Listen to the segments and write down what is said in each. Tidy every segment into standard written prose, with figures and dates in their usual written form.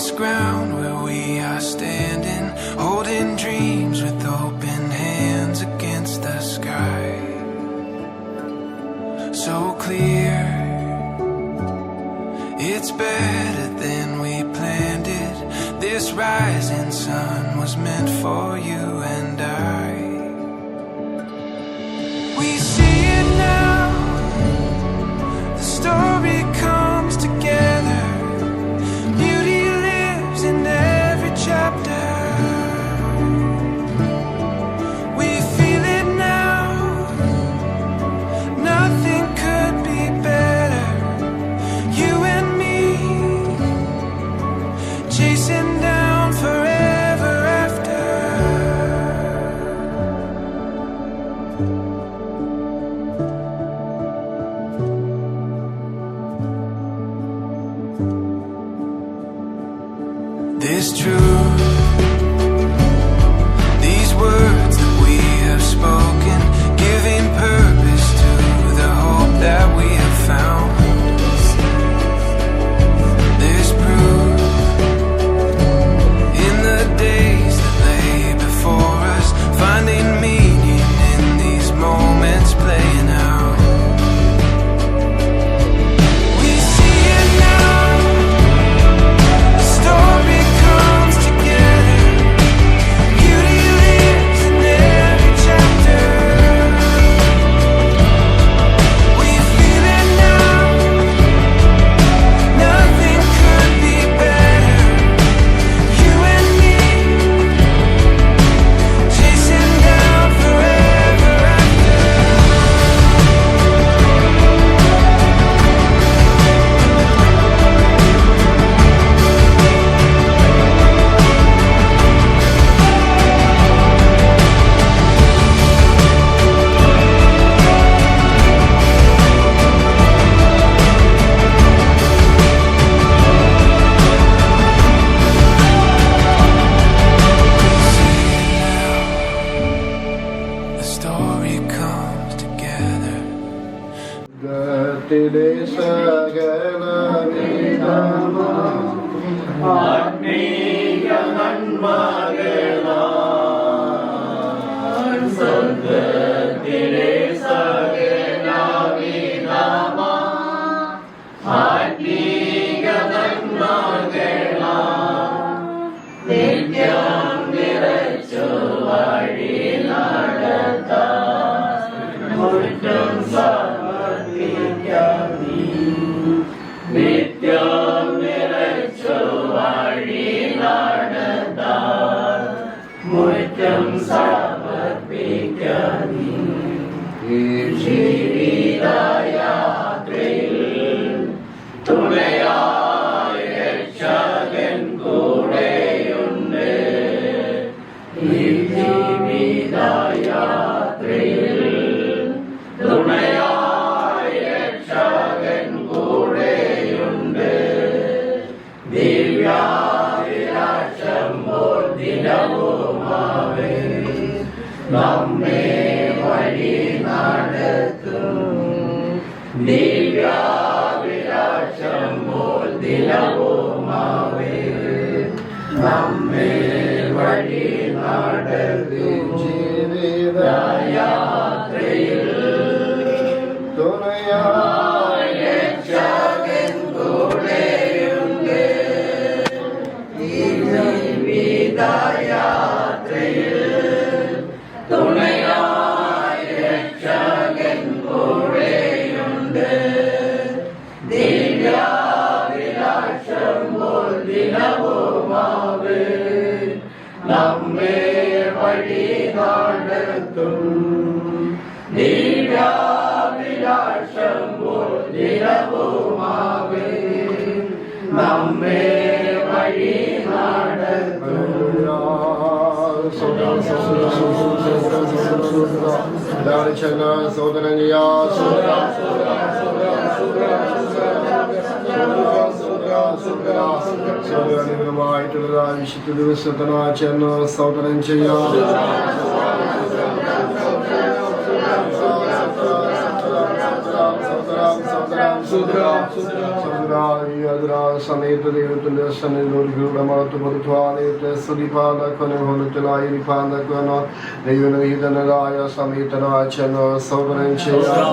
this ground where we are standing, holding dreams with open hands against the sky. So clear, it's better than we planned it. This rising sun was meant for you and I. We see it now, the story comes together. Beauty lives in every chapter. We feel it now, nothing could be better. You and me, chasing down forever after. This truth, these words that we have spoken, giving purpose to the hope that we have found. There's proof in the days that lay before us, finding meaning in these moments playing out. We see it now, the story comes together. Beauty lives in every chapter. We feel it now, nothing could be better. You and me, chasing down forever after. The story comes together. ഗത്തിലെ സകല വിധമ ആത്മീയ നന്മകളാൽ സ്വർഗ്ഗത്തിലെ സകല വിധമ ആത്മീയ നന്മകളാൽ നിത്യം നിറച്ചു വഴി നടത്താൻ മുറ്റും സമർപ്പിക്കാം നീ. നിത്യം നിറച്ചു വഴി നടത്താൻ മുറ്റും സമർപ്പിക്കാം നീ. ഈ ജീവിതയാത്രയിൽ തുണയായി രക്ഷകൻ കൂടെയുണ്ട്. ഈ ജീവിതയാത്രയിൽ തുണയായി രക്ഷകൻ കൂടെയുണ്ട്. ദിവ്യാവിലാസം ദിനവുമാവേ നമ്മെ വഴി നടത്തും. ദിവ്യാവിലാസം ദിനവുമാവേ നമ്മെ വഴി നടത്തും. ജീവിതയാത്രയിൽ തുണയായി രക്ഷകൻ കൂടെയുണ്ട്. ഈ ജീവിതയാത്രയിൽ തുണയായി രക്ഷകൻ കൂടെയുണ്ട്. ദിവ്യാവിലാസം ദിനവുമാവേ നമ്മെ വഴി നടത്തും. ദിവ്യാവിലാസം ദിനവുമാവേ നമ്മെ വഴി നടത്തും. ായിട്ടുള്ള വിശുദ്ധ ദിവസത്തിനാ ചെന്ന് സ്തോത്രം ചെയ്യാം. സമയത്ത് ദൈവത്തിന്റെ സന്നിധിയുടെ മഹത്വപ്പെടുത്തുവാനായിട്ട് സ്തുതിപ്പാതാക്കുവാനോ ദൈവനീതനായ സമയത്തനായ ചെന്ന് സൗകര്യം ചെയ്യാം.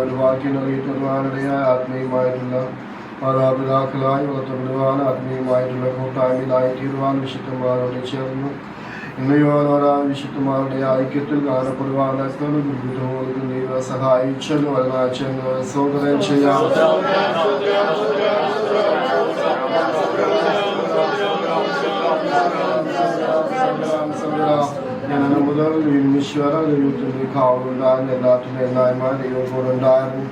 ഒരു വാക്കിനറിയിക്കുവാനിടയായ ആത്മീയമായിട്ടുള്ള മാതാപിതാക്കളായി വളർത്തപ്പെടുവാൻ ആത്മീയമായിട്ടുള്ള കൂട്ടായ്മയിലായി തീരുവാൻ വിശുദ്ധന്മാരോട് ചേർന്നു ഇന്നയോരോരാ വിശുദ്ധന്മാരുടെ ഐക്യത്തിൽ കാണപ്പെടുവാനൊക്കെ ദൈവ സഹായിച്ചല്ലോ അരുണാചെന്ന് സൗകര്യം ചെയ്യാം. ജനനം മുതൽ ഈശ്വര ദൈവത്തിന്റെ കാവുണ്ടായിരുന്നു. എല്ലാത്തിനും എല്ലായ്മ ദൈവം കൂടെ ഉണ്ടായിരുന്നു.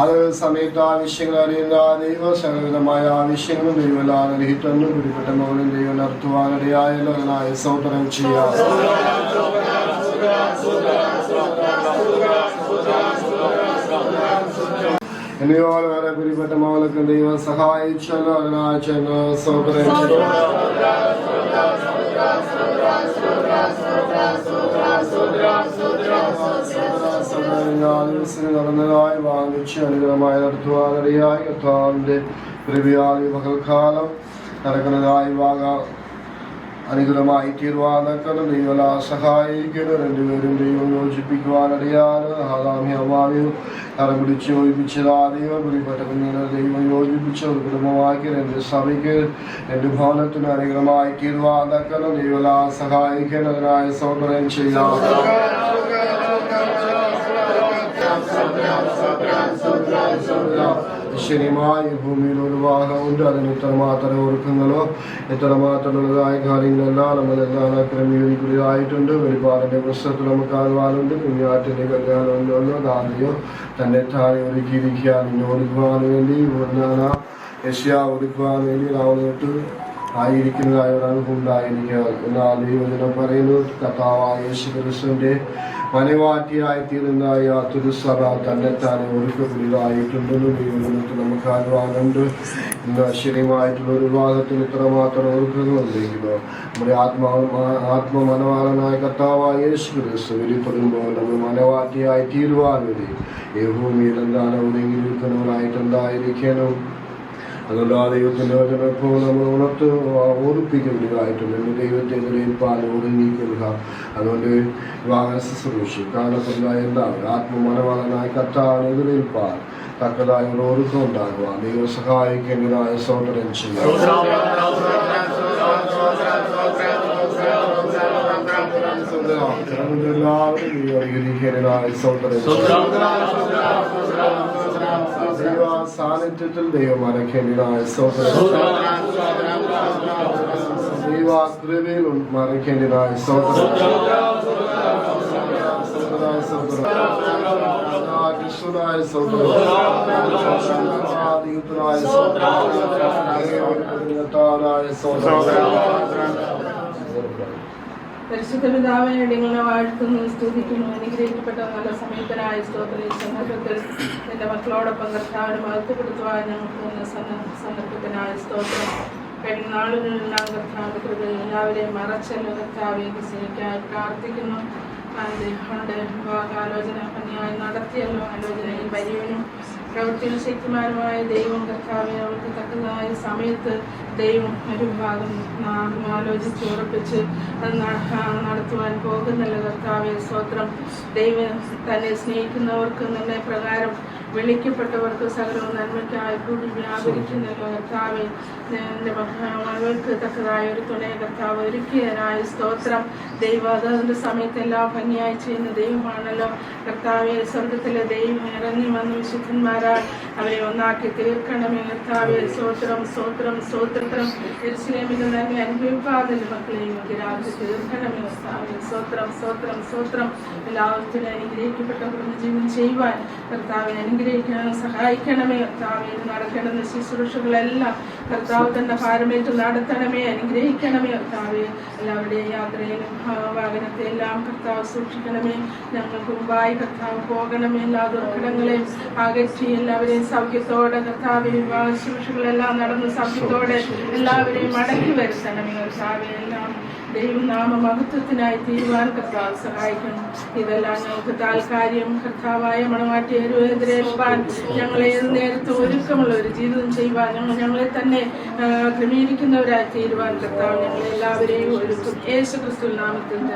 അത് സമയത്ത് ആവശ്യങ്ങൾ അറിയുന്ന ദൈവ സകലമായ ആവശ്യങ്ങളും ദൈവലാനഹിത്തന്നു പിടിപ്പെട്ട മൗനം ദൈവം നടത്തുവാനിടയായല്ലോ അതിനായ സൗകര്യം ചെയ്യാം. എന്നിവോട് വരെ പിടിപ്പെട്ട മൗലക്ക് ദൈവം സഹായിച്ചല്ലോ അതിനായ സൗകര്യം ചെയ്യാം. നടന്നതായി വാങ്ങിച്ച് അനുഗ്രഹമായി നടത്തുവാനിടയായി കർത്താവിന്റെ കൃപയാൽ പകൽക്കാലം നടക്കുന്നതായി അനുഗ്രഹമായി തീരുവാനൊക്കെ ദൈവല സഹായിക്കുന്നു. രണ്ടുപേരും ദൈവം യോജിപ്പിക്കുവാനിടയാണ്. ആദാമ്യമായും കരം പിടിച്ച് യോജിപ്പിച്ചതാ ദൈവം പിടിപ്പെട്ട കുഞ്ഞിനെ ദൈവം യോജിപ്പിച്ച് ഒരു കുടുംബമാക്കി രണ്ട് സഭയ്ക്ക് രണ്ട് ഭവനത്തിന് അനുഗ്രഹമായി തീരുവാനൊക്കെ ദൈവല സഹായിക്കുന്നതിനായ സൗകര്യം ചെയ്യാം. ശരിയായ ഭൂമിയിൽ ഒരു വാഹനമുണ്ട്. അതിന് ഇത്രമാത്രം ഒരുക്കങ്ങളോ ഇത്രമാത്രമുള്ളതായ കാര്യങ്ങളെല്ലാം നമ്മളെല്ലാം ക്രമീകരിക്കുന്നതായിട്ടുണ്ട്. വെളിപ്പാടിന്റെ പുസ്തകത്തിൽ നമുക്ക് കാണുവാനുണ്ട്. കുഞ്ഞാറ്റിന്റെ കല്യാണമല്ലോ ഗാന്ധിയോ തന്നെ താനെ ഒരുക്കിയിരിക്കാൻ ഒരുക്കുവാൻ വേണ്ടി യശ്യ ഒരുക്കുവാൻ വേണ്ടി രാവിലെ ആയിരിക്കുന്നതായ ഒരാൾക്കുണ്ടായിരിക്കുക. എന്നാൽ ദൈവജനം പറയുന്നു കർത്താവായ യേശുക്രിസ്തുവിന്റെ മനവാറ്റിയായി തീരുന്നതായ തിരുസഭ തന്നെത്താനെ ഒരുക്കപ്പെടുന്നതായിട്ടുണ്ടെന്ന് ദൈവജനത്തിൽ നമുക്ക് കാണുവാനുണ്ട്. ഇന്ന് ശരിയുമായിട്ടുള്ള ഒരു വിവാഹത്തിന് ഇത്രമാത്രം ഒരുക്കങ്ങളുണ്ടെങ്കിലോ നമ്മുടെ ആത്മമനവാളനായ കർത്താവായ യേശുക്രിസ്തു വെളിപ്പെടുമ്പോൾ നമ്മൾ മനവാറ്റിയായി തീരുവാൻ വേണ്ടി ഈ ഭൂമിയിൽ എന്താണ് ഒതുങ്ങി നിൽക്കുന്നവരായിട്ട് എന്തായിരിക്കണം. അതുകൊണ്ട് ആ ദൈവത്തിൻ്റെ വചനം എപ്പോൾ നമ്മൾ ഓർപ്പിക്കുന്നതായിട്ടുണ്ട്. എൻ്റെ ദൈവത്തെ എതിരേൽപ്പാൻ ഒതുങ്ങിക്കൊള്ളുക. അതുകൊണ്ട് വിവാഹ ശുശ്രൂഷ കാണപ്പെടുക എന്താണ് ആത്മമനവാളനായ കർത്താവിനെ എതിരേൽപ്പാൻ തക്കതായ ഒരു ഒരുക്കം ഉണ്ടാകുക. ദൈവം സഹായിക്കേണ്ടതായ സൗകര്യം ചെയ്യാം. എല്ലാവരും ദൈവീകരിക്കേണ്ടതായ സൗകര്യം ദൈവ സാന്നിധ്യത്തിൽ ദൈവം മറക്കേണ്ടതായ സൗകര്യം ദൈവ കൃപയിൽ മറക്കേണ്ടതായ സൗകര്യം കൃഷ്ണനായ സൗകര്യം പരിശുദ്ധ പിതാവേ, നിങ്ങളെ വാഴ്ത്തുന്നു, സ്തുതിക്കുന്നു. അനുഗ്രഹിക്കപ്പെട്ട നല്ല സമയത്തനായ സ്തോത്രത്തിൽ സന്ദർഭത്തിൽ എൻ്റെ മക്കളോടൊപ്പം കർത്താവിനെ മഹത്വപ്പെടുത്തുവാൻ ഞങ്ങൾക്ക് സന്ദർഭത്തിനായ സ്തോത്രം. കഴിഞ്ഞ നാളുകളിലെല്ലാം കർത്താവിൻ്റെ കൃപ എല്ലാവരെയും മറച്ചല്ലോ കർത്താവെ സ്നേഹിക്കാൻ പ്രാർത്ഥിക്കുന്നു. അവരുടെ വിവാഹാലോചന ഭംഗിയായി നടത്തിയല്ലോ. ആലോചനയിൽ വലിയവനും പ്രവൃത്തിയിൽ ശക്തിമാനുമായ ദൈവം കർത്താവെ അവർക്ക് തക്കതായ സമയത്ത് ദൈവം ഒരു ഭാഗം ആലോചിച്ച് ഉറപ്പിച്ച് അത് നടത്തുവാൻ പോകുന്നല്ലോ കർത്താവെ സ്തോത്രം. ദൈവം തന്നെ സ്നേഹിക്കുന്നവർക്ക് നല്ല പ്രകാരം വിളിക്കപ്പെട്ടവർക്ക് സകലവും നന്മയ്ക്കായി കൂടി വ്യാപരിക്കുന്നല്ലോ കർത്താവെ. എൻ്റെ മകൾക്ക് തക്കതായ ഒരു തുണയെ കർത്താവ് ഒരുക്കിയതിനായ സ്തോത്രം. ദൈവം അതിൻ്റെ സമയത്തെല്ലാം ഭംഗിയായി ചെയ്യുന്ന ദൈവമാണല്ലോ കർത്താവെ. സ്വർഗത്തിലെ ദൈവം ഇറങ്ങി വന്ന് വിശുദ്ധന്മാരാൽ അവരെ ഒന്നാക്കി തീർക്കണമേ കർത്താവെ. സ്തോത്രം സ്തോത്രം സ്തോത്രം. യെരൂശലേമിൽ നന്മ അനുഭവിക്കാതെ മക്കളെയും രാവിലെ തീർക്കണമേ കർത്താവെ. സ്തോത്രം സ്തോത്രം സ്തോത്രം. എല്ലാവർക്കും അനുഗ്രഹിക്കപ്പെട്ട ജീവൻ ചെയ്യുവാൻ കർത്താവെ അനുഗ്രഹിക്കാൻ സഹായിക്കണമേ കർത്താവെ. നടക്കേണ്ടുന്ന ശുശ്രൂഷകളെല്ലാം കർത്താവ് തന്റെ ഭാരമേറ്റ് നടത്തണമേ, അനുഗ്രഹിക്കണമേ കർത്താവെ. എല്ലാവരുടെയും യാത്രയിലും വാഹനത്തെ എല്ലാം കർത്താവ് സൂക്ഷിക്കണമേ. ഞങ്ങൾക്ക് മുമ്പായി കർത്താവ് പോകണമേ. എല്ലാ ദുർഘടങ്ങളെയും അകറ്റി എല്ലാവരെയും സൗഖ്യത്തോടെ കർത്താവ് വിവാഹ ശുശ്രൂഷകളെല്ലാം നടന്ന് സൗഖ്യത്തോടെ എല്ലാവരെയും മടക്കി വരുത്തണമേ കർത്താവെ. എല്ലാം ദൈവനാമ മഹത്വത്തിനായി തീരുവാൻ കർത്താവ് സഹായിക്കണം. ഇതെല്ലാം ഞങ്ങൾക്ക് താൽക്കാര്യം കർത്താവായ മണവാട്ടിയെ എതിരേൽപ്പാൻ ഞങ്ങളെ ഏത് നേരത്തെ ഒരുക്കമുള്ള ഒരു ജീവിതം ചെയ്യുവാൻ ഞങ്ങളെ തന്നെ ക്രമീകരിക്കുന്നവരായി തീരുവാൻ കർത്താവ് ഞങ്ങളെ എല്ലാവരെയും ഒരുക്കും. യേശു ക്രിസ്തു നാമത്തിൽ തന്നെ.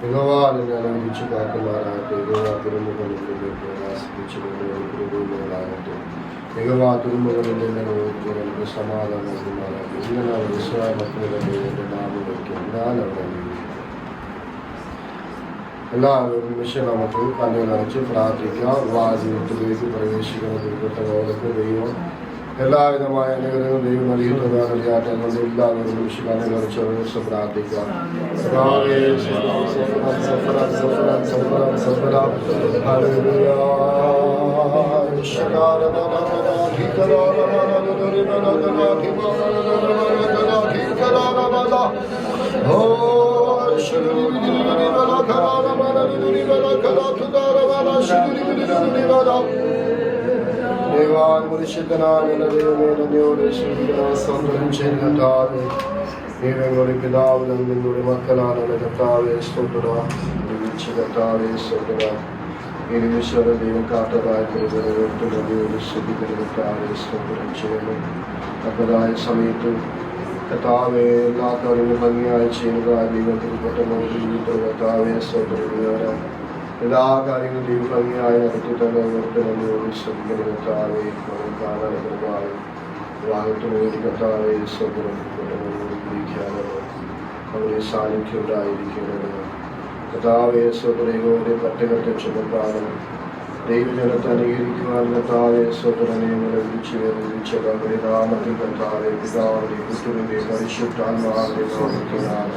മികവാനും ഞാൻ അനുഭവിച്ചു കാക്കുമാറാകട്ടെ. മികവാത്തിരുമുകളിലേക്ക് ആസ്വദിച്ചുകൊണ്ടാകട്ടെ. മികവാത്തിരുമുകളിൽ നമുക്ക് സമാധാനമാകട്ടെ. ഇങ്ങനെ വിശ്വാസത്തിലെ എൻ്റെ നാമം വയ്ക്കും. ഞാൻ അവിടെ എല്ലാവരും നിമിഷം നമുക്ക് കണ്ണുനടച്ച് പ്രാർത്ഥിക്കാം. ജീവിതത്തിലേക്ക് പ്രവേശിക്കുന്ന ദുർഘട്ടങ്ങൾക്ക് ദൈവം എല്ലാവിധമായ അനുഗ്രഹങ്ങളും ദൈവം നൽകിയിട്ടാട്ടെ. അതുകൊണ്ട് എല്ലാവരും നിമിഷം കണ്ണുനടച്ച് പ്രാർത്ഥിക്കാം. ദേവാൻ പരിശുദ്ധനായ ദൈവമേ സ്വന്തം ചെയ്യുന്നതാവേ. ദൈവങ്ങളുടെ പിതാവ് നിങ്ങളുടെ മക്കളാണ് കർത്താവേ. സ്തോത്രം കർത്താവേ. സ്തോത്രം ഈ നിമിഷം ദൈവം കാട്ടതായ ശ്രദ്ധിക്കുന്ന കർത്താവേ. സ്തോത്രം ചെയ്യുന്നു. തക്കതായ സമയത്ത് കർത്താവേ എല്ലാ കാര്യങ്ങളും ഭംഗിയായി ചെയ്യുന്നതായ ദൈവത്തിൽ പെട്ടെന്ന് കർത്താവേ. സ്തോത്രം എല്ലാ കാര്യങ്ങളും ദൈവം ഭംഗിയായി നടത്തി തന്നെ ശ്രദ്ധിക്കുന്ന കർത്താവേ. കാണാൻ കർത്താവേ വിവാഹത്തിന് വേണ്ടി കർത്താവേ. സ്തോത്രം അവരെ സാന്നിധ്യം ഉണ്ടായിരിക്കുന്നത് കർത്താവേ. സ്വതരയുടെ പട്ടകത്തെ ചുമപ്പാനും ദൈവജനത്തെ അനുകരിക്കുവാൻ കർത്താവേ. സ്വതരനിയമങ്ങളെ വിളിച്ച് അവരുടെ നാമത്തിൽ കർത്താവേ പിതാവിന്റെ പുത്രന്റെ പരിശുദ്ധാത്മാവിന്റെ നാമത്തിലാണ്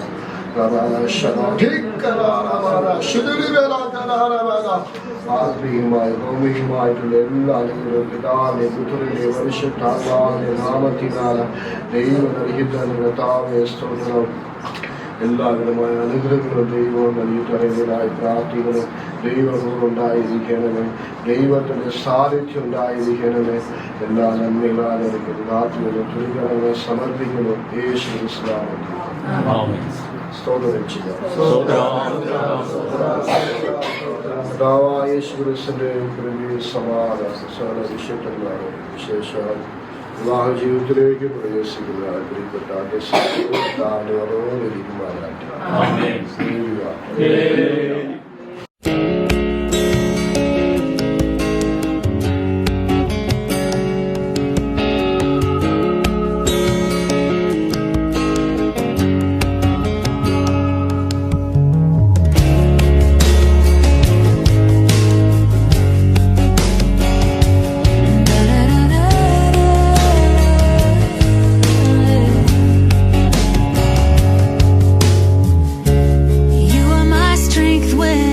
ആത്മീയമായി ഭൗമികമായിട്ടുള്ള എല്ലാ അനുഗ്രഹവും പിതാവിന്റെ പുത്രന്റെ പരിശുദ്ധാത്മാവിന്റെ നാമത്തിലാണ് ദൈവം നൽകിയ കർത്താവേ. സ്തോത്രം എല്ലാവിധമായ അനുഗ്രഹങ്ങളും ദൈവം നൽകിയിട്ടറിയായി പ്രാർത്ഥിക്കണം. ദൈവങ്ങളുണ്ടായിരിക്കണമേ. ദൈവത്തിന്റെ സാന്നിധ്യം ഉണ്ടായിരിക്കണമേ. എല്ലാ നന്മകളാലും നാട്ടിലും തുണികളെ സമർപ്പിക്കണം. യേശു ക്രിസ്തുനാമത്തിൽ സ്തോത്രം ചെയ്യാം. യേശു ക്രിസ്തുവിന്റെ സമാധാന വിശുദ്ധങ്ങളാണ് വിശേഷം വിവാഹ ജീവിതത്തിലേക്ക് പ്രവേശിക്കുന്ന പ്രിയപ്പെട്ട When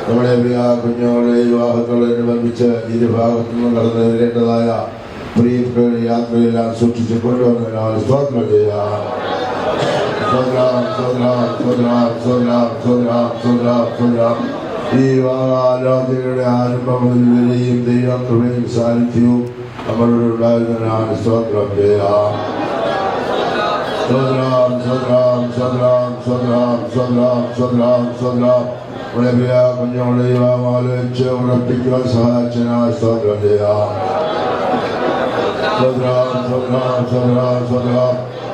നമ്മുടെ പ്രിയ കുഞ്ഞുങ്ങളെ വിവാഹത്തോടനുബന്ധിച്ച് ഇരുഭാഗത്തു നിന്നും കടന്നു വരേണ്ടതായ പ്രിയ യാത്രയെല്ലാം സൂക്ഷിച്ച് കൊണ്ടുവന്നതിനാൽ സ്തോത്രം ചെയ്യാം. ഈ വിവാഹാലോചനയുടെ ആരംഭം മുതൽ വരെയും ദൈവം കൃപയും സാന്നിധ്യവും നമ്മളോട് ഉണ്ടാകുന്നതിനാൽ സ്തോത്രം ചെയ്യാം. നമ്മുടെ പ്രിയ കുഞ്ഞുങ്ങളെ ആലോചിച്ച് ഉറപ്പിക്കുവാൻ സഹായിച്ചതിനാൽ സ്തോത്രം ചെയ്യാം.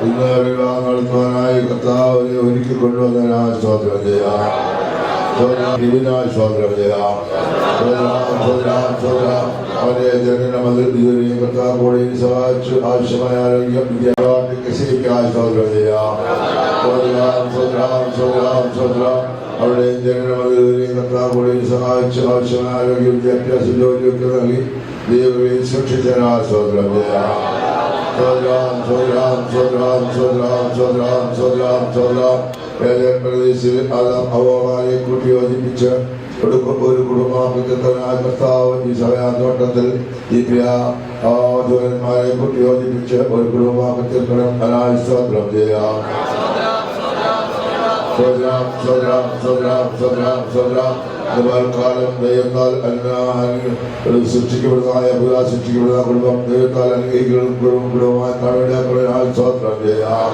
ഇന്ന് വിവാഹം നടത്തുവാനായി കർത്താവിനെ ഒരുക്കി കൊണ്ടുവന്നതിനാൽ സ്തോത്രം ചെയ്യാം. സ്തോത്രം ചെയ്യാം. അവരെ ജനനമതിൽ കർത്താവോടെ സഹായിച്ചു ആവശ്യമായ ആരോഗ്യം വിദ്യാഭ്യാസ സ്തോത്രം ചെയ്യാം. അവരുടെ ജനനമതിൽ കർത്താവോടെ സഹായിച്ചു ആവശ്യമായ ആരോഗ്യ വിദ്യാഭ്യാസ ജോലിയൊക്കെ നൽകി ദൈവങ്ങളിൽ സൂക്ഷിച്ചതിനാൽ സ്തോത്രം ചെയ്യാം. പ്രദേശിൽ അവയെ കൂട്ടി യോജിപ്പിച്ച് ഒരു കുടുംബാംഗത്തിനായ കർത്താവ് ഈ സഭയാന്തോട്ടത്തിൽ ഈ ജോലന്മാരെ കൂട്ടി യോജിപ്പിച്ച് ഒരു കുടുംബാംഗത്തിൽ സ്തോത്രം ചെയ്യാം. കാലം ദൈവത്താൽ സൃഷ്ടിക്കപ്പെടുന്നതായ സൃഷ്ടിക്കപ്പെടുന്ന കുടുംബം ദൈവത്താൽ അനുഗ്രഹിക്കുന്ന കുടുംബമായി കാണുവാൻ സ്തോത്രം ചെയ്യാം.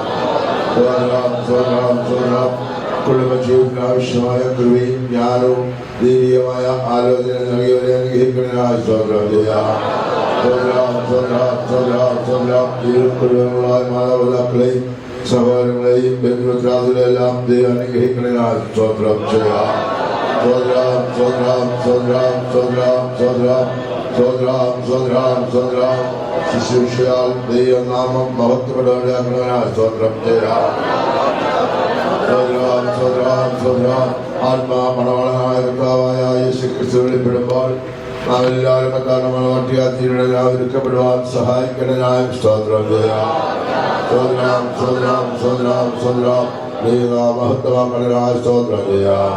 കുടുംബജീവിതത്തിന് ആവശ്യമായ കൃപയും ജ്ഞാനവും ദൈവികമായ ആലോചന നൽകിയവരെ അനുഗ്രഹിക്കുന്നതിനായി സ്തോത്രം ചെയ്യാം. കുടുംബങ്ങളായ മാതാപിതാക്കളെയും സഹോദരങ്ങളെയും ബന്ധുമിത്രാദികളെല്ലാം ദൈവം അനുഗ്രഹിക്കുന്നതിനാൽ സ്തോത്രം ചെയ്യാം. ശുശ്രൂഷയാൽ ദൈവനാമം മഹത്വപ്പെടാൻ സ്തോത്രം ചെയ്യാം. ആത്മാ മണവാളനായ കർത്താവായ യേശു ക്രിസ്തു വെളിപ്പെടുമ്പോൾ നാം എല്ലാവരും മണവാട്ടിയാത്തിയുടെ ഒരുക്കപ്പെടുവാൻ സഹായിക്കണനായ സ്തോത്രം ചെയ്യാം. മഹത്വമാക്കണനായ സ്തോത്രം ചെയ്യാം.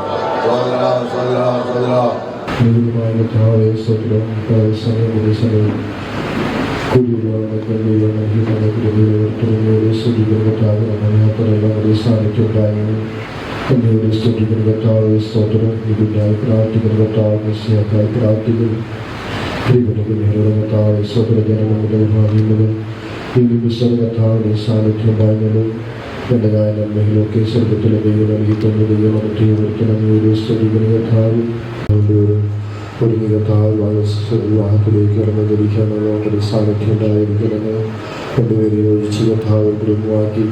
എന്റേതായ നന്മയിലൊക്കെ സ്വർഗത്തിലെ ദൈവം നൽകി തന്ന ഒരുങ്ങി വിവാഹത്തിലേക്ക് കടന്നുകരിക്കാനുള്ള നമ്മുടെ സാന്നിധ്യം ഉണ്ടായിരിക്കണമെന്ന് രണ്ടുപേരെ യോജിച്ച് കഥാവ് കുടുംബമാക്കി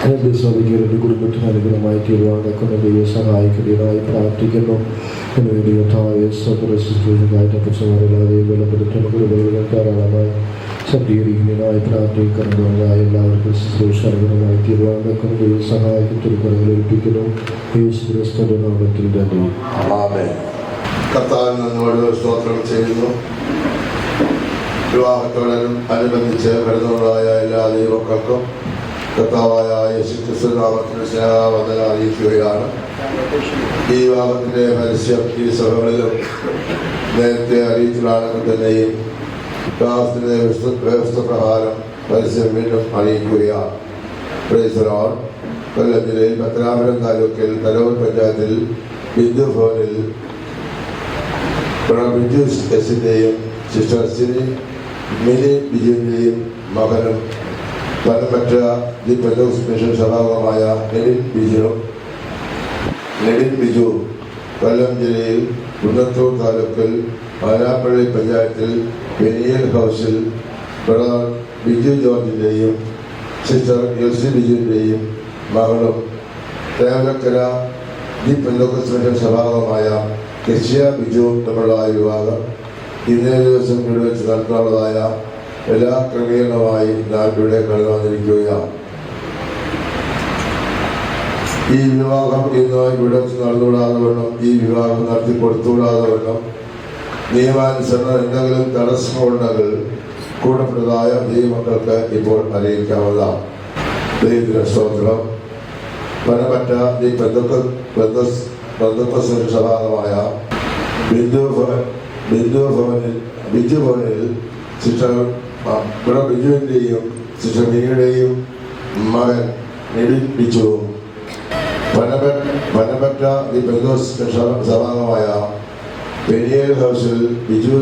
എൻ്റെ സഭയ്ക്ക് എൻ്റെ കുടുംബത്തിന് അനുഗ്രഹമായി തീരുവാനൊക്കെ ദൈവം സഹായിക്കുന്നതിനായി പ്രാർത്ഥിക്കുന്നു. എന്നുവേണ്ടി കഥാവ് സ്വതന്ത്രമായിട്ടൊക്കെ ബലപ്പെടുത്തുന്ന കുടുംബങ്ങൾ ധാരാളമായി സജ്ജീകരിക്കുന്നതിനായി പ്രാർത്ഥിക്കുന്നതായ എല്ലാവർക്കും ശുശ്രൂഷ അനുഗ്രഹമായി തീരുവാനൊക്കെ ദൈവം സഹായിക്കുന്നതിൽ ഏൽപ്പിക്കുന്നു. യേശു ക്രിസ്തുവിന്റെ നാമത്തിൽ തന്നെ ആമേൻ. കർത്താവിന് നന്ദിയോട് സ്തോത്രം ചെയ്യുന്നു. വിവാഹത്തോടനുബന്ധിച്ച് കടന്നുള്ളതായ എല്ലാ ദൈവമക്കൾക്കും കർത്താവായ യേശു ക്രിസ്തു നാമത്തിന് സ്നേഹവന്ദനം അറിയിക്കുകയാണ്. ഈ വിവാഹത്തിന്റെ പരസ്യം ഈ സഭകളിലും നേരത്തെ അറിയിച്ചതാണെങ്കിൽ തന്നെയും വിവാഹത്തിന്റെ വ്യവസ്ഥ പ്രകാരം പരസ്യം വീണ്ടും അറിയിക്കുകയാണ്. Praise the Lord. കൊല്ലം ജില്ലയിൽ പത്തനാപുരം താലൂക്കിൽ തലവൂർ പഞ്ചായത്തിൽ ബിന്ദു ഭവനിൽ ബിജു എസിൻ്റെയും സിസ്റ്റർ മിനി ബിജുവിൻ്റെയും മകനും പനമറ്റ ദി പെന്തക്കോസ്ത് മിഷൻ സഭാംഗമായ നെഡിൻ ബിജു കൊല്ലം ജില്ലയിൽ കുന്നത്തൂർ താലൂക്കിൽ മാരാപ്പള്ളി പഞ്ചായത്തിൽ പെനിയൽ ഹൗസിൽ ബ്രദർ ബിജു ജോർജിൻ്റെയും സിസ്റ്റർ എൽസി ബിജുവിൻ്റെയും മകളും തേവലക്കര ദി പെന്തക്കോസ്ത് മിഷൻ സഭാംഗമായ കെസിയ ബിജു തമ്മിലുള്ള വിവാഹം ഇന്നേ ദിവസം ഇവിടെ വെച്ച് നടത്താനുള്ളതായ എല്ലാ ക്രമീകരണമായി ഞാൻ ഇവിടെ കടന്നു വന്നിരിക്കുകയാണ്. ഈ വിവാഹം ഇന്ന് ഇവിടെ വെച്ച് നടന്നുകൂടാതെ വണ്ണം, ഈ വിവാഹം നടത്തി കൊടുത്തുകൂടാതെ വണ്ണം നിയമാനുസരണം എന്തെങ്കിലും തടസ്സമുണ്ടെങ്കിൽ കൂടപ്പെട്ടതായ ദൈവമക്കൾക്ക് ഇപ്പോൾ അറിയിക്കാവുന്നതാണ്. ദൈവത്തിന് സ്തോത്രം. പനമറ്റ ഈ പെന്തക്കോസ്ത് സഭാംഗമായ ബിജു ഭവനിൽ സിസ്റ്റർ ബിജുവിൻ്റെയും സിസ്റ്റർ മിനിയുടെയും മകൻ നെഡിൻ ബിജുവും പനമറ്റ ഈ പെന്തക്കോസ്ത് സഭാംഗമായ പെനിയൽ ഹൗസിൽ ബിജു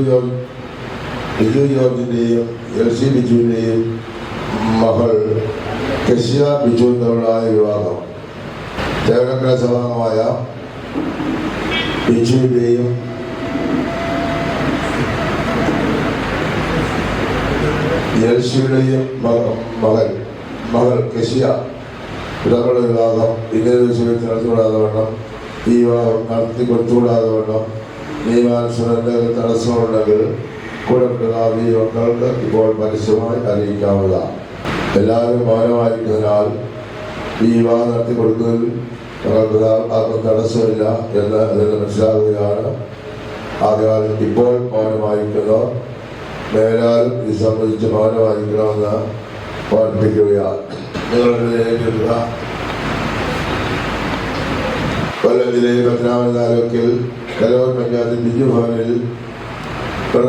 ജോർജിൻ്റെയും എൽസി ബിജുവിൻ്റെയും മകൾ കെസിയ ബിജു തമ്മിലുള്ള വിവാഹം തേവലക്കര സഭാംഗമായ ബിജുവിൻ്റെയും എൽസിയുടെയും മകൾ കെസിയ ഇടപെടൽ വിവാഹം ഇന്നേ ദിവസം നടത്തിക്കൂടാതെ വണ്ണം, ഈ വിവാഹം നടത്തി കൊടുത്തുകൂടാതെ വണ്ണം നിയമാനുസരണം എന്തെങ്കിലും തടസ്സമുണ്ടെങ്കിൽ കൂടപ്പെട്ടതായ ഈ മക്കൾക്ക് ഇപ്പോൾ പരസ്യമായി അറിയിക്കാവുന്നതാണ്. എല്ലാവരും മൗനമായിരിക്കുന്നതിനാൽ ഈ വിവാഹം നടത്തി കൊടുക്കുന്നതിൽ ഞങ്ങൾക്ക് ആർക്കും തടസ്സമില്ല എന്ന് അതിൽ മനസ്സിലാവുകയാണ്. ആദ്യകാൽ ഇപ്പോൾ മൗനമായിരിക്കുന്നവർ മേലാൽ ഇത് സംബന്ധിച്ച് മൗനമായിരിക്കണമെന്ന് ഓർമ്മിപ്പിക്കുകയാണ്. നിങ്ങളുടെ കൊല്ലം ജില്ലയിൽ പത്തനാപുരം താലൂക്കിൽ തലവൂർ പഞ്ചായത്തിൽ ബിജു ഭവനിൽ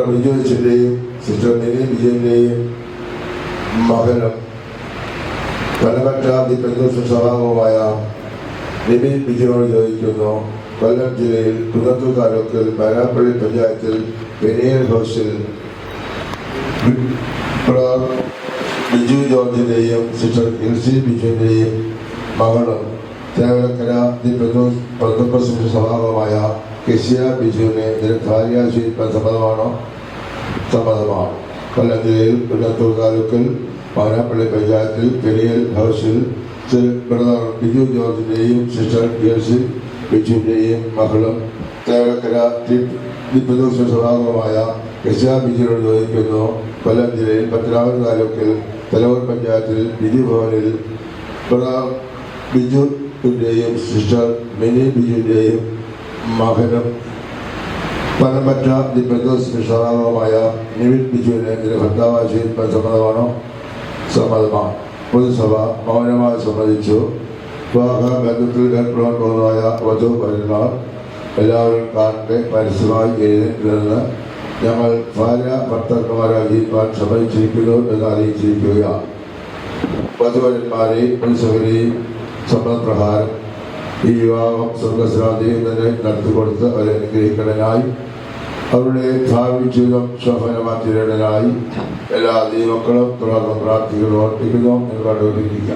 ബിജു എസിൻ്റെയും സിസ്റ്റർ മിനി ബിജുവിൻ്റെയും മകനും പനമറ്റ ദി പെന്തക്കോസ്ത് സഭാംഗമായ നെഡിൻ ബിജുവിനോട് ചോദിക്കുന്നു. കൊല്ലം ജില്ലയിൽ കുന്നത്തൂർ താലൂക്കിൽ മാരാപ്പള്ളി പഞ്ചായത്തിൽ പെനിയൽ ഹൗസിൽ ബിജു ജോർജിൻ്റെയും സിസ്റ്റർ എൽസി ബിജുവിൻ്റെയും മകളും തേവലക്കര ദി പെന്തക്കോസ്ത് മിഷൻ സഭാംഗമായ കെസിയ ബിജുവിനെ ഭാര്യയായി സ്വീകരിക്കാൻ സമ്മതമാണോ? സമ്മതമാണ്. കൊല്ലം ജില്ലയിൽ കുന്നത്തൂർ താലൂക്കിൽ മാരാപ്പള്ളി പഞ്ചായത്തിൽ പെനിയൽ ഹൗസിൽ ബ്രദർ ബിജു ജോർജിൻ്റെയും സിസ്റ്റർ എൽസി ബിജുവിൻ്റെയും മകളും തേവലക്കര ദിപ്പദോഷ സ്വഭാവമായ കൃഷ്ണബിജിയോട് ചോദിക്കുന്നു. കൊല്ലം ജില്ലയിൽ പത്തനാപുരം താലൂക്കിൽ തലവൂർ പഞ്ചായത്തിൽ വിധി ഭവനിൽ ബിജുവിൻ്റെയും സിസ്റ്റർ മിനി ബിജുവിൻ്റെയും മകനും പനമ്പറ്റ ദിപ്പദോഷ സ്വഭാവമായ നിവിൻ ബിജുവിനെ ഇതിന് ഭർത്താവാശയിൽ സമ്മതമാണോ? സമ്മതമാണ്. പൊതുസഭ മൗനമായി സമ്മതിച്ചു. വിവാഹ ബന്ധത്തിൽ ഏർപ്പെടാൻ പോകുന്നതായ വധുവരന്മാർ എല്ലാവരും കാണട്ടെ പരസ്യമായി എഴുതിയിട്ടുണ്ടെന്ന് ഞങ്ങൾ ഭാര്യ ഭർത്താക്കന്മാരായി ജീവിക്കാൻ സമ്മതിച്ചിരിക്കുന്നു എന്ന് അറിയിച്ചിരിക്കുകയാണ്. വധുവരന്മാരെ പൊതുസഭയിലെയും സമ്മതപ്രകാരം ഈ വിവാഹം സ്വർഗസ്രാധിയിൽ തന്നെ നടത്തിക്കൊടുത്ത് അവരെ അനുഗ്രഹിക്കണനായി അവരുടെ ഭാവി ജീവിതം ശോഭനമാറ്റിയിടനായി എല്ലാ ദൈവമക്കളും തുടർന്ന് പ്രാർത്ഥിക്കുന്നു ഓർപ്പിക്കുന്നു എന്ന് കണ്ടുകൊണ്ടിരിക്കുക.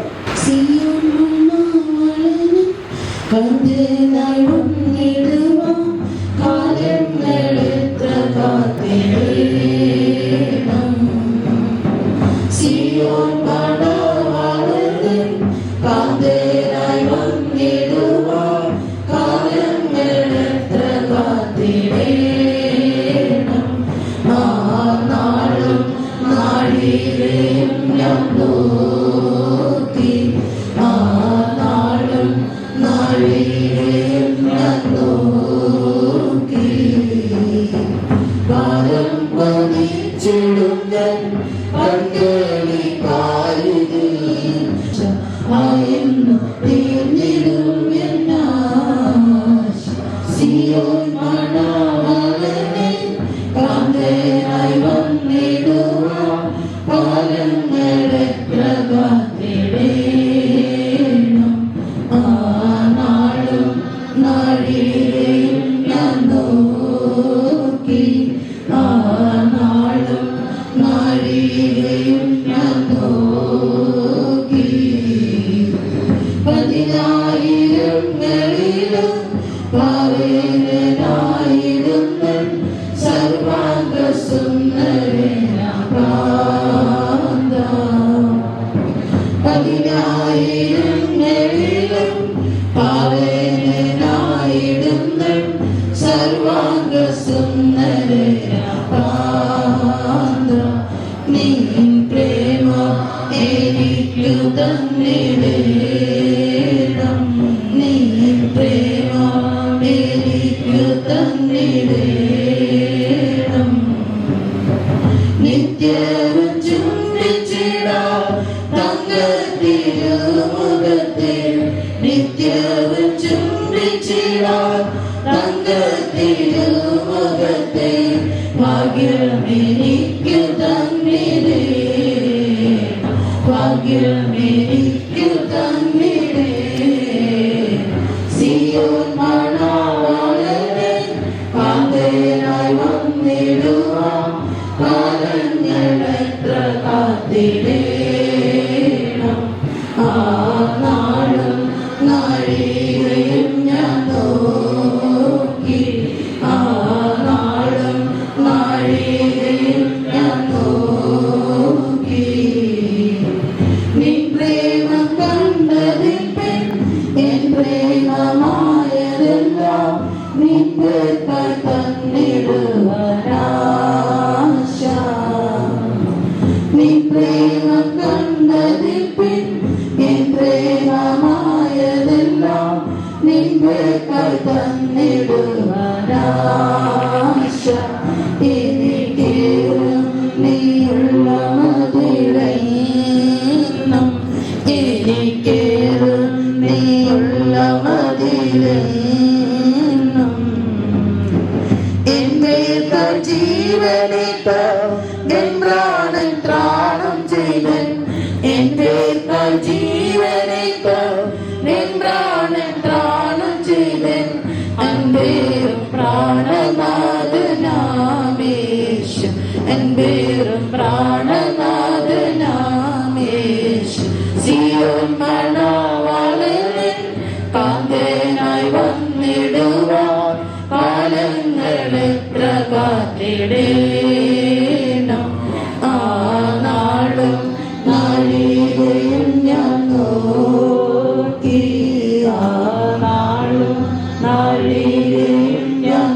നാളികയും ഞാൻ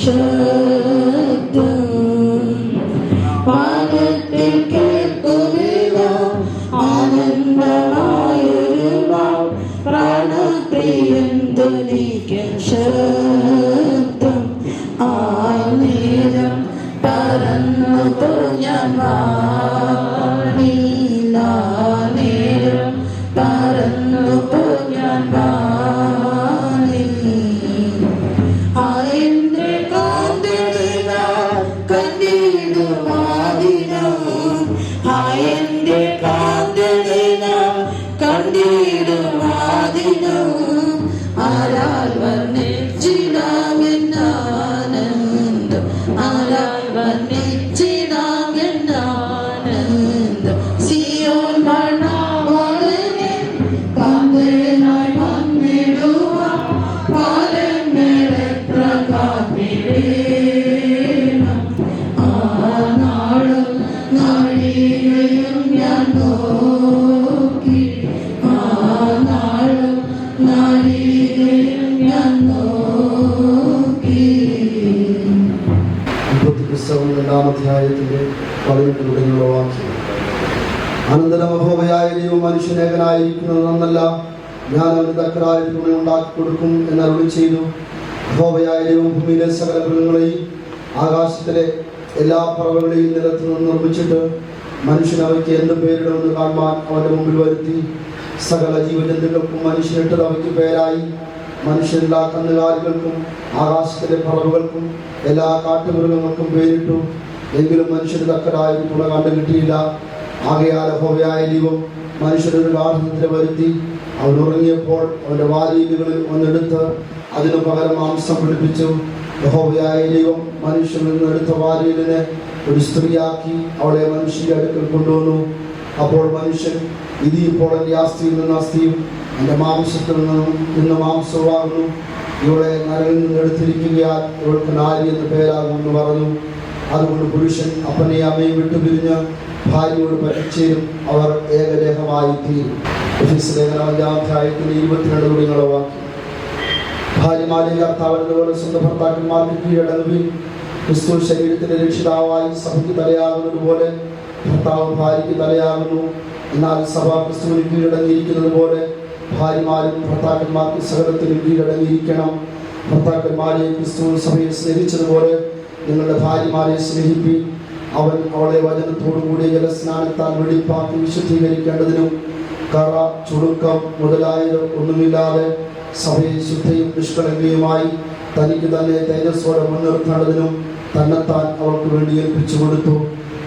ശബ്ദം വാനത്തിൽ കേൾക്കുവിത ആനന്ദമായൊരു പ്രാണപ്രിയൻ ധ്വനിക്കും ശബ്ദം ആ നേരം പറന്നു ഞാൻ വാണില്ല നേരം പറന്നു ഞാൻ വാണി ആയന്റെ കാന്തളില കണ്ടിടുമാതിരം ആയന്റെ കാന്തളില കണ്ടിടുമാതിരം ആരാൽ വർണ്ണിച്ചിടാമെന്നാനന്ദം ആരാൽ വർണ്ണിച്ചിടാമെന്നാനന്ദം സിയോൻ മണവാളനെ കാന്തനായി വന്നിടുവാൻ പാലങ്ങളെ പ്രകാശിടേണം ആ നാളും നാഴികയും ഞാൻ നോക്കി ആ നാളും നാഴികയും ഞാൻ നോക്കി. പുസ്തകം 2-ാം അധ്യായത്തിന്റെ 18 തുടങ്ങിയുള്ള വാക്യം. അനന്തരം യഹോവയായ ദൈവം മനുഷ്യനേകനായിരിക്കുന്നത് നന്നല്ല, ഞാൻ അവന് തക്കതായ തുണ ഉണ്ടാക്കി കൊടുക്കും എന്ന് അരുളി ചെയ്തു. യഹോവയായ ദൈവം ഭൂമിയിലെ സകല മൃഗങ്ങളെയും ആകാശത്തിലെ എല്ലാ പറവകളെയും നിലത്ത് നിന്ന് നിർമ്മിച്ചിട്ട് മനുഷ്യൻ അവയ്ക്ക് എന്ത് പേരിടുമെന്ന് കാണുവാൻ അവന്റെ മുമ്പിൽ വരുത്തി. സകല ജീവജന്തുക്കൾക്കും മനുഷ്യനിട്ടത് അവയ്ക്ക് പേരായി. മനുഷ്യൻ എല്ലാ കന്നുകാലികൾക്കും ആകാശത്തിലെ പറവുകൾക്കും എല്ലാ കാട്ടുമൃഗങ്ങൾക്കും പേരിട്ടു. എങ്കിലും മനുഷ്യന് തക്കതായ തുണ കണ്ടു കിട്ടിയില്ല. ആകയാൽ യഹോവയായ ദൈവം മനുഷ്യനൊരു ഗാർഹ്യത്തിന് വരുത്തി. അവൻ ഉറങ്ങിയപ്പോൾ അവന്റെ വാരീലുകളിൽ ഒന്നെടുത്ത് അതിനു പകരം മാംസം പിടിപ്പിച്ചു. യഹോവയായ ദൈവം മനുഷ്യനിൽ നിന്ന് എടുത്ത വാരീലിനെ ഒരു സ്ത്രീയാക്കി അവളെ മനുഷ്യന്റെ അടുക്കൽ കൊണ്ടുവന്നു. അപ്പോൾ മനുഷ്യൻ ഇത് ഇപ്പോൾ എൻ്റെ അസ്ഥിയിൽ നിന്ന് അസ്ഥിയും എൻ്റെ മാംസത്തിൽ നിന്ന് മാംസവുമാകുന്നു. ഇവളെ നരകിൽ നിന്ന് എടുത്തിരിക്കുകയാൽ ഇവൾക്ക് നാരി എന്ന് പേരാകുമെന്ന് പറഞ്ഞു. അതുകൊണ്ട് പുരുഷൻ അപ്പനെയും അമ്മയും വിട്ടുപിരിഞ്ഞ് ഭാര്യയോട് പറ്റിച്ചേരും, അവർ ഏകദേഹമായി തീരും. 22 തുടങ്ങിയുള്ള വാക്യം. ഭാര്യമാരെ കർത്താവിനോട് സ്വന്തം ഭർത്താക്കന്മാർക്ക് കീഴടങ്ങുവിൻ. ക്രിസ്തു ശരീരത്തിന്റെ രക്ഷിതാവായി സഭയ്ക്ക് തലയാകുന്നത് പോലെ ഭർത്താവ് ഭാര്യയ്ക്ക് തലയാകുന്നു. എന്നാൽ സഭ ക്രിസ്തുവിന് കീഴടങ്ങിയിരിക്കുന്നത് പോലെ ഭാര്യമാരും ഭർത്താക്കന്മാർക്ക് സകലത്തിനും കീഴടങ്ങിയിരിക്കണം. ഭർത്താക്കന്മാരെ ക്രിസ്തു സഭയെ സ്നേഹിച്ചതുപോലെ നിങ്ങളുടെ ഭാര്യമാരെ സ്നേഹിപ്പിൻ. അവൻ അവളെ വചനത്തോടുകൂടിയ ജലസ്നാനത്താൽ വെടിപ്പാക്കി വിശുദ്ധീകരിക്കേണ്ടതിനും കറ ചുടുക്കം മുതലായത് ഒന്നുമില്ലാതെ സഭയെ ശുദ്ധയും നിഷ്കളങ്കയുമായി തനിക്ക് തന്നെ തേജസ്സോടെ മുൻനിർത്തേണ്ടതിനും തന്നെത്താൻ അവൾക്ക് വേണ്ടി ഏൽപ്പിച്ചു കൊടുത്തു.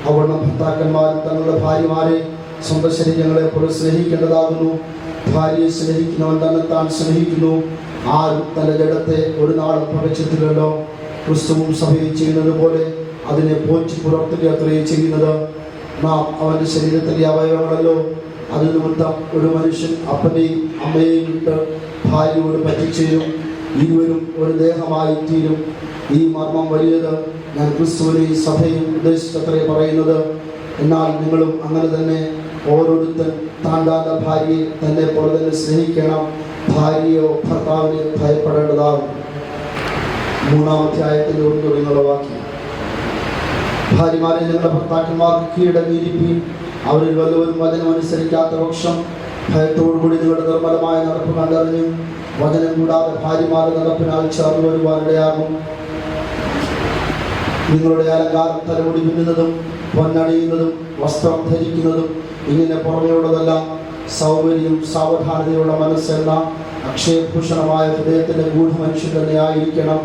അവളുടെ ഭർത്താക്കന്മാർ തങ്ങളുടെ ഭാര്യമാരെ സ്വന്തം ശരീരങ്ങളെ പോലെ സ്നേഹിക്കേണ്ടതാകുന്നു. ഭാര്യയെ സ്നേഹിക്കുന്നവൻ തന്നെത്താൻ സ്നേഹിക്കുന്നു. ആരും തന്റെ ജഡത്തെ ഒരു നാളും പകച്ചിട്ടില്ലല്ലോ. ക്രിസ്തുവും സഭയെ ചെയ്യുന്നത് പോലെ അതിനെ പോറ്റി പുറത്തുക അത്രയും ചെയ്യുന്നത്. നാം അവന്റെ ശരീരത്തിലെ അവയവങ്ങളല്ലോ. അത് നിമിത്തം ഒരു മനുഷ്യൻ അപ്പനെയും അമ്മയെയും വിട്ട് ഭാര്യയോട് പറ്റിച്ചേരും, ഇരുവരും ഒരു ദേഹമായി തീരും. ഈ മർമ്മം വലിയത്. ഞാൻ ക്രിസ്തുവിനെയും സഭയും ഉദ്ദേശിച്ചത്രേ പറയുന്നത്. എന്നാൽ നിങ്ങളും അങ്ങനെ തന്നെ ഓരോരുത്തൻ താണ്ടാന്റെ ഭാര്യയെ തന്നെ പോലെ തന്നെ സ്നേഹിക്കണം. ഭാര്യയോ ഭർത്താവിനെ ഭയപ്പെടേണ്ടതാകും. 3-ാം അധ്യായത്തിന്റെ 1 തുടങ്ങിയുള്ള വാക്യം. ഭാര്യമാരെ നിങ്ങളുടെ ഭർത്താക്കന്മാർക്ക് കീഴടങ്ങിയിരിപ്പീൻ. അവരിൽ വല്ലവരും വചനം അനുസരിക്കാത്ത പക്ഷം ഭയത്തോടുകൂടി നിങ്ങളുടെ നിർമ്മലമായ നടപ്പ് കണ്ടറിഞ്ഞും വചനം കൂടാതെ ഭാര്യമാരുടെ നടപ്പിനാൽ ചേർന്ന് വരുവാനിടയാകും. നിങ്ങളുടെ അലങ്കാരം തലമുടി പിന്നുന്നതും പൊന്നണിയുന്നതും വസ്ത്രം ധരിക്കുന്നതും ഇങ്ങനെ പുറമെയുള്ളതെല്ലാം സൗകര്യം സാവധാനതയുള്ള മനസ്സെന്ന അക്ഷയഭൂഷണമായ ഹൃദയത്തിന്റെ ഗൂഢമനുഷ്യൻ തന്നെ ആയിരിക്കണം.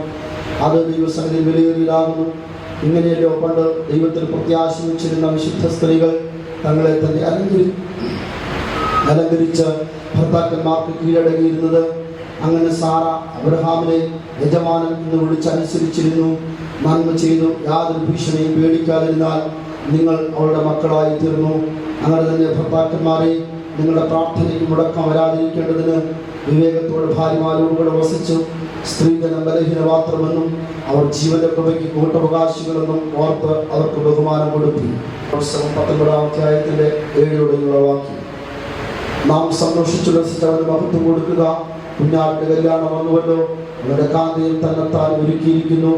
അത് ദൈവസന്നിധി വിലയേറിയതാകുന്നു. ഇങ്ങനെയല്ലോ പണ്ട് ദൈവത്തിൽ പ്രത്യാശ വെച്ചിരുന്ന വിശുദ്ധ സ്ത്രീകൾ തങ്ങളെ തന്നെ അലങ്കരിച്ച് ഭർത്താക്കന്മാർക്ക് കീഴടങ്ങിയിരുന്നത്. അങ്ങനെ സാറ അബ്രഹാമിനെ യജമാനൻ എന്ന് വിളിച്ചനുസരിച്ചിരുന്നു. നന്മ ചെയ്തു യാതൊരു ഭീഷണിയും പേടിക്കാതിരുന്നാൽ നിങ്ങൾ അവളുടെ മക്കളായി തീർന്നു. അങ്ങനെ തന്നെ ഭർത്താക്കന്മാരെ നിങ്ങളുടെ പ്രാർത്ഥനയ്ക്ക് മുടക്കം വരാതിരിക്കേണ്ടതിന് വിവേകത്തോടെ ഭാര്യമാരോടുകൂടെ വസിച്ചു. സ്ത്രീധനം ബലഹീന പാത്രമെന്നും അവർ ജീവന്റെ കൃപയ്ക്ക് കൂട്ടവകാശികളെന്നും ഓർത്ത് അവർക്ക് ബഹുമാനം കൊടുത്തു. 19-ാം അധ്യായത്തിന്റെ 7 വാക്യം. നാം സന്തോഷിച്ചുല്ലസിച്ച് അവന് മഹത്വം കൊടുക്കുക. കുഞ്ഞാട്ടിന്റെ കല്യാണം വന്നുവല്ലോ. അവരുടെ കാന്തയിൽ തന്നെത്താൻ ഒരുക്കിയിരിക്കുന്നു.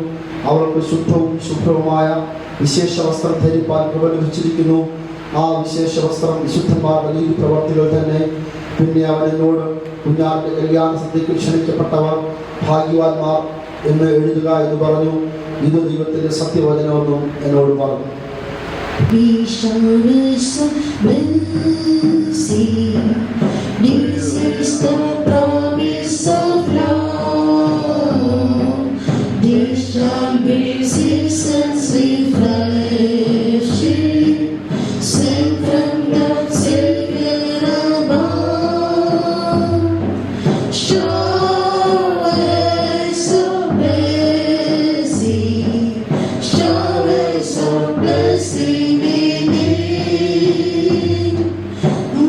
അവർക്ക് ശുദ്ധവും ശുഭ്രവുമായ വിശേഷ വസ്ത്രം ധരിപ്പാൻ കൃപ ലഭിച്ചിരിക്കുന്നു. ആ വിശേഷ വസ്ത്രം വിശുദ്ധന്മാരുടെ നീതി പ്രവർത്തികൾ തന്നെ. പിന്നെ അവൻ എന്നോട്, കുഞ്ഞാന്റെ കല്യാണ സദ്യയ്ക്ക് ക്ഷണിക്കപ്പെട്ടവർ ഭാഗ്യവാന്മാർ എന്ന് എഴുതുക എന്ന് പറഞ്ഞു. ഇത് ദൈവത്തിന്റെ സത്യവചനമെന്നും എന്നോട് പറഞ്ഞു. We shall receive blessing. This is the promise of love. This shall be seasons refreshing, sent from the Savior above. Showers of blessing, showers of blessing.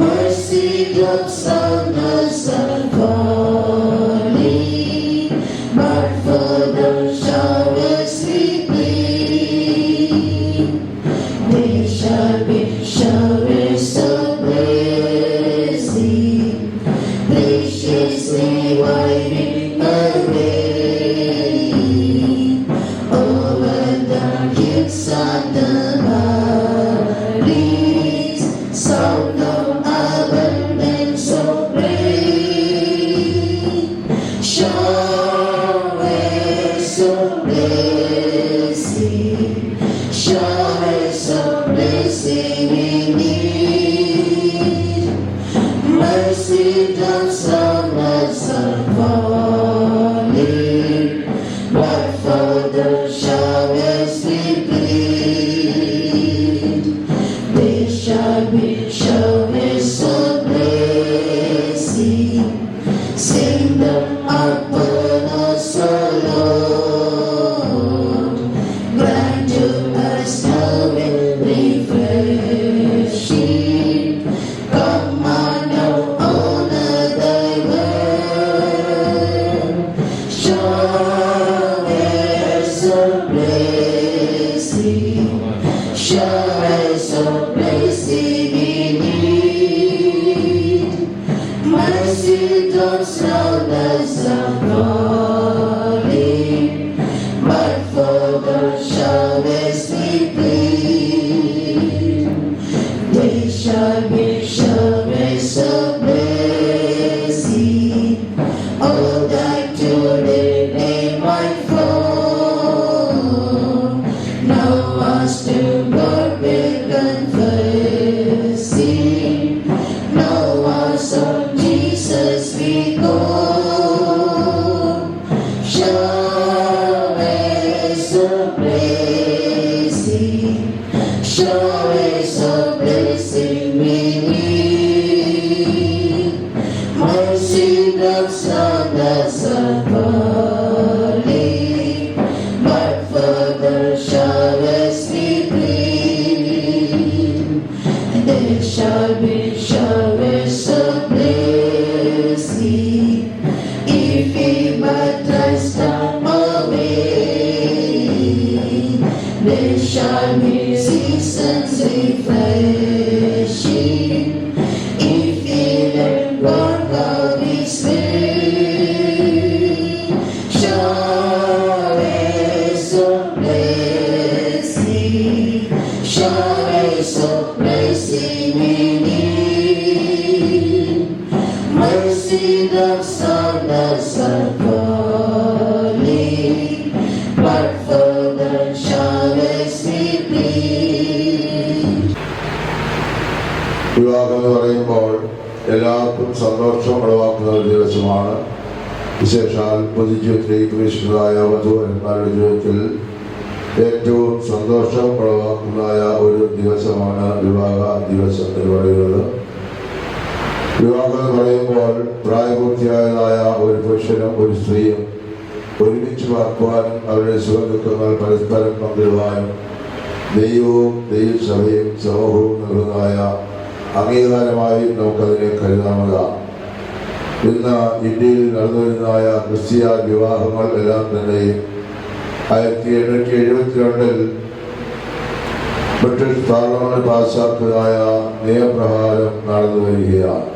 Mercy drops on us are falling, but for the showers we plead. There shall be showers of blessing, graciously winding away over the hills and the valleys. Sound of abundance of rain, showers of blessing, showers of blessing we need. Mercy drops on us are falling, but for the showers we plead. There shall be showers of blessing, send them upon us, O Lord. Grant to us now in refreshing. Come on now, honor thy word. Showers of blessing, showers of blessing we need. Mercy drops round us are falling, but for the showers we plead. There shall be showers of blessing, all that today they might fall. Now us to God will confessing, now us on Jesus we go. Showers of blessing, showers of blessing we need. Mercy drops on us are falling, but for the showers we plead. There shall be showers of blessing, if we but trust them away. There shall be seasons refreshing, if we let God go His way. Showers of blessing, showers of blessing we need. Mercy drops on us are falling, but for the showers we plead. വിവാഹം എന്ന് പറയുമ്പോൾ എല്ലാവർക്കും സന്തോഷം ഉളവാക്കുന്ന ഒരു ദിവസമാണ്. വിശേഷാൽ പൊതുജീവിതത്തിലേക്ക് പ്രവേശിക്കുന്നതായ വധുവരന്മാരുടെ ജീവിതത്തിൽ ഏറ്റവും സന്തോഷം ഉളവാക്കുന്നതായ ഒരു ദിവസമാണ് വിവാഹ ദിവസം എന്ന് പറയുന്നത്. വിവാഹം എന്ന് പറയുമ്പോൾ പ്രായപൂർത്തിയായതായ ഒരു പുരുഷനും ഒരു സ്ത്രീയും ഒരുമിച്ച് പാർക്കുവാനും അവരുടെ സുഖദുഃഖങ്ങൾ പരസ്പരം പങ്കിടുവാനും ദൈവവും ദൈവസഭയും സമൂഹവും നൽകുന്നതായ അംഗീകാരമായി നമുക്കതിനെ കരുതാവുന്നതാണ്. ഇന്ന് ഇന്ത്യയിൽ നടന്നു വരുന്നതായ ക്രിസ്തീയ വിവാഹങ്ങൾ എല്ലാം തന്നെ 1872 ബ്രിട്ടീഷ് പാർലമെന്റ് പാസാക്കിയതായ നിയമപ്രകാരം നടന്നു വരികയാണ്.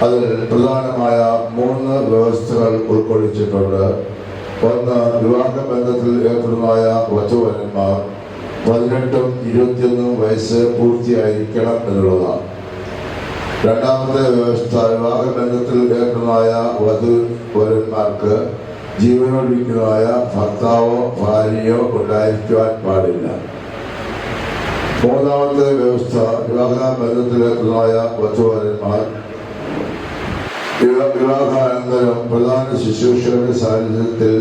അതിൽ പ്രധാനമായ 3 വ്യവസ്ഥകൾ ഉൾക്കൊള്ളിച്ചിട്ടുണ്ട്. ഒന്ന്, വിവാഹബന്ധത്തിൽ ഏർപ്പെടുന്നതായ വധുവരന്മാർ 18ഉം 21ഉം വയസ്സ് പൂർത്തിയായിരിക്കണം എന്നുള്ളതാണ്. രണ്ടാമത്തെ വ്യവസ്ഥ, വിവാഹബന്ധത്തിൽ ഏർപ്പെടുന്നതായ വധുവരന്മാർക്ക് ജീവനോടിരിക്കുന്നതായ ഭർത്താവോ ഭാര്യയോ ഉണ്ടായിരിക്കുവാൻ പാടില്ല. മൂന്നാമത്തെ വ്യവസ്ഥ, വിവാഹബന്ധത്തിൽ ഏർപ്പെടുന്നതായ വധുവരന്മാർ വിവാഹാനന്തരം പ്രധാന ശുശ്രൂഷകളുടെ സാന്നിധ്യത്തിൽ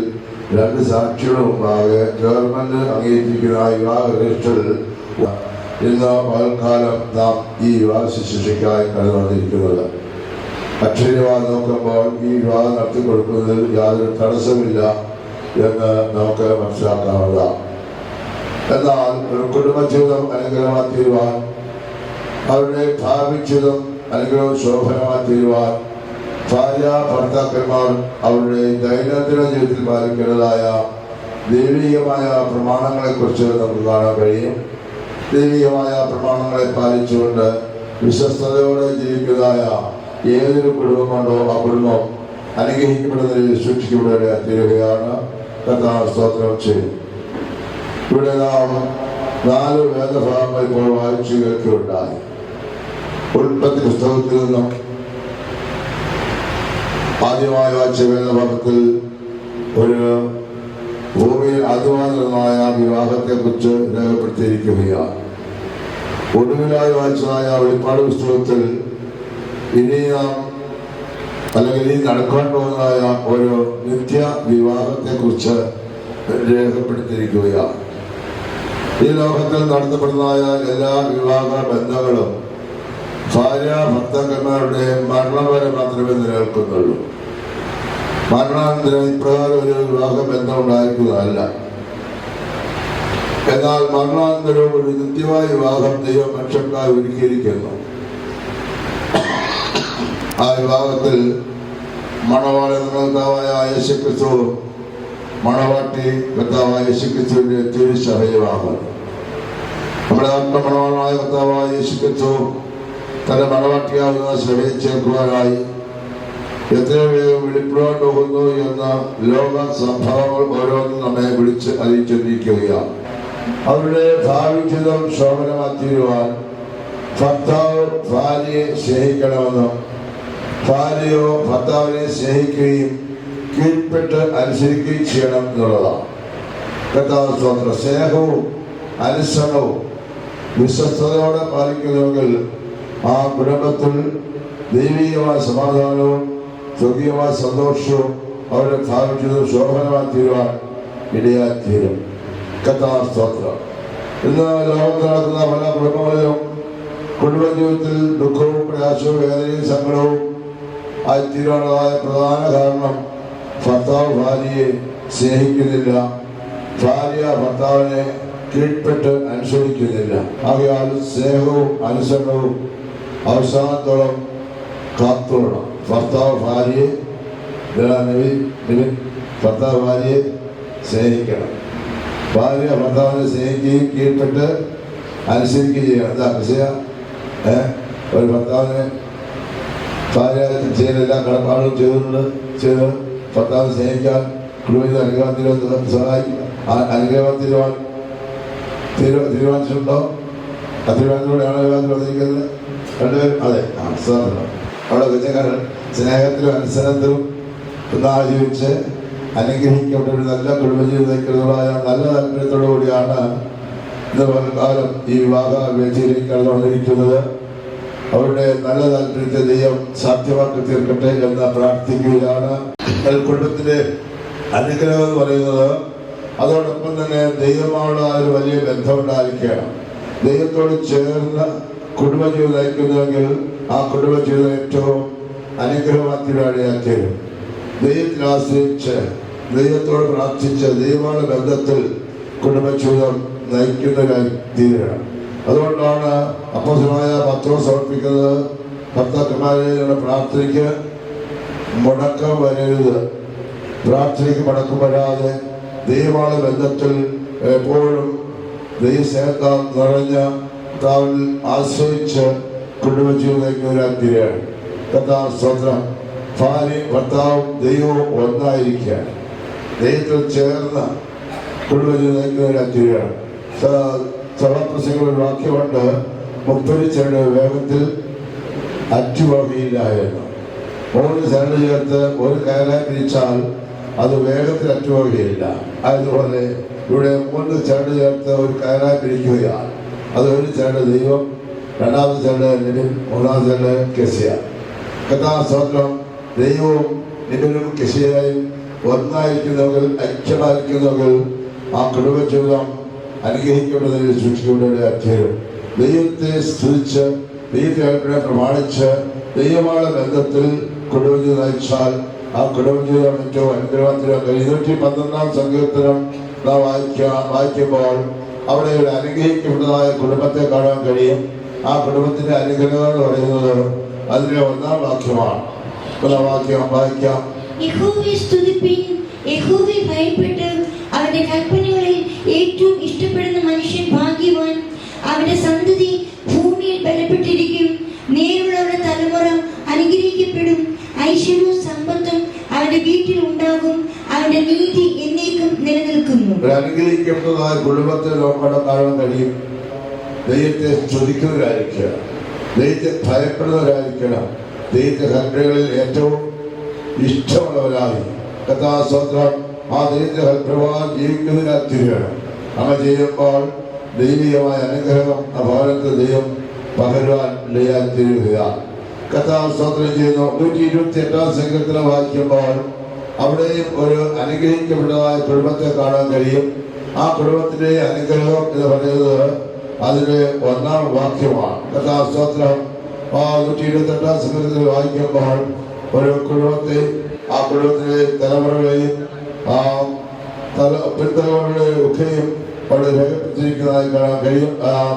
2 സാക്ഷികളുടെ മുമ്പാകെ ഗവൺമെന്റ് അംഗീകരിക്കുന്ന വിവാഹ രജിസ്റ്ററിൽ ഇന്ന് പകൽക്കാലം നാം ഈ വിവാഹ ശുശ്രൂഷയ്ക്കായി കടന്നുവന്നിരിക്കുന്നത്. അക്ഷരവാദം നോക്കുമ്പോൾ ഈ വിവാഹം നടത്തിക്കൊടുക്കുന്നതിൽ യാതൊരു തടസ്സമില്ല എന്ന് നമുക്ക് മനസ്സിലാക്കാവുന്നതാണ്. എന്നാൽ ഒരു കുടുംബജീവിതം അനുഗ്രഹമായി തീരുവാൻ, അവരുടെ ഭാവി ജീവിതം അനുഗ്രഹവും ശോഭനമായി തീരുവാൻ ഭാര്യ ഭർത്താക്കന്മാർ അവരുടെ ദൈനംദിന ജീവിതത്തിൽ പാലിക്കേണ്ടതായ ദൈവികമായ പ്രമാണങ്ങളെക്കുറിച്ച് നമുക്ക് കാണാൻ കഴിയും. ദൈവികമായ പ്രമാണങ്ങളെ പാലിച്ചുകൊണ്ട് വിശ്വസ്തയോടെ ജീവിക്കുന്നതായ ഏതൊരു കുടുംബമുണ്ടോ ആ കുടുംബം അനുഗ്രഹിക്കപ്പെടുന്നതിൽ സൂക്ഷിക്കപ്പെടേണ്ട തീരുകയാണ്. കർത്താവ് സ്തോത്രം ചെയ്യും. ഇവിടെ നാം 4 വേദഭാഗങ്ങൾ ഇപ്പോൾ വായിച്ചു കേൾക്കുകയുണ്ടായി. ഉൽപ്പത്തി പുസ്തകത്തിൽ നിന്നും ആദ്യമായി വായിച്ച വേദഭാഗത്തിൽ ഒരു ഭൂമിയിൽ അധ്വാനമായ വിവാഹത്തെക്കുറിച്ച് രേഖപ്പെടുത്തിയിരിക്കുകയാണ്. ഒടുവിലായി വായിച്ചതായ വെളിപ്പാട് പുസ്തകത്തിൽ ഇനി നടക്കാൻ പോകുന്നതായ ഒരു നിത്യ വിവാഹത്തെക്കുറിച്ച് രേഖപ്പെടുത്തിയിരിക്കുകയാണ്. ഈ ലോകത്തിൽ നടത്തപ്പെടുന്നതായ എല്ലാ വിവാഹ ബന്ധങ്ങളും ഭാര്യ ഭർത്താക്കന്മാരുടെ മരണം വരെ മാത്രമേ നിലനിൽക്കുന്നുള്ളൂ. മരണാനന്തരം ഇപ്രകാരം ഒരു വിവാഹ ബന്ധം ഉണ്ടായിരിക്കുന്നതല്ല. എന്നാൽ മരണാനന്തരം ഒരു നിത്യമായ വിവാഹം ദൈവം മനുഷ്യർക്കായി ഒരുക്കിയിരിക്കുന്നു. ആ വിവാഹത്തിൽ മണവാളൻ കർത്താവായ യേശുക്രിസ്തു മണവാട്ടി കർത്താവായ യേശുക്രിസ്തുവിന്റെ തിരുസഭയുമാണ്. നമ്മുടെ ആത്മമണവാളനായ കർത്താവായ യേശുക്രിസ്തു തന്റെ മണവാട്ടിയാവുന്ന സഭയെ ചേർക്കുവാനായി എത്രയും വേഗം വെളിപ്പെടാൻ പോകുന്നു എന്ന ലോക സംഭവങ്ങൾ ഓരോന്നും നമ്മെ വിളിച്ച് അറിയിച്ചിരിക്കുകയാണ്. അവരുടെ ഭാവി ജീവിതം ശോഭനമാക്കിയിരുവാൻ ഭർത്താവ് ഭാര്യയെ സ്നേഹിക്കണമെന്നും ഭാര്യയോ ഭർത്താവിനെ സ്നേഹിക്കുകയും കീഴ്പ്പെട്ട് അനുസരിക്കുകയും ചെയ്യണം എന്നുള്ളതാണ്. കർത്താവ് സ്തോത്രം. സ്നേഹവും അനുസരണവും വിശ്വസ്തയോടെ പാലിക്കുന്നുവെങ്കിൽ ആ കുടുംബത്തിൽ ദൈവികമായ സമാധാനവും സ്വർഗീയമായ സന്തോഷവും അവരുടെ ഭാവിച്ചതും ശോഭനമായി തീരുവാൻ ഇടയായിത്തീരും. കർത്താവ് സ്തോത്രം. ഇന്ന് ലോകത്ത് നടക്കുന്ന പല കുടുംബങ്ങളിലും കുടുംബജീവിതത്തിൽ ദുഃഖവും പ്രയാസവും വേദനയും സങ്കടവും ആയിത്തീരാനുള്ളതായ പ്രധാന കാരണം ഭർത്താവ് ഭാര്യയെ സ്നേഹിക്കുന്നില്ല, ഭാര്യ ഭർത്താവിനെ കീഴ്പ്പെട്ട് അനുസരിക്കുന്നില്ല. ആകയാൽ സ്നേഹവും അനുസരണവും അവസാനത്തോളം കാത്തോളണം. ഭർത്താവ് ഭാര്യയെ സ്നേഹിക്കണം. ഭാര്യ ഭർത്താവിനെ സ്നേഹിക്കുകയും കീഴ്പ്പെട്ട് അനുസരിക്കുകയും ചെയ്യണം. എന്താ വിഷയം? ഒരു ഭർത്താവിനെ ഭാര്യ ചെയ്യുന്ന എല്ലാ കടപ്പാടുകളും ചെയ്ത് ഭർത്താവിനെ സ്നേഹിക്കാൻ കുടുംബത്തിൽ തീരുമാനിച്ചിട്ടുണ്ടോ? ആ തീരുമാനത്തിലൂടെയാണ് വിവാഹത്തിൽ വന്നിരിക്കുന്നത്. രണ്ടുപേരും അതെ അവിടെ കുഞ്ഞുങ്ങൾ സ്നേഹത്തിലും അനുസരണത്തിലും ജീവിച്ച് അനുഗ്രഹിക്കപ്പെട്ട ഒരു നല്ല കുടുംബജീവിതത്തിലുള്ളതായ നല്ല താല്പര്യത്തോടു കൂടിയാണ് ഇന്ന് പലകാലം ഈ വിവാഹ വേദിയിലേക്ക് കടന്നു വന്നിരിക്കുന്നത്. അവരുടെ നല്ല താല്പര്യത്തെ ദൈവം സാധ്യമാക്കി തീർക്കട്ടെ എന്ന് പ്രാർത്ഥിക്കുകയാണ്. കുടുംബത്തിന്റെ അനുഗ്രഹം എന്ന് പറയുന്നത് അതോടൊപ്പം തന്നെ ദൈവമായുള്ള ഒരു വലിയ ബന്ധമുണ്ടായിരിക്കണം. ദൈവത്തോട് ചേർന്ന് കുടുംബജീവിതം നയിക്കുന്നുവെങ്കിൽ ആ കുടുംബജീവിതം ഏറ്റവും അനുഗ്രഹമാക്കിയും ദൈവത്തിൽ ആശ്രയിച്ച് ദൈവത്തോട് പ്രാർത്ഥിച്ച് ദൈവമായ ബന്ധത്തിൽ കുടുംബജീവിതം നയിക്കുന്നതിനായി തീരണം. അതുകൊണ്ടാണ് അപ്പോസ്തലനായ പത്രോസ് സമർപ്പിക്കുന്നത്, ഭർത്താക്കന്മാരെ പ്രാർത്ഥനയ്ക്ക് മുടക്കം വരരുത്. പ്രാർത്ഥനയ്ക്ക് മുടക്കം വരാതെ ദൈവമായ ബന്ധത്തിൽ എപ്പോഴും ദൈവസ്നേഹത്താൽ നിറഞ്ഞ താവിൽ ആശ്രയിച്ച് കുടുംബജീവിതം തീരുകയാണ്. കർത്താവ് സ്തോത്രം. ഭാര്യയും ഭർത്താവും ദൈവവും ഒന്നായിരിക്കുകയാണ്. ദൈവത്തിൽ ചേർന്ന് കുടുംബജീവിതം അറ്റുകയാണ്. സഭാപ്രസംഗങ്ങളുടെ വാക്യമുണ്ട്, മുപ്പരിച്ചയുടെ വേഗത്തിൽ അറ്റുപോകയില്ല എന്ന്. 3 ചരട് ചേർത്ത് ഒരു കയറാൻ പിരിച്ചാൽ അത് വേഗത്തിൽ അറ്റുപോകുകയില്ല. അതുപോലെ ഇവിടെ 3 ചരട് ചേർത്ത് ഒരു കയറാൻ പിരിക്കുകയാണ്. അത് ഒരു ചരട് ദൈവം, 2ാമത്തെ ചരട് നിബിൻ, 3ാമത്തെ ചരട് കെസിയ. കർത്താവ് സ്തോത്രം. ദൈവവും നിബിനും കെസിയായും ഒന്നായിരിക്കുന്നവർ, ഐക്യമായിരിക്കുന്നവർ ആ കുടുംബജീവിതം അനുഗ്രഹിക്കേണ്ടതിൽ സൂക്ഷിക്കേണ്ടത് അധ്യയം. ദൈവത്തെ സ്തുതിച്ച് ദൈവത്തെ പ്രമാണിച്ച് ദൈവമായ ബന്ധത്തിൽ കുടുംബജീവിതം നയിച്ചാൽ ആ കുടുംബജീവിതം ഏറ്റവും അനുഗ്രഹത്തിലും 212 സങ്കീർത്തനം നാം വായിക്കുമ്പോൾ അവിടെ ഒരു അനുഗ്രഹിക്കപ്പെട്ടതായ കുടുംബത്തെ കാണാൻ കഴിയും. ആ കുടുംബത്തിന്റെ അനുഗ്രഹം എന്ന് പറയുന്നത് അതിലെ 1-ാം വാക്യമാണ്. വാക്യം വായിക്കാം. യഹോവയെ സ്തുതിപ്പിൻ, യഹോവയെ ഭയപ്പെട്ട് അവന്റെ കൽപ്പനകളിൽ ഏറ്റവും ഇഷ്ടപ്പെടുന്ന മനുഷ്യൻ ഭാഗ്യവാൻ. അവന്റെ സന്തതി ഭൂമിയിൽ ബലപ്പെട്ടിരിക്കും. നേരുള്ളവരുടെ തലമുറ അനുഗ്രഹിക്കപ്പെടും. ഐശ്വര്യവും സമ്പത്തും അവന്റെ വീട്ടിൽ ഉണ്ടാകും. അവന്റെ നീതി എന്നേക്കും നിലനിൽക്കുന്നു. അനുഗ്രഹിക്കപ്പെട്ടതായ കുടുംബത്തെ നോക്കണം കാണാൻ കഴിയും. ദൈവത്തെ സ്തുതിക്കുന്നവരായിരിക്കണം, ദൈവത്തെ ഭയപ്പെടുന്നവരായിരിക്കണം, ദൈവത്തെ കൽപ്പനകളിൽ ഏറ്റവും ഇഷ്ടമുള്ളവരായി കർത്താവ് സ്തോത്രം ആ ദൈവത്തെ കൽപ്രകാരം ജീവിക്കുന്നതിനത്തിരിക്കണം. അങ്ങനെ ചെയ്യുമ്പോൾ ദൈവികമായ അനുഗ്രഹം ആ ഭവനത്തിൽ ദൈവം പകരുവാൻ തീരുക. കർത്താവ് സ്തോത്രം ചെയ്യുന്നു. 128-ാം സങ്കീർത്തനം വായിക്കുമ്പോൾ അവിടെയും ഒരു അനുഗ്രഹിക്കപ്പെട്ടതായ കുടുംബത്തെ കാണാൻ കഴിയും. ആ കുടുംബത്തിന്റെ അനുഗ്രഹം എന്ന് പറയുന്നത് അതിന്റെ 1-ാം വാക്യമാണ്. കർത്താവ് സ്തോത്രം. 128-ാം സങ്കീർത്തനം വായിക്കുമ്പോൾ ഒരു കുടുംബത്തെ, ആ കുടുംബത്തിലെ തലമുറകളെയും പിൻതലമുറകളെയും ഒക്കെയും അവിടെ രേഖപ്പെടുത്തിയിരിക്കുന്നതായി കാണാൻ കഴിയും.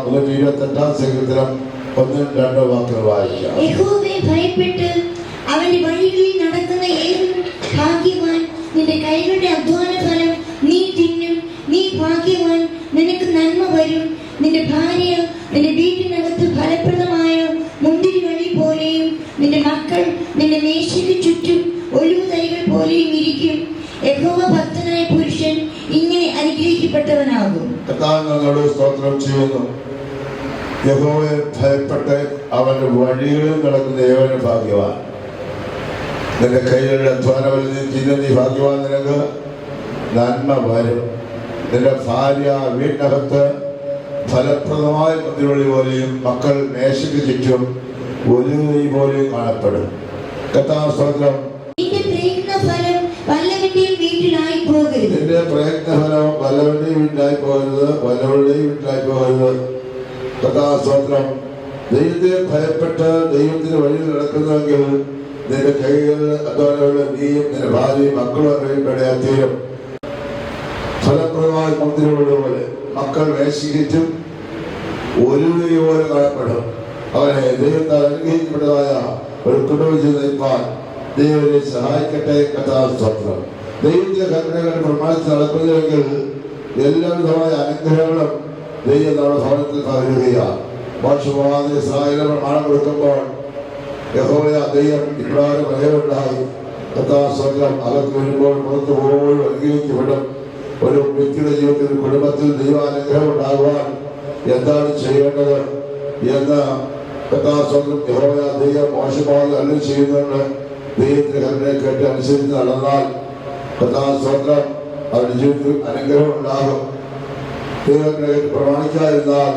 128-ാം സങ്കീർത്തനം 1-2 വാക്യങ്ങൾ വായിക്കാം. യഹോവയെ ഭയപ്പെട്ട് അവന്റെ വഴികളിൽ നടക്കുന്ന ഏവനും ഭാഗ്യവാൻ. നിന്റെ കൈകളുടെ അധ്വാന ഫലം നീ തിന്നും. നീ ഭാഗ്യവാൻ, നിനക്ക് നന്മ വരും. നിന്റെ ഭാര്യ നിന്റെ വീട്ടിനകത്ത് ഫലപ്രദമായ മുന്തിരിവള്ളി പോലെയും നിന്റെ മക്കൾ നിന്റെ മേശയ്ക്ക് ചുറ്റും ഒലിവു തൈകൾ പോലെയും ഇരിക്കും. യഹോവ ഭക്തനായ പുരുഷൻ ഇങ്ങനെ അനുഗ്രഹിക്കപ്പെട്ടവനാകും. സ്തോത്രം ചെയ്യുന്നു. യഹോവയെ ഭയപ്പെട്ട് അവന്റെ വഴികളിൽ നടക്കുന്ന ഏവനും ഭാഗ്യവാൻ. നിന്റെ കൈകളുടെ അധ്വാനം നീ ഭാഗ്യവാൻ, നിനക്ക് നന്മ വരും. നിന്റെ ഭാര്യ വീട്ടിനകത്ത് ഫലപ്രദമായ മുന്തിരിവള്ളി പോലെയും മക്കൾ മേശയ്ക്ക് ചുറ്റും ഒലിവു പോലെയും കാണപ്പെടും. കർത്താവ് സ്തോത്രം. നിന്റെ പ്രയത്നഫലം വല്ലവന്റെയും വീട്ടിലായി പോകരുത്. നിന്റെ പ്രയത്നഫലം വല്ലവന്റെയും വീട്ടിലായി പോകരുത്, വല്ലവരുടെയും വീട്ടിലായി പോകരുത്. കർത്താവ് സ്തോത്രം. ദൈവത്തെ ഭയപ്പെട്ട് ദൈവത്തിന് വഴിയിൽ നടക്കുന്നുവെങ്കിൽ നിന്റെ കൈകളിൽ അധ്വാനമുള്ള നീയും നിന്റെ ഭാര്യയും മക്കളും അറിയപ്പെടാത്തീരും. ഫലപ്രദമായ മുന്തിരിവള്ളി പോലെ മക്കൾ മേശിക്കും ഒലിവു പോലെ കാണപ്പെടും. അവനെ ദൈവത്താൽ അനുഗ്രഹിക്കപ്പെട്ടതായ ഒരു കുടുംബജീവിതം നയിപ്പാൻ ദൈവത്തെ സഹായിക്കട്ടെ. കർത്താവ് സ്തോത്രം. ദൈവത്തിന്റെ കൽപ്പനകൾ പ്രമാണിച്ച് നടക്കുന്നുവെങ്കിൽ എല്ലാവിധമായ അനുഗ്രഹങ്ങളും ദൈവം നമ്മുടെ ഭവനത്തിൽ പകരുകയാണ്. മോശമാവാതെ ഇസ്രായേലിന് പ്രമാണം കൊടുക്കുമ്പോൾ യഹോവ ദൈവം ഇപ്രകാരം ഭയമുണ്ടായി. കർത്താവ് സ്തോത്രം. അകത്ത് വരുമ്പോൾ പുറത്തു പോകുമ്പോൾ അനുഗ്രഹിക്കപ്പെടും. ഒരു വ്യക്തിയുടെ ജീവിതത്തിൽ, കുടുംബത്തിൽ ദൈവാനുഗ്രഹം ഉണ്ടാകുവാൻ എന്താണ് ചെയ്യേണ്ടത് എന്ന് കർത്താവ് സ്തോത്രം യഹോവ ദൈവം മോശമാവാതെ അല്ല ചെയ്യുന്നുണ്ട്. ദൈവത്തിന്റെ കൽപ്പനയെ കേട്ട് അനുസരിച്ച് നടന്നാൽ കർത്താവ് സ്തോത്രം അവരുടെ ജീവിതത്തിൽ അനുഗ്രഹം ഉണ്ടാകും. ദൈവത്തെ പ്രമാണിക്കാതിരുന്നാൽ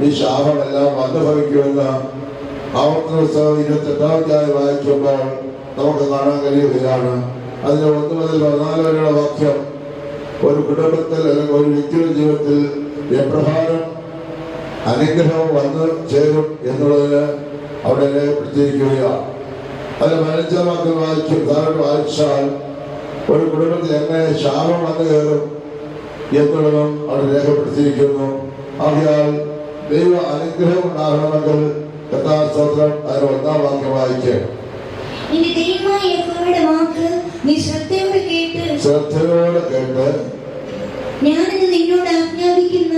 ഈ ശാപമെല്ലാം അനുഭവിക്കുമെന്ന് ആവർത്തന പുസ്തകം 28-ാം അധ്യായം വായിക്കുമ്പോൾ നമുക്ക് കാണാൻ കഴിയുകയാണ്. അതിന് 1 മുതൽ 14 വരെയുള്ള വാക്യം ഒരു കുടുംബത്തിൽ അല്ലെങ്കിൽ ഒരു വ്യക്തിയുടെ ജീവിതത്തിൽ എപ്രകാരം അനുഗ്രഹം വന്നു ചേരും എന്നുള്ളതിന് അവിടെ രേഖപ്പെടുത്തിയിരിക്കുകയാണ്. അതിന് 15-ാം വാക്യം വായിച്ചാൽ ഒരു കുടുംബത്തിൽ എങ്ങനെ ശാപം വന്നു കയറും എന്നുള്ളതും അവിടെ രേഖപ്പെടുത്തിയിരിക്കുന്നു. ആകയാൽ ദൈവ അനുഗ്രഹം ഉണ്ടാകണമെങ്കിൽ കർത്താവ് സ്തോത്രം അതിന് 1-ാം വാക്യം വായിക്കുക. നിന്റെ ദൈവമായ യഹോവയുടെ വാക്ക് നീ ശ്രദ്ധയോടെ കേട്ട് ഞാനിന്ന് നിന്നോട് ആജ്ഞാപിക്കുന്ന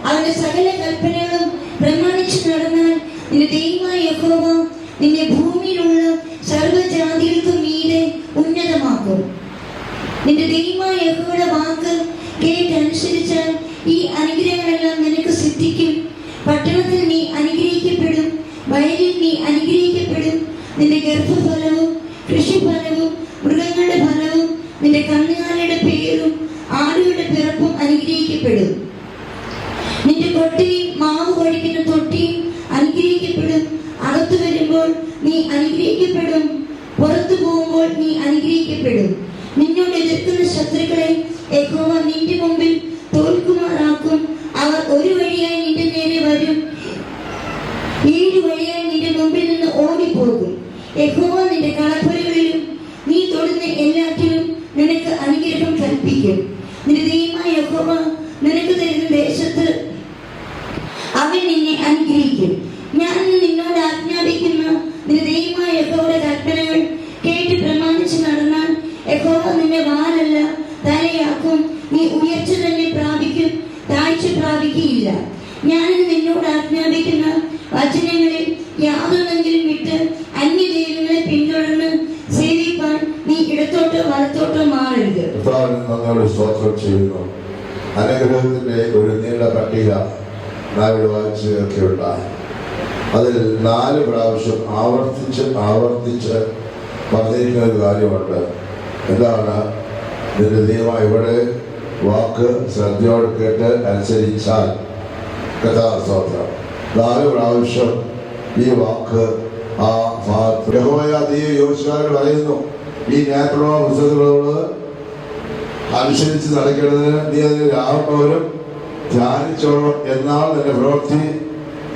അവന്റെ സകല കൽപ്പനകളും പ്രമാണിച്ചു നടന്നാൽ നിന്റെ ദൈവമായ യഹോവ നിന്നെ ഭൂമിയിലുള്ള ആക്കും. നിന്റെ ദൈവമായ യഹോവയുടെ വാക്ക് കേട്ടനുസരിച്ചാൽ ഈ അനുഗ്രഹങ്ങളെല്ലാം നിനക്ക് സിദ്ധിക്കും. പട്ടണത്തിൽ നീ അനുഗ്രഹിക്കപ്പെടും, വയലിൽ നീ അനുഗ്രഹിക്കപ്പെടും. നിന്റെ ഗർഭഫലവും കൃഷിഫലവും മൃഗങ്ങളുടെ ഫലവും നിന്റെ കന്നുകാലിയുടെ പേരും ആടുകളുടെ പിറപ്പും അനുഗ്രഹിക്കപ്പെടും. നിന്റെ കൊട്ടയും മാവ് കൊഴിക്കുന്ന തൊട്ടിയും അനുഗ്രഹിക്കപ്പെടും. അകത്തു വരുമ്പോൾ നീ അനുഗ്രഹിക്കപ്പെടും, പുറത്തു പോകുമ്പോൾ നീ അനുഗ്രഹിക്കപ്പെടും. നിന്നോട് എതിർക്കുന്ന ശത്രുക്കളെ യഹോവ നിന്റെ മുമ്പിൽ തോൽക്കുമാറാക്കും. അവർ ഒരു വഴിയായി നിന്റെ നേരെ വരും, 7 വഴിയായി നിന്റെ മുമ്പിൽ നിന്ന് ഓടിപ്പോകും. യഹോവ നിന്റെ കളപ്പുരകളിലും നീ തൊടുന്ന എല്ലാറ്റിലും നിനക്ക് അനുഗ്രഹം കൽപ്പിക്കും. നിന്റെ ദൈവമായ യഹോവ നിനക്ക് തരുന്ന ദേശത്ത് അവൻ നിന്നെ അനുഗ്രഹിക്കും. ഞാൻ നിന്നോട് ആജ്ഞാപിക്കുന്ന നിന്റെ ദൈവമായ യഹോവയുടെ കൽപ്പനകൾ കേട്ട് പ്രമാണിച്ച് നടന്നാൽ യഹോവ നിന്നെ വാലല്ല തലയാക്കും. നീ ഉയർച്ച തന്നെ പ്രാപിക്കും, താഴ്ച പ്രാപിക്കുകയില്ല. ഞാൻ നിന്നോട് ആജ്ഞാപിക്കുന്ന വചനങ്ങളിൽ യാതൊന്നെങ്കിലും വിട്ട് അന്യദൈവങ്ങളെ പിന്തുടർന്ന് സേവിപ്പാൻ നീ ഇടത്തോട്ടോ വലത്തോട്ടോ മാറരുത്. സ്തോത്രം ചെയ്യുന്നു. അനുഗ്രഹത്തിന്റെ ഒരു നീണ്ട പട്ടിക നാം വായിച്ചു കേൾക്കുകയുണ്ടായി. അതിൽ 4 പ്രാവശ്യം ആവർത്തിച്ച് പറഞ്ഞിരിക്കുന്ന ഒരു കാര്യമുണ്ട്. എന്താണ്? നിന്റെ ദൈവം ഇവിടെ വാക്ക് ശ്രദ്ധയോടെ കേട്ട് അനുസരിച്ചാൽ. കഥാസ്തോത്രം 4 പ്രാവശ്യം ഈ വാക്ക് ആ ഭാഗത്ത് യഹോവ യോശുവയോട് പറയുന്നു, ഈ ന്യായപ്രമാണ പുസ്തകങ്ങളോട് അനുസരിച്ച് നടക്കേണ്ടതിന് നീ അതിന് രാമപൗരം ധ്യാനിച്ചോളം, എന്നാൽ നിന്റെ പ്രവൃത്തി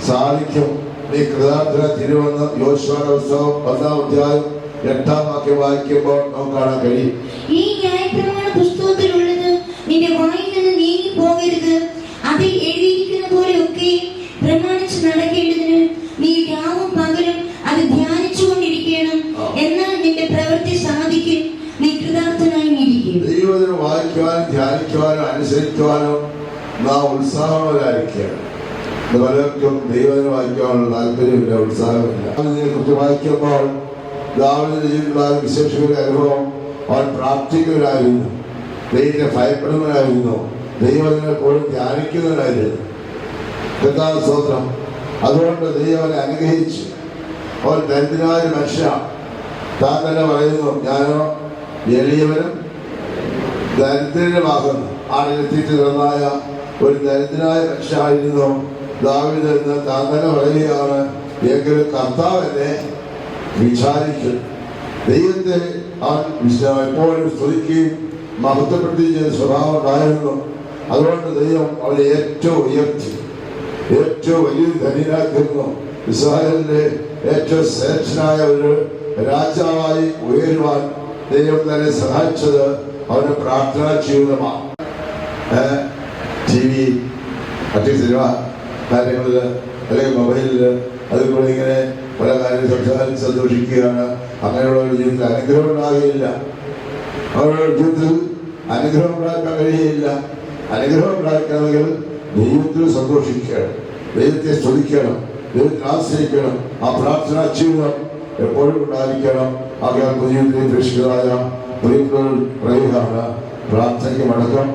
സാധിക്കും. നീ കൃതാർത്ഥന തിരുവന്ന് യോശുവയുടെ പുസ്തകം 1-ാം അധ്യായം 8-ാം വാക്യം വായിക്കുമ്പോൾ നമുക്ക് കാണാൻ കഴിയും. ഈ ന്യായപ്രമാണ പുസ്തകത്തിലുള്ളത് നിന്റെ വായിൽ നിന്ന് നീങ്ങി പോകരുത്. അതിൽ എഴുതിയിരിക്കുന്ന പോലെ ഒക്കെ പ്രമാണിച്ച് നടക്കേണ്ടതിന് നീ രാവും പകലും അത് ധ്യാനിച്ചുകൊണ്ടിരിക്കണം. എന്നാൽ നിന്റെ പ്രവൃത്തി സാധിക്കും, നീ കൃതാർത്ഥനായി ഇരിക്കും. ദൈവത്തിന് വായിക്കുവാനും ധ്യാനിക്കുവാനും അനുസരിക്കുവാനും നാം ഉത്സാഹമുള്ളവരായിരിക്കുകയാണ്. പലർക്കും ദൈവത്തിന് വായിക്കുവാനുള്ള താല്പര്യമില്ല, ഉത്സാഹമില്ല. അതിനെ കുറിച്ച് വായിക്കുമ്പോൾ ദാവീദിന്റെ ജീവിതത്തിലുള്ള വിശേഷമായ അനുഭവം, അവൻ പ്രാർത്ഥിക്കുന്നവരായിരുന്നു, ദൈവത്തെ ഭയപ്പെടുന്നവരായിരുന്നു, ദൈവത്തിനെ പോലും ധ്യാനിക്കുന്നവരായിരുന്നു. സ്തോത്രം. അതുകൊണ്ട് ദൈവനെ അനുഗ്രഹിച്ചു. അവൻ ദരിദ്രനായ മനുഷ്യനാണ്. താൻ തന്നെ പറയുന്നു, ഞാനോ എളിയവനും ദരിദ്രനുമാകുന്നു. ആടിനെത്തിയിട്ട് നിറഞ്ഞായ ഒരു ദരിദ്രനായ മനുഷ്യനായിരുന്നു ദാവീദ് എന്ന് താൻ തന്നെ പറയുകയാണ്. എങ്കിലും കർത്താവ് എന്നെ വിചാരിക്കും. ദൈവത്തെ അവൻ എപ്പോഴും സ്തുതിക്കുകയും മഹത്വപ്പെടുത്തുകയും ചെയ്ത സ്വഭാവം ഉണ്ടായിരുന്നു. അതുകൊണ്ട് ദൈവം അവനെ ഏറ്റവും ഉയർത്തി, ഏറ്റവും വലിയൊരു ധനികനാക്കുന്നു. ഇസ്രായേലിന്റെ ഏറ്റവും ശ്രേഷ്ഠനായ ഒരു രാജാവായി ഉയരുവാൻ ദൈവം തന്നെ സഹായിച്ചത് അവന്റെ പ്രാർത്ഥനാ ജീവിതമാണ്. TV, മറ്റു സിനിമ കാര്യങ്ങളിൽ അല്ലെങ്കിൽ മൊബൈലിൽ അതുപോലെ ഇങ്ങനെ പല കാര്യങ്ങൾ സംസാരിച്ച് സന്തോഷിക്കുകയാണ്. അങ്ങനെയുള്ള ഒരു ജീവിതത്തിൽ അനുഗ്രഹം ഉണ്ടാകുകയില്ല. അവരുടെ ജീവിതത്തിൽ അനുഗ്രഹം ഉണ്ടാക്കാൻ കഴിയുകയില്ല. അനുഗ്രഹം ഉണ്ടാക്കണമെങ്കിൽ ദൈവത്തിൽ സന്തോഷിക്കണം, ദൈവത്തെ സ്തുതിക്കണം, ദൈവത്തെ ആശ്രയിക്കണം. ആ പ്രാർത്ഥനാ ജീവിതം എപ്പോഴും ഉണ്ടായിരിക്കണം. ആകെ പുതിയ പ്രേക്ഷിതരായ പറയുകയാണ്, പ്രാർത്ഥനയ്ക്ക് മടക്കം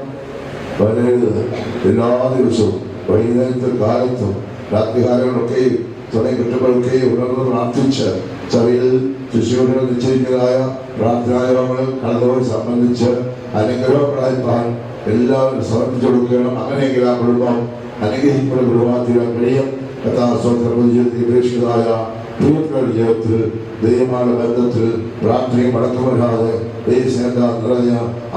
വരരുത്. എല്ലാ ദിവസവും വൈകുന്നേരത്തെ കാലത്തും രാത്രികാലങ്ങളൊക്കെയും തുടങ്ങി കുറ്റങ്ങളൊക്കെയും ഉണർന്ന് പ്രാർത്ഥിച്ച് സഭയിൽ ശിശുക്കളെ നിശ്ചയിക്കുന്നതായ പ്രാർത്ഥനായോഗങ്ങൾ കടന്നുപോയി സംബന്ധിച്ച് അനുഗ്രഹം പ്രാപിപ്പാൻ എല്ലാവരും സമർപ്പിച്ചു കൊടുക്കണം. അങ്ങനെയെങ്കിൽ ആ കുടുംബം അനുഗ്രഹിക്കുന്ന കുടുംബാത്തിരാൻ കഴിയും. ജീവിതത്തിൽ പ്രേക്ഷിതരായ പ്രിയപ്പെട്ടവരുടെ ജീവിതത്തിൽ ദൈവമായ ബന്ധത്തിൽ പ്രാർത്ഥനയ്ക്ക് മടക്കം വരാതെ, ദൈവസ്നേഹ നിറഞ്ഞ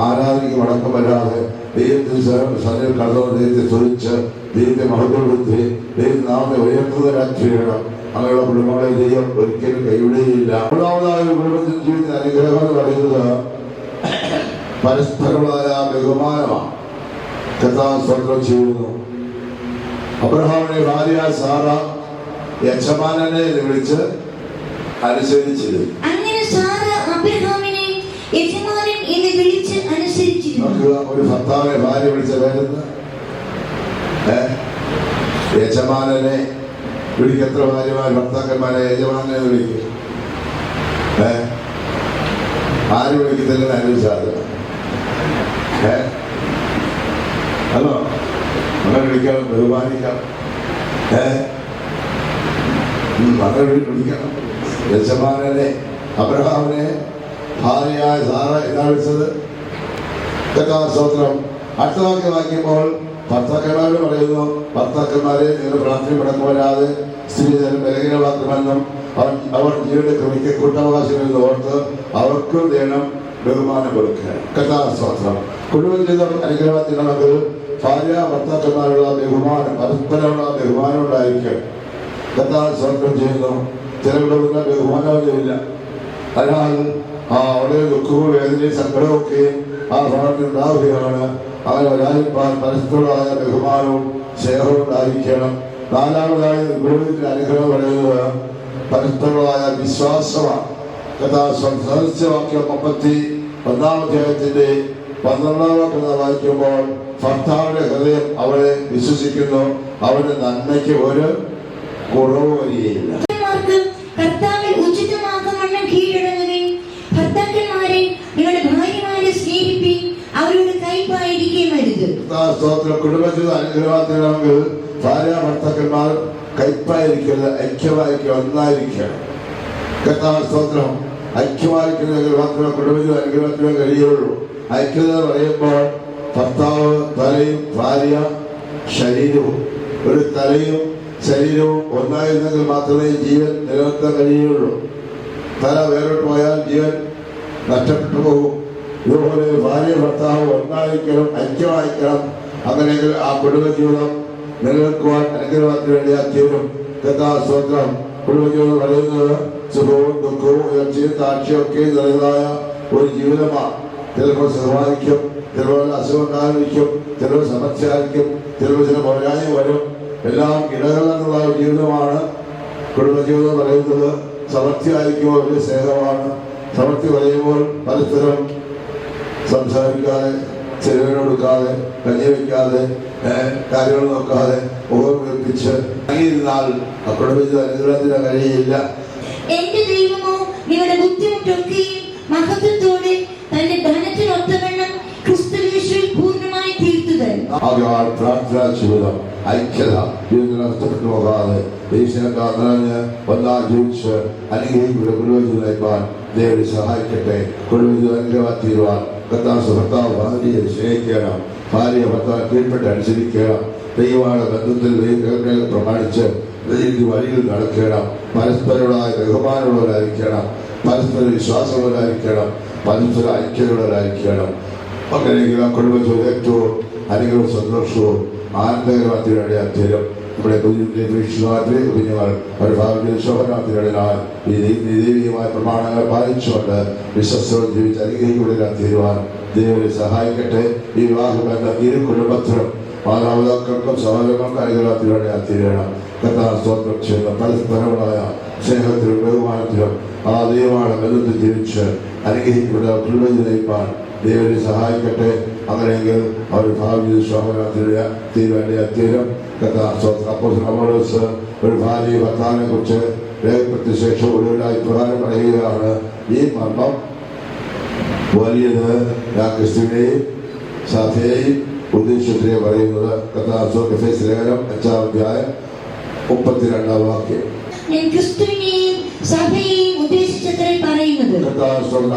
ആരാധനയ്ക്ക് മടക്കം വരാതെ, ദൈവത്തിൽ സന്നിധിയിൽ കടന്നു ദൈവത്തെ സ്തുതിച്ച് ദൈവത്തെ മഹത്വപ്പെടുത്തി ദൈവനാമത്തെ ഉയർത്തുന്നവരാക്കി ചെയ്യണം. അങ്ങനെയുള്ള കുടുംബങ്ങളെ ദൈവം ഒരിക്കലും കൈവിടുകയില്ല. മൂന്നാമതായ കുടുംബത്തിൽ ജീവിതത്തിന് അനുഗ്രഹം എന്ന് പറയുന്നത് പരസ്പരമായ ബഹുമാനമാണ്. സ്വന്തം ചെയ്യുന്നു. അബ്രഹാമിന്റെ ഭാര്യ സാറ യജമാനനെ വിളിച്ച് അനുസരിച്ചത്. ഒരു ഭർത്താവിനെ ഭാര്യ വിളിച്ച പേരെന്ന് യജമാനനെ വിളിക്കും. എത്ര ഭാര്യമാർ ഭർത്താക്കന്മാരെ യജമാനെ വിളിക്കും. ആര് വിളിക്കത്തില്ലെന്ന് ആലോചിച്ചാൽ ഹലോ അങ്ങനെ വിളിക്കണം, ബഹുമാനിക്കാം. അങ്ങനെ വിളിക്കണം. യജമാനനെ അബ്രഹാമിനെ ഭാര്യയായ സാറ എന്നാ വിളിച്ചത്? സ്തോത്രം. അടുത്ത വാക്യം വായിക്കുമ്പോൾ ഭർത്താക്കന്മാരോട് പറയുന്നു, ഭർത്താക്കന്മാരെ നിങ്ങൾ പ്രാർത്ഥന മുടക്കുവരാതെ സ്ത്രീധനം ബലഹീനമാക്കുമെന്നും അവർ ജീവന്റെ കൃമിക്ക് കൂട്ടവകാശമെന്ന് ഓർത്ത് അവർക്കും വേണം ബഹുമാനം കൊടുക്കുക. സ്തോത്രം. കുടുംബജീവിതം അനുഗ്രഹത്തിനാണെങ്കിൽ ഭാര്യ ഭർത്താക്കന്മാരുള്ള ബഹുമാനം, പരസ്പരമുള്ള ബഹുമാനം ഉണ്ടായിരിക്കും. സ്തോത്രം ചെയ്യുന്നു. ചില കുടുംബങ്ങൾ ബഹുമാനമില്ല. അതിനാൽ അവിടെ ദുഃഖവും വേദനയും സങ്കടവും ഒക്കെ ആ ഭവനത്തിൽ ഉണ്ടാവുകയാണ്. അങ്ങനെ ഒരാളിപ്പാൻ പരസ്പരമായ ബഹുമാനവും സ്നേഹവും ഉണ്ടായിരിക്കണം. നാലാമതായി കുടുംബത്തിന്റെ അനുഗ്രഹം പറയുന്നത് പരസ്പരമായ വിശ്വാസമാണ്. സദൃശ്യവാക്യം 51-ാം അധ്യായത്തിന്റെ 12-ാം വാക്യം വായിക്കുമ്പോൾ ഭർത്താവിന്റെ ഹൃദയം അവളെ വിശ്വസിക്കുന്നു, അവന്റെ നന്മയ്ക്ക് ഒരു കുറവ് വരികയില്ല. കർത്താവിൽ ഉചിതമാകവണ്ണം കീഴടങ്ങുകയും ഭർത്താക്കന്മാരെ നിങ്ങളുടെ ഭാര്യമാരെ സ്നേഹിപ്പിൻ, അവരോട് കൈപ്പായിരിക്കുകയും അരുത്. കുടുംബജീവിത അനുഗ്രഹത്തിനാണെങ്കിൽ ഭാര്യ ഭർത്താക്കന്മാർ കൈപ്പായിരിക്കരുത്, ഐക്യമായിരിക്കുക, ഒന്നായിരിക്കണം. സ്തോത്രം. ഐക്യമായിരിക്കുന്നെങ്കിൽ മാത്രമേ കുടുംബജീവിത അനുഗ്രഹത്തിന് കഴിയുള്ളൂ. ഐക്യത എന്ന് പറയുമ്പോൾ ഭർത്താവ് തലയും ഭാര്യ ശരീരവും, ഒരു തലയും ശരീരവും ഒന്നായിരുന്നെങ്കിൽ മാത്രമേ ജീവൻ നിലനിർത്താൻ കഴിയുള്ളൂ. തല വേറോട്ട് പോയാൽ ജീവൻ നഷ്ടപ്പെട്ടു പോകും. ഇതുപോലെ ഭാര്യ ഭർത്താവ് ഒന്നായിരിക്കണം, ഐക്യമായിരിക്കണം. അങ്ങനെയെങ്കിൽ ആ കുടുംബജീവിതം നിലനിൽക്കുവാൻ അനുഗ്രഹത്തിന് വേണ്ടി തീരും. സ്തോത്രം. കുടുംബജീവിതം പറയുന്നത് സുഖവും ദുഃഖവും ഉയർച്ചയും താഴ്ചയും ഒക്കെ നിറഞ്ഞതായ ഒരു ജീവിതമാണ്. ചിലപ്പോൾ സുഖമായിരിക്കും, ചിലപ്പോൾ അസുഖമുണ്ടായിരിക്കും, ചിലപ്പോൾ സമസ്യയായിരിക്കും, ചിലപ്പോൾ ചില പോരായ്മ വരും. എല്ലാം ഇടകലർന്നുള്ള ജീവിതമാണ് കുടുംബജീവിതം പറയുന്നത്. സമൃദ്ധിയായിരിക്കുമ്പോൾ ഒരു സ്നേഹമാണ്. സമൃദ്ധി പറയുമ്പോൾ പരസ്പരം സംസാരിക്കാതെ, ചെലവിനൊടുക്കാതെ, കഞ്ഞി വയ്ക്കാതെ, കാര്യങ്ങൾ നോക്കാതെ മുഖം വെപ്പിച്ച് ഇരുന്നാൽ ആ കുടുംബജീവിത അനുഗ്രഹത്തിന് കഴിയില്ല. എന്റെ ദൈവമോ നിങ്ങളുടെ ബുദ്ധിമുട്ടൊക്കെയും മഹത്വത്തോടെ തന്റെ ധനത്തിനൊത്തവണ്ണം ക്രിസ്തുയേശുവിൽ പൂർണ്ണമായി തീർത്തു തരും. പ്രാർത്ഥനാ ജീവിതം, ഐക്യത ജീവിതത്തിൽ നഷ്ടപ്പെട്ടു പോകാതെ നിറഞ്ഞ് ഒന്നാം ജീവിച്ച് അനുഗ്രഹിക്കുന്ന കുടുംബജീവിതം ദൈവം സഹായിക്കട്ടെ. കുടുംബജീവിതം അനുഗ്രഹം തീരുവാൻ ഭർത്താവ് ഭാര്യയെ സ്നേഹിക്കണം, ഭാര്യ ഭർത്താവ് കീഴ്പ്പെട്ട് അനുസരിക്കണം. ദൈവമാണ് ബന്ധത്തിൽ ദൈവങ്ങളെ പ്രമാണിച്ച് വഴിയിൽ നടക്കണം. പരസ്പരമുള്ളതായ ബഹുമാനമുള്ളവരായിരിക്കണം, പരസ്പര വിശ്വാസമുള്ളവരായിരിക്കണം, പരസ്പര ഐക്യമുള്ളവരായിരിക്കണം. അങ്ങനെയെങ്കിലും കുടുംബജീവിതം ഏറ്റവും അനുഗ്രഹവും സന്തോഷവും ആനന്ദകരമാത്തിനുവേണ്ടി അധ്യയനം നമ്മുടെ കുഞ്ഞുങ്ങൾ ഒരു ഭാവിയിൽ ശോഭനത്തിനിടയിലാൽ ഈ ദൈവികമായ പ്രമാണങ്ങൾ പാലിച്ചുകൊണ്ട് വിശ്വസത്തോടെ ജീവിച്ച് അനുഗ്രഹിക്കുന്ന തീരുവാൻ ദൈവത്തെ സഹായിക്കട്ടെ. ഈ വിവാഹബന്ധം ഇരു കുടുംബത്തിനും മാതാപിതാക്കൾക്കും സഹോദരങ്ങൾക്കും അനുഗ്രഹത്തിനുവേണ്ടി അധ്യയനം. സ്തോത്രം ചെയ്യുന്ന പരസ്പരമുള്ളതായ സ്നേഹത്തിലും ബഹുമാനത്തിലും ആ ദൈവമായ ബന്ധത്തിൽ ജീവിച്ച് അനുഗ്രഹിക്കുന്ന കുടുംബജീവിതം ദൈവത്തെ സഹായിക്കട്ടെ. അങ്ങനെയെങ്കിൽ അവർ ഭാവി ശോഭനത്തിന് തീരുവേണ്ടി അധ്യയനം. അപ്പോസ്തലൻ ഒരു ഭാര്യ ഭർത്താവിനെ കുറിച്ച് രേഖപ്പെടുത്തിയ ശേഷം ഒടുവിലായി പ്രകാരം പറയുകയാണ്, ഈ മർമ്മം വലിയത് ഞാൻ ക്രിസ്തുവിനെയും സഭയെയും ഉദ്ദേശിച്ചതിനെ പറയുന്നത്. ലേഖനം 5-ാം അധ്യായം 32-ാം വാക്യം.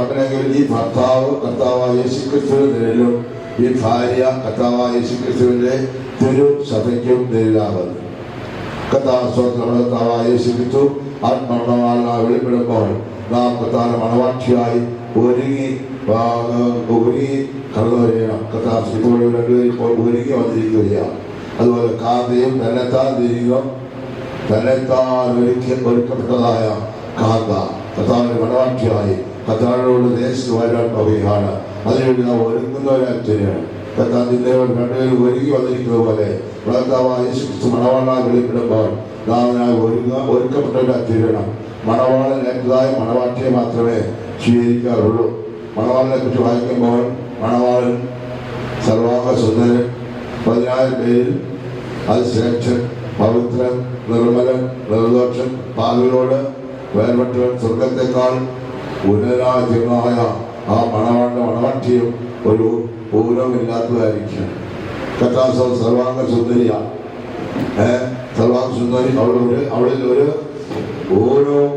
അങ്ങനെയെങ്കിൽ ഈ ഭർത്താവ് കർത്താവായ യേശുക്രിസ്തുവിന്റെ നിഴലും ഈ ഭാര്യ കർത്താവായ യേശുക്രിസ്തുവിന്റെ തിരു സഭയ്ക്കും നിഴലാകുന്നു. കർത്താവായ യേശുക്രിസ്തു ആത്മരണമാൽ വെളിപ്പെടുമ്പോൾ നാം കർത്താവിന്റെ മണവാട്ടിയായി ഒരുങ്ങി കടന്നു വരികയാണ്. കർത്താവ് രണ്ടുപേരും ഇപ്പോൾ ഒരുങ്ങി വന്നിരിക്കുകയാണ്. അതുപോലെ കാന്തയും തന്നെത്താൻ ഒരുക്കപ്പെട്ടതായ കാന്ത കർത്താവിന്റെ മണവാട്ടിയായി കർത്താവിനോട് ദേശത്ത് വരാൻ പോവുകയാണ്. അതിനുവേണ്ടി നാം ഒരുങ്ങുന്നവരായി തന്നെയാണ്. കർത്താവിന്റെ രണ്ടുപേരും ഒരുങ്ങി വന്നിരിക്കുന്നത് പോലെ കർത്താവായ യേശുക്രിസ്തു മണവാളനായി വെളിപ്പെടുമ്പോൾ നാം ഒരുക്കപ്പെട്ടവരായി തീരണം. മണവാളൻ ഏറ്റതായ മണവാട്ടിയെ മാത്രമേ സ്വീകരിക്കാറുള്ളൂ. മണവാളിനെ കുറിച്ച് വായിക്കുമ്പോൾ മണവാളൻ സർവാംഗ സുന്ദരൻ, 10,000 പേരിൽ അതിശ്രേഷ്ഠൻ, പവിത്രൻ, നിർമ്മലൻ, നിർദോഷൻ, പാപികളോട് വേർപെട്ടവൻ, സ്വർഗത്തെക്കാൾ ഉന്നതനായ ആ മണവാട്ടിയും ഒരു ഊനമില്ലാത്തതായിരിക്കും. കഥാസോ സർവാംഗ സുന്ദരിയാണ്. സർവാംഗ സുന്ദരി അവളിൽ ഒരു ഊനവും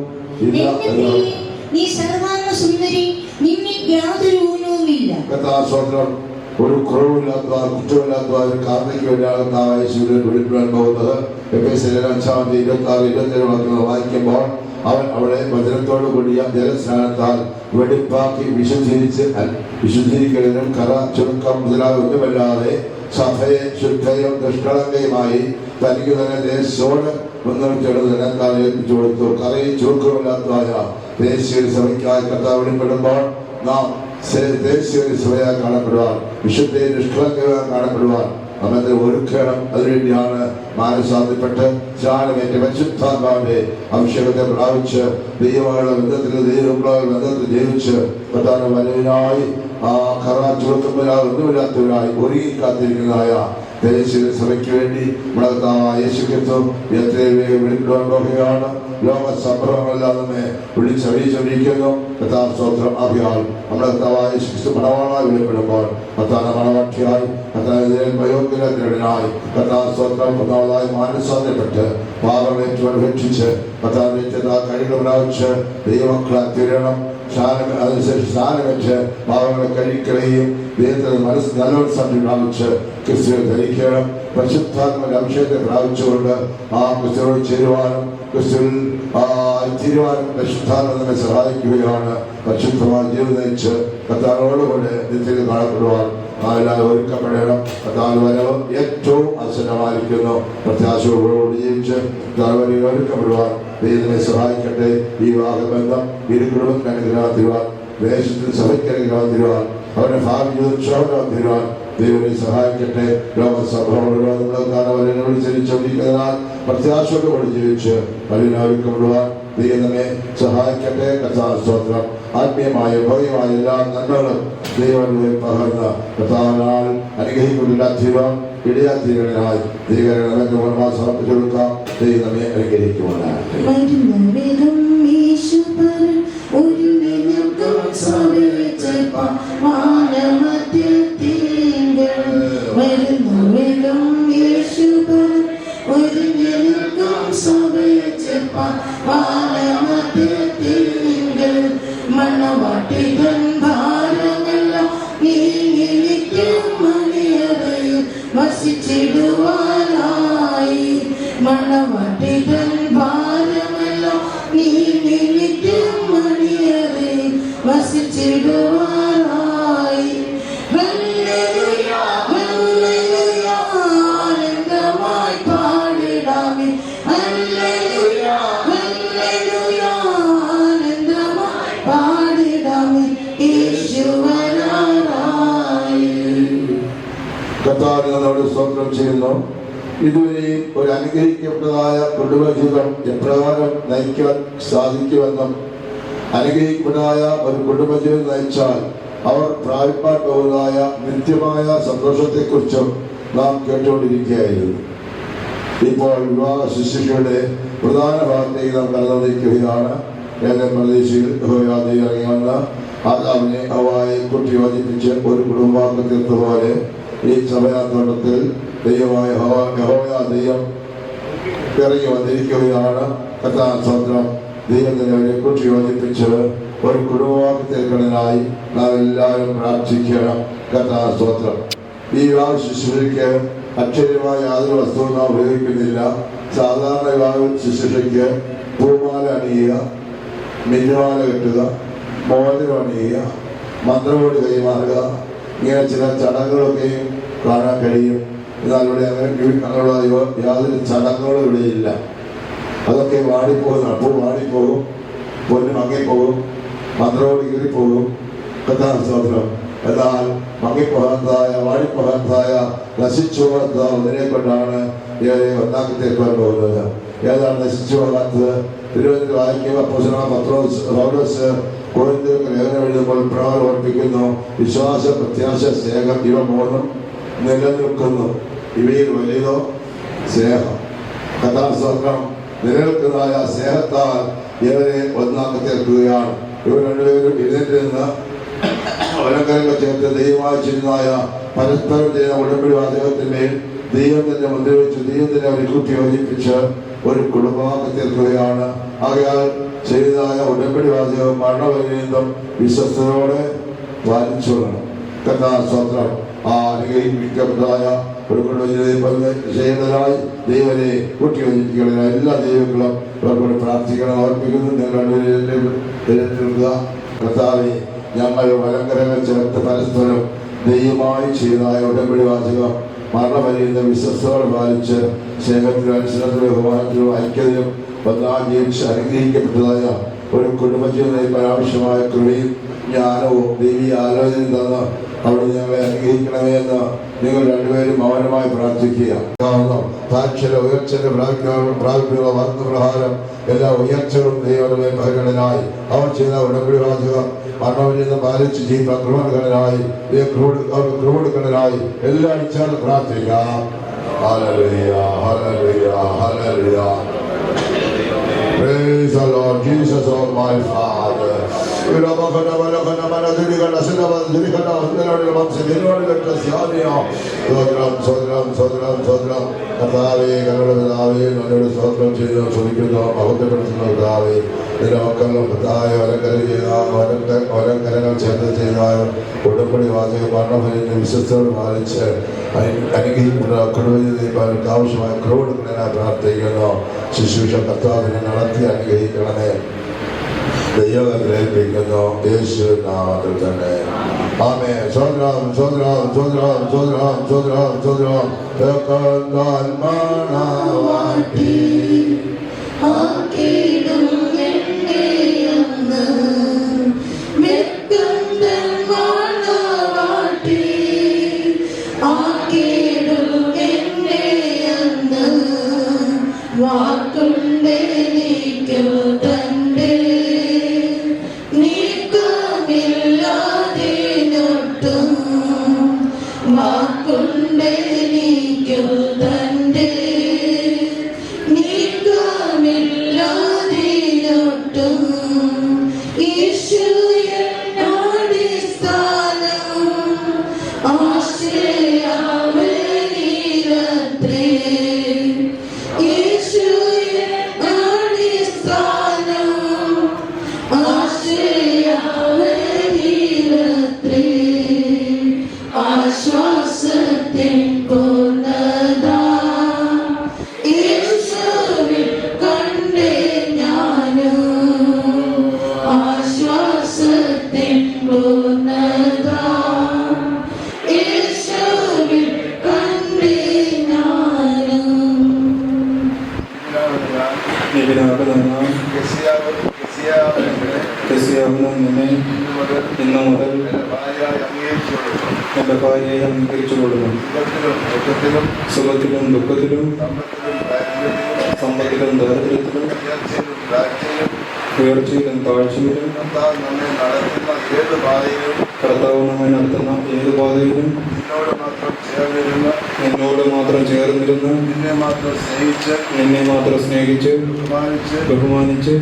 ഇല്ല എന്നാണ്. നീ സർവാംഗ സുന്ദരി, നിന്നിൽ യാതൊരു ഊനവുമില്ല. കഥാസ്തോത്രം. ഒരു കുറവില്ലാത്ത കുറ്റമില്ലാത്ത ഒരു കാരണയ്ക്ക് വേണ്ടിയാണ് യേശുവിനെ വെളിപ്പെടാൻ പോകുന്നത്. എഫേസ്യർ 5:26-27 വായിക്കുമ്പോൾ അവൻ അവിടെ വചനത്തോടു കൂടിയ ജലസ്നാനത്താൽ വെടിപ്പാക്കി വിശുദ്ധീകരിക്കലിനും കറ ചുരുക്കം മുതലായ ഒന്നുമല്ലാതെ സഭയെ ശുദ്ധയും നിഷ്കളങ്കയുമായി തനിക്ക് തന്നെ ദേശോട് മുന്നറിയിച്ചെടുത്തതിനെ താൻ ഏൽപ്പിച്ചു കൊടുത്തു. കറയും ചുരുക്കമില്ലാത്തതായ ദേശീയ സഭയ്ക്കായി കർത്താവ് വെളിപ്പെടുമ്പോൾ നാം ദേശീയ സഭയായി കാണപ്പെടുവാൻ, വിശുദ്ധയെ നിഷ്കളങ്കമായി കാണപ്പെടുവാൻ നമ്മെ ഒരുക്കണം. അതിനുവേണ്ടിയാണ് മാനസാന്തരപ്പെട്ട് സ്നാനമേറ്റ് പരിശുദ്ധാത്മാവിന്റെ അഭിഷേകത്തെ പ്രാപിച്ച് ദൈവങ്ങളുടെ ബന്ധത്തിൽ ജീവിച്ച് കർത്താവിന്റെ വരവിനായി ആ കറ ചുരുക്കമില്ലാതെ ഒന്നുമില്ലാത്തവരായി ഒരുങ്ങി കാത്തിരിക്കുന്നതായ ദേശീയ സഭയ്ക്ക് വേണ്ടി യേശു ക്രിസ്തു എത്രയും വേഗം വെളിപ്പെടുവാൻ പോകുകയാണ്. ലോക സംഭവങ്ങളെല്ലാം നമ്മെ വിളിച്ചറിയിച്ചൊണ്ടിരിക്കുന്നു. സ്തോത്രം. ആകയാൽ നമ്മുടെ യേശു ക്രിസ്തു മണവാളായി വെളിപ്പെടുമ്പോൾ മണവാട്ടിയായി വയോഗ്യനായി സ്തോത്രം ഒന്നാമതായി മാനസാന്തരപ്പെട്ട് പാപമേറ്റു അപേക്ഷിച്ച് കഴിവ് പ്രാപിച്ച് ദൈവമക്കളായി തീരണം. അതിനുശേഷം സ്നാനമേറ്റ് പാവങ്ങളെ കഴിക്കുകയും ദൈവത്തിന് മനസ്സ് നല്ലോത്സവം പ്രാപിച്ച് ക്രിസ്തുവിനെ ധരിക്കണം. പരിശുദ്ധാത്മന്റെ അഭിഷേകത്തെ പ്രാപിച്ചുകൊണ്ട് ആ ക്രിസ്തുവിനോട് ചേരുവാനും ക്രിസ്തുവിൽ തീരുവാനും പരിശുദ്ധാത്മ നമ്മെ സഹായിക്കുകയാണ്. പരിശുദ്ധമായ ജീവിതം നയിച്ച് കർത്താവിനോടുകൂടെ നിത്യത്തിൽ കാണപ്പെടുവാൻ നാമെല്ലാം ഒരുക്കപ്പെടണം. കർത്താവിന്റെ വരവ് ഏറ്റവും ആസന്നമായിരിക്കുന്നു. പ്രത്യാശയോടുകൂടി ജീവിച്ച് കർത്താവിനെ ഒരുക്കപ്പെടുവാൻ ദൈവത്തിനെ സഹായിക്കട്ടെ. ഈ വിവാഹബന്ധം ഇരു കുടുംബത്തിന് അനുഗ്രഹം തരുവാൻ, ദേശത്തിന് സഭയ്ക്ക് അനുഗ്രഹം തരുവാൻ, അവരുടെ ഭാവി ജീവിതം തരുവാൻ ദൈവനെ സഹായിക്കട്ടെ. ലോക സംഭവങ്ങൾ ചരിച്ചോണ്ടിരിക്കുന്നതിനാൽ പ്രത്യാശയോടുകൂടി ജീവിച്ച് അതിനൊരുക്കപ്പെടുവാൻ ദൈവം നമ്മെ സഹായിക്കട്ടെ. കർത്താവിന് ആത്മീയമായ ഭൗതികമായ എല്ലാ നന്മകളും ദൈവങ്ങളിൽ പകർന്ന് കർത്താവിനാൽ അനുഗ്രഹിക്കുന്നില്ലാത്തീരാൻ ഇടയാത്തീരനായി ദൈവം സമർപ്പിച്ചു കൊടുക്കാം. ദൈവം നമ്മെ അനുഗ്രഹിക്കുവാനാകട്ടെ. മണവാട്ടിതൻ ഭാരമെല്ലാം നീങ്ങിനിക്കും മണിയറയിൽ വസിച്ചിടുവാനായി. മണവാട്ടിതൻ ഭാരമെല്ലാം നീങ്ങിനിക്കും മണിയറയിൽ വസിച്ചിടുവാനായി. ഹല്ലേലൂയ ഹല്ലേലൂയ ആനന്ദമായി പാടിടാമേ. ഹല്ലേലൂയ ഹല്ലേലൂയ ആനന്ദമായി പാടിടാമേ. യേശുവരായി. കർത്താവിനെ നമ്മോട് സ്തോത്രം ചെയ്യുന്നു. ഇതുവരെയും ഒരു അനുഗ്രഹിക്കപ്പെട്ടതായ കുടുംബജീവിതം എപ്രകാരം നയിക്കാൻ സാധിക്കുമെന്നും അനുഗ്രഹിക്കപ്പെട്ടതായ ഒരു കുടുംബജീവിതം നയിച്ചാൽ അവർ പ്രാപിപ്പാൻ പോകുന്നതായ നിത്യമായ സന്തോഷത്തെക്കുറിച്ചും നാം കേട്ടുകൊണ്ടിരിക്കുകയായിരുന്നു. ഇപ്പോൾ വിവാഹ ശുശ്രൂഷയുടെ പ്രധാന ഭാഗത്തേക്ക് നാം കടന്നുവയ്ക്കുകയാണ്. ഏതെങ്കിലും പ്രദേശിൽ യഹോവയാദൈവം ഇറങ്ങി വന്ന ആദാമിനെ ഹവ്വായെ കൂട്ടി യോജിപ്പിച്ച് ഒരു കുടുംബാംഗം തീർത്തപോലെ ഈ സഭയാത്തോട്ടത്തിൽ ദൈവമായ യഹോവയാദൈവം ഇറങ്ങി വന്നിരിക്കുകയാണ്. കർത്താസ്തോത്രം. ദൈവം തന്നെ അവരെ കൂട്ടി യോജിപ്പിച്ച് ഒരു കുടുംബാംഗം തീർക്കുന്നതിനായി നാം എല്ലാവരും പ്രാർത്ഥിക്കണം. കർത്താസ്തോത്രം. ഈ വിവാഹ ശുശ്രൂഷയ്ക്ക് അക്ഷരമായ യാതൊരു വസ്തുവും നാം ഉപയോഗിക്കുന്നില്ല. സാധാരണ വിവാഹ ശുശ്രൂഷയ്ക്ക് പൂമാല അണിയുക, മിന്നുമാല കെട്ടുക, മോതിരം അണിയുക, മന്ത്രകോട് കൈമാറുക, ഇങ്ങനെ ചില ചടങ്ങുകളൊക്കെയും കാണാൻ കഴിയും. എന്നാൽ ഇവിടെ അങ്ങനെയുള്ള യാതൊരു ചടങ്ങുകളും ഇവിടെ ഇല്ല. അതൊക്കെ വാടിപ്പോകുന്നതാണ്. പൂ വാടിപ്പോകും, പൊന്ന് മങ്ങിപ്പോകും, മന്ത്രകോട് കീറിപ്പോകും. കഥാസ്തോത്രം. എന്നാൽ മങ്ങിപ്പോകാത്തതായ വാടിപ്പോകാത്തതായ നശിച്ചു പോകാത്ത ഒന്നിനെ കൊണ്ടാണ് ഒന്നാക്കത്തേക്കുവാൻ പോകുന്നത്. ഏതാണ് നശിച്ചു പോകാത്തത്? തിരുവനന്തപുരം വായിക്കുക. പൗലോസ് കൊരിന്ത്യർക്ക് ലേഖനം എഴുതുമ്പോൾ പ്രകാരം ഓർപ്പിക്കുന്നു, വിശ്വാസ, പ്രത്യാശ, സ്നേഹം ഇവ മൂന്നും നിലനിൽക്കുന്നു. ഇവയിൽ വലിയതോ സ്നേഹം. കഥാസ്തോത്രം. നിലനിൽക്കുന്നതായ സ്നേഹത്താൽ ഇവരെ ഒന്നാക്കി തീർക്കുകയാണ്. ഇവർ രണ്ടുപേരും എഴുന്നേറ്റ് നിന്ന് വലങ്കരങ്ങൾ ചേർത്ത് ദൈവമായി ചെയ്യുന്നതായ പരസ്പരം ചെയ്യുന്ന ഉടമ്പടി വാചകത്തിന്മേൽ ദൈവത്തിന്റെ മുദ്ര വെച്ച് ദൈവത്തിനെ അവരെ കൂട്ടി യോജിപ്പിച്ച് ഒരു കുടുംബമാക്കി തീർക്കുകയാണ്. ആകയാൽ ചെയ്തതായ ഉടമ്പടി വാചകം മരണപര്യന്തം വിശ്വസ്തയോടെ പാലിച്ചു കൊള്ളണം. കർത്താസ്തോത്രം. ആ അനുഗ്രഹിക്കപ്പെട്ടതായ ഒരു ചെയ്യുന്നതിനായി ദൈവനെ കൂട്ടി യോജിപ്പിക്കുന്ന എല്ലാ ദൈവങ്ങളും ഇവർക്കൂടെ പ്രാർത്ഥിക്കണം ഓർപ്പിക്കുന്നു. നിങ്ങൾ കർത്താവെ, ഞങ്ങൾ വലങ്കരങ്ങൾ ചേർത്ത് പരസ്പരം ദൈവമായി ചെയ്തതായ ഉടമ്പടി വാചകം മരണപര്യന്തം വിശ്വസ്തയോടെ പാലിച്ച് സ്നേഹത്തിലും അനുസരണത്തിലും ബഹുമാനത്തിലും ഐക്യത്തിലും ഒന്നാം ജീവിച്ച് അനുഗ്രഹിക്കപ്പെട്ടതായ ഒരു കുടുംബജീവിതത്തിൽ ആവശ്യമായ കൃപയും ജ്ഞാനവും ദൈവീയ ആലോചനയും തന്ന് അവിടെ ഞങ്ങളെ അനുഗ്രഹിക്കണമേ എന്ന് നിങ്ങൾ രണ്ടുപേരും മൗനമായി പ്രാർത്ഥിക്കുക. താക്ഷര ഉയർച്ചയുടെ പ്രാപിക്കുന്ന വാർത്തപ്രകാരം എല്ലാ ഉയർച്ചകളും ദൈവമേ പരിഗണനായി അവർ ചെയ്ത ഉടമ്പടി വാചകം മരണപര്യന്തം പാലിച്ച് ജീവിത കൃപണനായി കൃപണനായി എല്ലാ ഇച്ഛാലും പ്രാർത്ഥിക്കാം. ഹല്ലേലൂയ, ഹല്ലേലൂയ, hallelujah. Praise the Lord Jesus, oh my Father. ഉടമ്പടി വാചകം മരണപര്യന്തം വിശ്വസ്തയോടെ പാലിച്ച് അനുഗ്രഹിക്കുന്ന കുടുംബജീവിതത്തിൽ ആവശ്യമായ കൃപണനായി പ്രാർത്ഥിക്കുന്നു. ശുശ്രൂഷ കർത്താവിനെ നടത്തി അനുഗ്രഹിക്കണമേ. ദൈവഗ്രഹിപ്പിക്കുന്നു യേശു നാമത്തിൽ തന്നെ. ആമേൻ. സ്വന്തം സ്വന്തം സ്വന്തം സ്വന്തം സ്വന്തം സ്വന്തം മണവാട്ടി ഇന്നു മുതൽ എൻ്റെ ഭാര്യയെ അംഗീകരിച്ചുകൊള്ളുന്നു. സുഖത്തിലും ദുഃഖത്തിലും സമ്പത്തിലും ദാരിദ്ര്യത്തിലും ഉയർച്ചയിലും താഴ്ചയിലും കർത്താവ് നമ്മെ നടത്തുന്ന ഏത് പാതയിലും നിന്നോട് മാത്രം ചേർന്നിരുന്ന് നിന്നെ മാത്രം സ്നേഹിച്ച് ബഹുമാനിച്ച്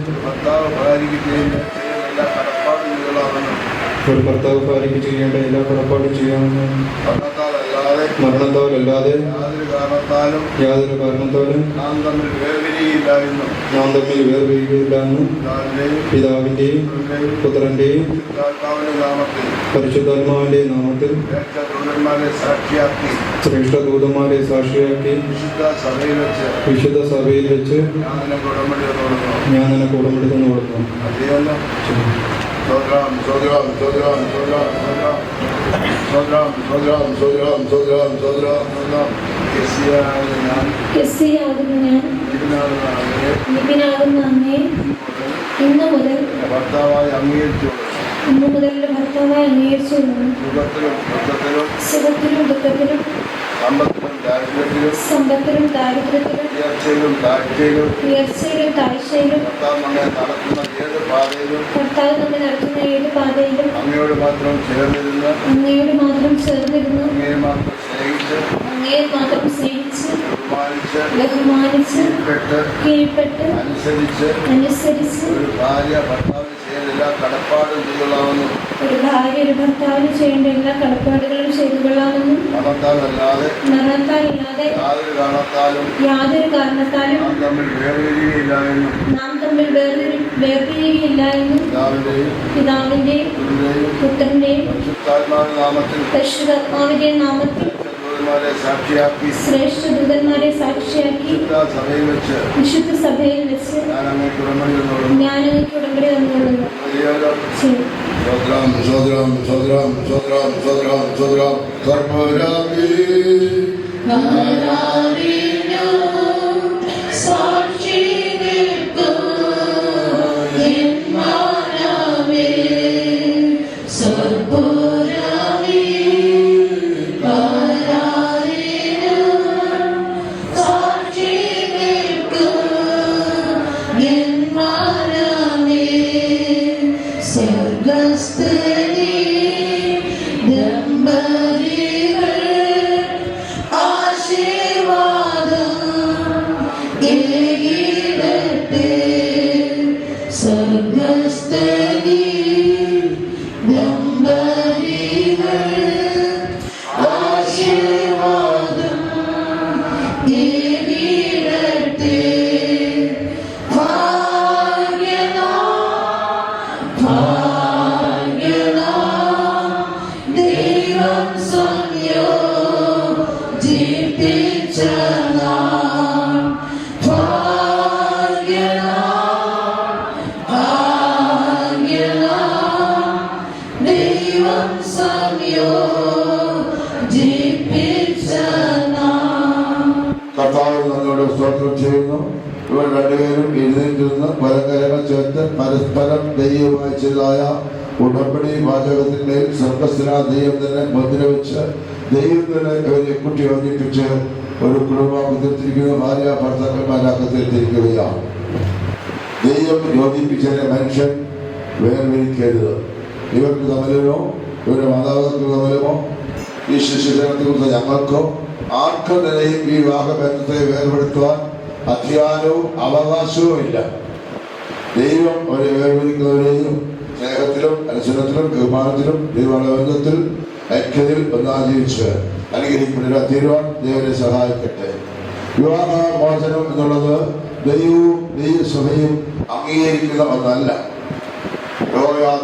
ഒരു ഭർത്താവ് ഭാര്യയ്ക്ക് ചെയ്യേണ്ട എല്ലാ കടപ്പാടും ചെയ്യാമെന്ന് മരണത്താലല്ലാതെ യാതൊരു കാരണത്താലും നാം തമ്മിൽ വേർപിരിയുകയില്ല എന്ന് പിതാവിൻ്റെയും പുത്രൻ്റെയും പരിശുദ്ധാത്മാവിൻ്റെയും നാമത്തിൽ ശ്രേഷ്ഠ ദൂതന്മാരെ സാക്ഷിയാക്കി വിശുദ്ധ സഭയിൽ വെച്ച് ഞാൻ നിനക്ക് ഉടമ്പടി തന്നു കൊടുക്കുന്നു. ഇന്നു മുതൽ ഭർത്താവായി അംഗീകരിച്ചു സുഖത്തിലും ദുഃഖത്തിലും സമ്പത്തിലും ദാരിദ്ര്യത്തിലും ഉയർച്ചയിലും താഴ്ചയിലും കർത്താവ് നമ്മെ നടത്തുന്ന ഏത് പാതയിലും അങ്ങയോട് മാത്രം ചേർന്നിരുന്നു അങ്ങയെ മാത്രം സ്നേഹിച്ച് ബഹുമാനിച്ച് കീഴ്പ്പെട്ട് അനുസരിച്ച് എല്ലാ കടപ്പാടും ചെയ്തുകൊള്ളാമെന്നും ഒരു ഭാര്യ ഒരു ഭർത്താവിന് ചെയ്യേണ്ട എല്ലാ കടപ്പാടുകളും ചെയ്തു കൊള്ളാമെന്നും മരണത്താലല്ലാതെ യാതൊരു കാരണത്താലും നാം തമ്മിൽ വേർപിരിയുകയില്ല എന്നും പിതാവിന്റെയും പുത്രന്റെയും പരിശുദ്ധാത്മാവിന്റെയും നാമത്തിൽ ശ്രേഷ്ഠ ദൂതന്മാരെ സാക്ഷിയാക്കി വിശുദ്ധ സഭയിൽ വെച്ച് ഞാൻ അങ്ങേക്ക് ഉടമ്പടി തന്നുകൊള്ളുന്നു. സാക്ഷി ഇവർ രണ്ടുപേരും എഴുന്നേറ്റിരുന്ന് പരകരങ്ങൾ ചേർത്ത് പരസ്പരം ദൈവമായി ചെയ്തതായ ഉടമ്പടി വാചകത്തിന്മേൽ സ്വർഗസ്ഥനാ ദൈവം തന്നെ മുദ്ര വെച്ച് ദൈവത്തിന് ഇവരെ കുട്ടി യോജിപ്പിച്ച് ഒരു കുടുംബമാക്കി തീർത്തിരിക്കുന്ന ഭാര്യ ഭർത്താക്കന്മാരാക്കി തീർത്തിരിക്കുകയാണ്. ദൈവം യോജിപ്പിച്ചതിനെ മനുഷ്യൻ വേർതിരിക്കരുത്. ഇവർക്ക് തമ്മിലോ ഇവരുടെ മാതാപിതാക്കൾക്ക് തമ്മിലുമോ ഈ ശിശുജനത്തെക്കുറിച്ച് ഞങ്ങൾക്കോ ആർക്കും നിലയും ഈ വിവാഹബന്ധത്തെ വേർപെടുത്തുവാൻ അധികാരവും അവകാശവും ഇല്ല. ദൈവം അവരെ വേർതിരിക്കുന്നവരെയും സ്നേഹത്തിലും അനുസരണത്തിലും ബഹുമാനത്തിലും ദൈവബന്ധത്തിൽ ഐക്യത്തിൽ ഒന്നാം ജീവിച്ച് അനുഗ്രഹിക്കപ്പെട്ട തീരുവാൻ ദൈവത്തെ സഹായിക്കട്ടെ. വിവാഹ മോചനം എന്നുള്ളത് ദൈവവും ദൈവസഭയും അംഗീകരിക്കുന്ന ഒന്നല്ല.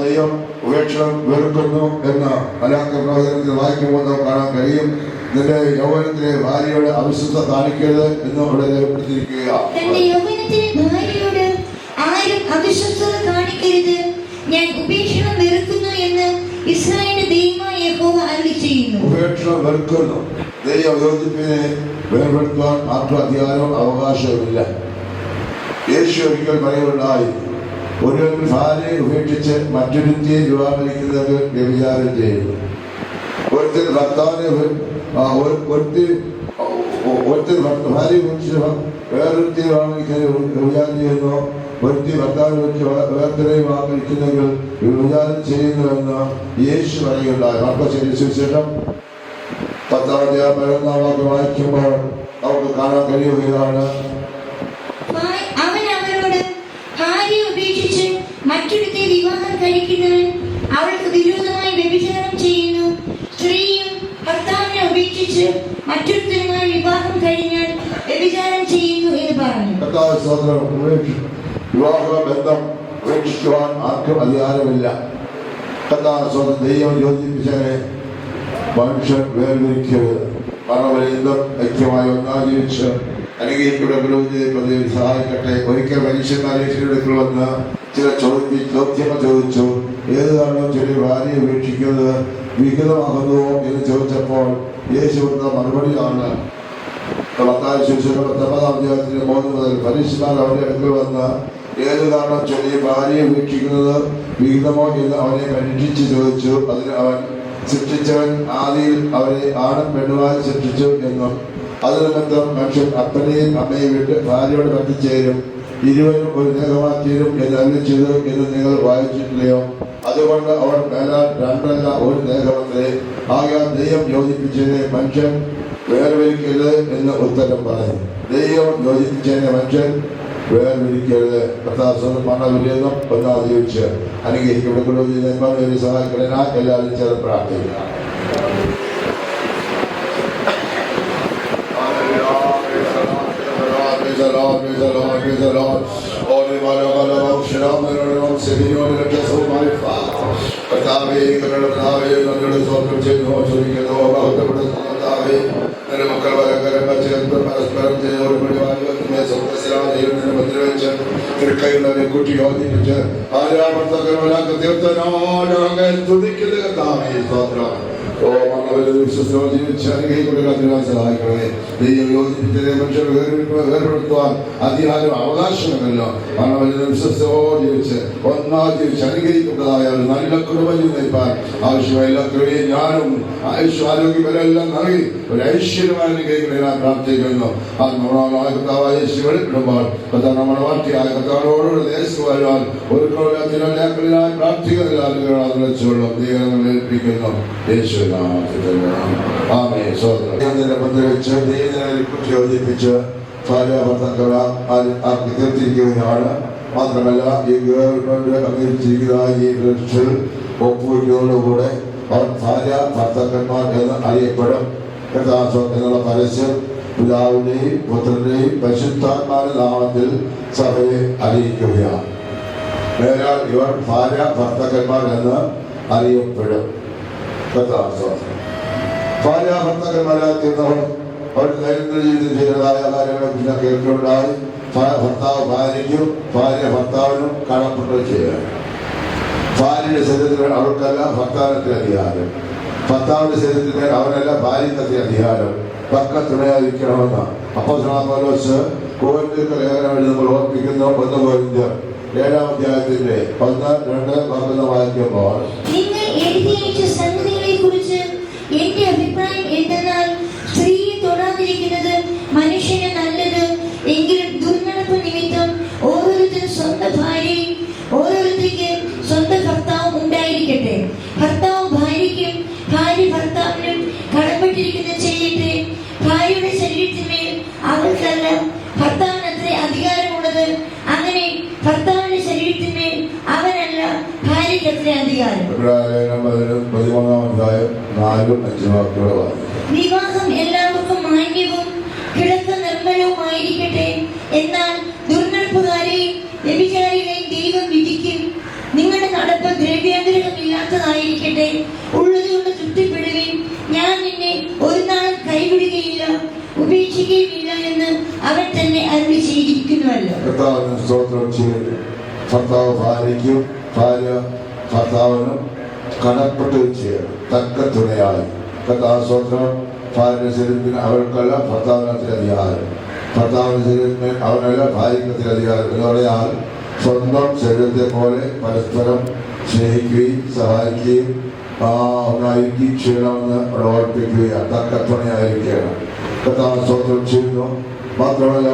ദൈവം ഉപേക്ഷണം വെറുക്കുന്നു എന്ന് മലാക്കപ്രവചനത്തിൽ വായിക്കുമ്പോൾ നമുക്ക് കാണാൻ കഴിയും. നിന്റെ യൗവനത്തിലെ ഭാര്യയോട് അവിശ്വസ്ത കാണിക്കരുത് എന്ന് അവിടെ രേഖപ്പെടുത്തിയിരിക്കുകയാണ്. ഞാൻ ഉപേക്ഷണം വെറുക്കുന്നു എന്ന് ഇസ്രായേലിന്റെ ദൈവമായ യഹോവ അരുളിച്ചെയ്യുന്നു. ഉപേക്ഷണം വെറുക്കുന്നു. ദൈവം യോജിപ്പിനെ വേർപെടുത്തുവാൻ ആർക്കും അധികാരവും അവകാശവുമില്ല. യേശു ഒരിക്കൽ പറയുകയുണ്ടായി, ഒരുവൻ ഭാര്യയെ ഉപേക്ഷിച്ച് മറ്റൊരുത്തിയെ വിവാഹം കഴിക്കുന്നത് വ്യഭിചാരം ചെയ്യുന്നു. ഒരുത്തൻ ഭർത്താവിനെ ഭാര്യ ഉപേക്ഷിച്ച് വേറൊരുത്തി വിവാഹം കഴിക്കുന്നത് വ്യഭിചാരം ചെയ്യുന്നു. ഒരുത്തി ഭർത്താവിനെ വെച്ച് വേർതിരെ വിവാഹം കഴിക്കുന്നെങ്കിൽ വ്യഭിചാരം ചെയ്യുന്നുവെന്ന് യേശു പറയുകയുണ്ടായി. മർക്കോസിന്റെ സുവിശേഷം 10-ാം അധ്യായം 11-ാം വാക്യം വായിക്കുമ്പോൾ നമുക്ക് കാണാൻ കഴിയുകയാണ്. അവൻ അവരോട്, ഭാര്യ ഉപേക്ഷിച്ച് മറ്റൊരുത്തെ വിവാഹം കഴിക്കുന്നവൻ അവൾക്ക് വിരോധമായി വ്യഭിചാരം ചെയ്യുന്നു. സ്ത്രീയും ഭർത്താവിനെ ഉപേക്ഷിച്ച് മറ്റൊരുത്തരുമായി വിവാഹം കഴിഞ്ഞാൽ വ്യഭിചാരം ചെയ്യുന്നു എന്ന് പറഞ്ഞു. വിവാഹ ബന്ധം ഉപേക്ഷിക്കുവാൻ ആർക്കും അധികാരമില്ല. ദൈവം യോജിപ്പിച്ചതിനെ മനുഷ്യൻ വേർതിരിക്കരുത്. മരണപര്യന്തം ഐക്യമായി ഒന്നാം ജീവിച്ച് അനുഗ്രഹിക്കപ്പെട്ട പുരോഹിതരെ സഹായിക്കട്ടെ. ഒരിക്കൽ മനുഷ്യന്മാരെ അടുക്കൽ വന്ന് ചില ചോദ്യമ ചോദിച്ചു, ഏത് കാരണവും ചെറിയ ഭാര്യയെ ഉപേക്ഷിക്കുന്നത് വിഹിതമാകുന്നുവോ എന്ന് ചോദിച്ചപ്പോൾ യേശു കൊടുത്ത മറുപടിയാണ് മത്തായി സുവിശേഷം 19-ാം അധ്യായത്തിന്റെ 3 മുതൽ പരീക്ഷന്മാർ അവന്റെ അടുക്കൽ വന്ന് ഏത് കാരണം ചെറിയ ഭാര്യയെ ഉപേക്ഷിക്കുന്നത് വിഹിതമോ എന്ന് അവനെ പരീക്ഷിച്ച് ചോദിച്ചു. അതിന് അവൻ, സൃഷ്ടിച്ചവൻ ആദിയിൽ അവരെ ആണും പെണ്ണുമായി സൃഷ്ടിച്ചു എന്നും അത് നിമിത്തം മനുഷ്യൻ അപ്പനെയും അമ്മയും വിട്ട് ഭാര്യയോട് പറ്റിച്ചേരും, ഇരുവരും ഒരു ദേഹമാക്കിയും എന്ന് അരുളിച്ചത് എന്ന് നിങ്ങൾ വായിച്ചിട്ടില്ലയോ? അതുകൊണ്ട് അവർ മേലാൽ രണ്ടല്ല ഒരു ദേഹമത്രേ. ആകയാൽ ദൈവം യോജിപ്പിച്ചതിനെ മനുഷ്യൻ വേർതിരിക്കരുത് എന്ന് ഉത്തരം പറയും. ദൈവം യോജിപ്പിച്ചതിനെ മനുഷ്യൻ വേർതിരിക്കരുത്. കർത്താവ് മണവില്ലെന്നും ഒന്നാമത് ചോദിച്ച് അനുഗ്രഹിക്കപ്പെടുകയും സഹായിക്കണ എല്ലാവരും ചേർന്ന് പ്രാർത്ഥിക്കുക. മക്കൾ പരസ്പരം ചേർന്ന് പരസ്പരം കൈകളെ കുട്ടി യോജിപ്പിച്ച് ആരാപർത്തകരോടൊക്കെ തീർത്ഥനോട് തുതിക്കുന്ന കർത്താവേ സ്തോത്രം. വിശ്വസത്തോടെ ജീവിച്ച് അനുഗ്രഹിക്കപ്പെടുക സഹായിക്കണമേ. ദൈവം യോജിപ്പിച്ചതേ മനുഷ്യർ വേർപെടുത്തുവാൻ അധികാരം അവകാശമല്ലോ. വിശ്വസത്തോടെ ജീവിച്ച് ഒന്നാമത് ജീവിച്ച് അനുഗ്രഹിക്കപ്പെട്ടതായ ഒരു നല്ല കുടുംബം നയിപ്പാൻ ആവശ്യമായ എല്ലാ കൃപയും ഞാനും ആയുഷ്വാരോഗ്യമെല്ലാം നൽകി ഒരു ഐശ്വര്യമായ അനുഗ്രഹിക്കണേ ഞാൻ പ്രാർത്ഥിക്കുന്നു. ആ നമ്മളായ കർത്താവായ യേശു വെളിപ്പെടുമ്പോൾ നമ്മുടെ വാർത്തയായ കർത്താവിനോടുകൂടെ ദേശത്ത് വരുവാൻ ഒരു ക്രോലത്തിനായി പ്രാർത്ഥിക്കുന്നില്ല ദൈവങ്ങൾ ഏൽപ്പിക്കുന്നു. യേശു യോജിപ്പിച്ച് ഭാര്യ ഭർത്താക്കളെ തീർത്തിരിക്കുകയാണ്. മാത്രമല്ല ഈ ഗവൺമെന്റ് അംഗീകരിച്ചിരിക്കുന്ന ഈ രജിസ്റ്ററിൽ ഒപ്പുവയ്ക്കുന്നതോടുകൂടെ അവർ ഭാര്യ ഭർത്താക്കന്മാർ എന്ന് അറിയപ്പെടും എന്നുള്ള പരസ്യം പിതാവിന്റെയും പുത്രന്റെയും പരിശുദ്ധാത്മാവിന്റെ നാമത്തിൽ സഭയെ അറിയിക്കുകയാണ്. വേറാൽ ഇവർ ഭാര്യ ഭർത്താക്കന്മാർ എന്ന് അറിയപ്പെടും. ഭാര്യ ഭർത്താക്കന്മാരായി തീർന്നവർ അവർ ദൈനംദിന ജീവിതത്തിൽ ചെയ്തതായ കാര്യങ്ങളെ കുറിച്ച് കേൾക്കുന്നുണ്ടായി. ഭർത്താവ് ഭാര്യയ്ക്കും ഭാര്യ ഭർത്താവിനും കടപ്പെട്ടു ചെയ്യുക. ഭാര്യയുടെ ശരീരത്തിൽ അവൾക്കല്ല ഭർത്താവിനത്തിന് അധികാരം, ഭർത്താവിന്റെ ശരീരത്തിൽ അവനല്ല ഭാര്യക്കത്തിന് അധികാരം. പക്ക തുണയായിരിക്കണമെന്ന് അപ്പോസ്തലനായ പൗലോസ് കോരിന്ത്യർക്ക് ലേഖനം എഴുതുമ്പോൾ ഓർപ്പിക്കുന്നു. 1 കൊരിന്ത്യർ 7-ാം അധ്യായത്തിന്റെ 1-2 വായിക്കുമ്പോൾ എന്റെ അഭിപ്രായം എന്തെന്നാൽ സ്ത്രീയെ തൊടാതിരിക്കുന്നത് മനുഷ്യന് നല്ലത്. എങ്കിലും ദുർനടപ്പ് നിമിത്തം ഓരോരുത്തരും സ്വന്തം ഭാര്യയും ഓരോരുത്തർക്ക് സ്വന്തം ഭർത്താവും ഉണ്ടായിരിക്കട്ടെ. ഭർത്താവ് ഭാര്യയ്ക്കും ഭാര്യ ഭർത്താവിനും കടപ്പെട്ടിരിക്കുന്നത് ചെയ്യട്ടെ. ഭാര്യയുടെ ശരീരത്തിന്മേൽ അവൾക്കല്ല ഭർത്താവിനത്രേ അധികാരമുള്ളത്. അങ്ങനെ ഭർത്താവിന്റെ ശരീരത്തിന്മേൽ അവനല്ല ഭാര്യയ്ക്കത്രേ അധികാരം. വിവാഹം എല്ലാവർക്കും മാന്യവും കിടക്ക നിർമ്മലവുമായിരിക്കട്ടെ. എന്നാൽ ദുർനടപ്പുകാരെയും വ്യഭിചാരികളെയും ദൈവം വിധിക്കും. നിങ്ങളുടെ നടപ്പ് ദ്രവ്യാഗ്രഹമില്ലാത്തതായിരിക്കട്ടെ. ഉള്ളതുകൊണ്ട് തൃപ്തിപ്പെടുകയും ഞാൻ നിന്നെ ഒരു നാൾ കൈവിടുകയില്ല ഉപേക്ഷിക്കുകയുമില്ല എന്ന് അവൻ തന്നെ അരുളി ചെയ്തിരിക്കുന്നുവല്ലോ. ഭർത്താവ് ഭാര്യയ്ക്കും ഭാര്യ ഭർത്താവിനും കടപ്പെട്ടു ചെയ്യണം തക്ക തുണയായി. കഥാസ്തോത്രം. ഭാര്യ ശരീരത്തിന് അവൾക്കല്ല ഭർത്താവിനത്തിന് അധികാരം, ഭർത്താവിന്റെ ശരീരത്തിന് അവനല്ല ഭാര്യക്കത്തിന് അധികാരം എന്ന് പറയാൻ സ്വന്തം ശരീരത്തെ പോലെ പരസ്പരം സ്നേഹിക്കുകയും സഹായിക്കുകയും ഒന്നായിരിക്കുകയും ചെയ്യണമെന്ന് അവിടെ ഓർപ്പിക്കുകയാണ്. തക്ക തുണയായിരിക്കണം. കഥാസ്തോത്രം ചെയ്യുന്നു. മാത്രമല്ല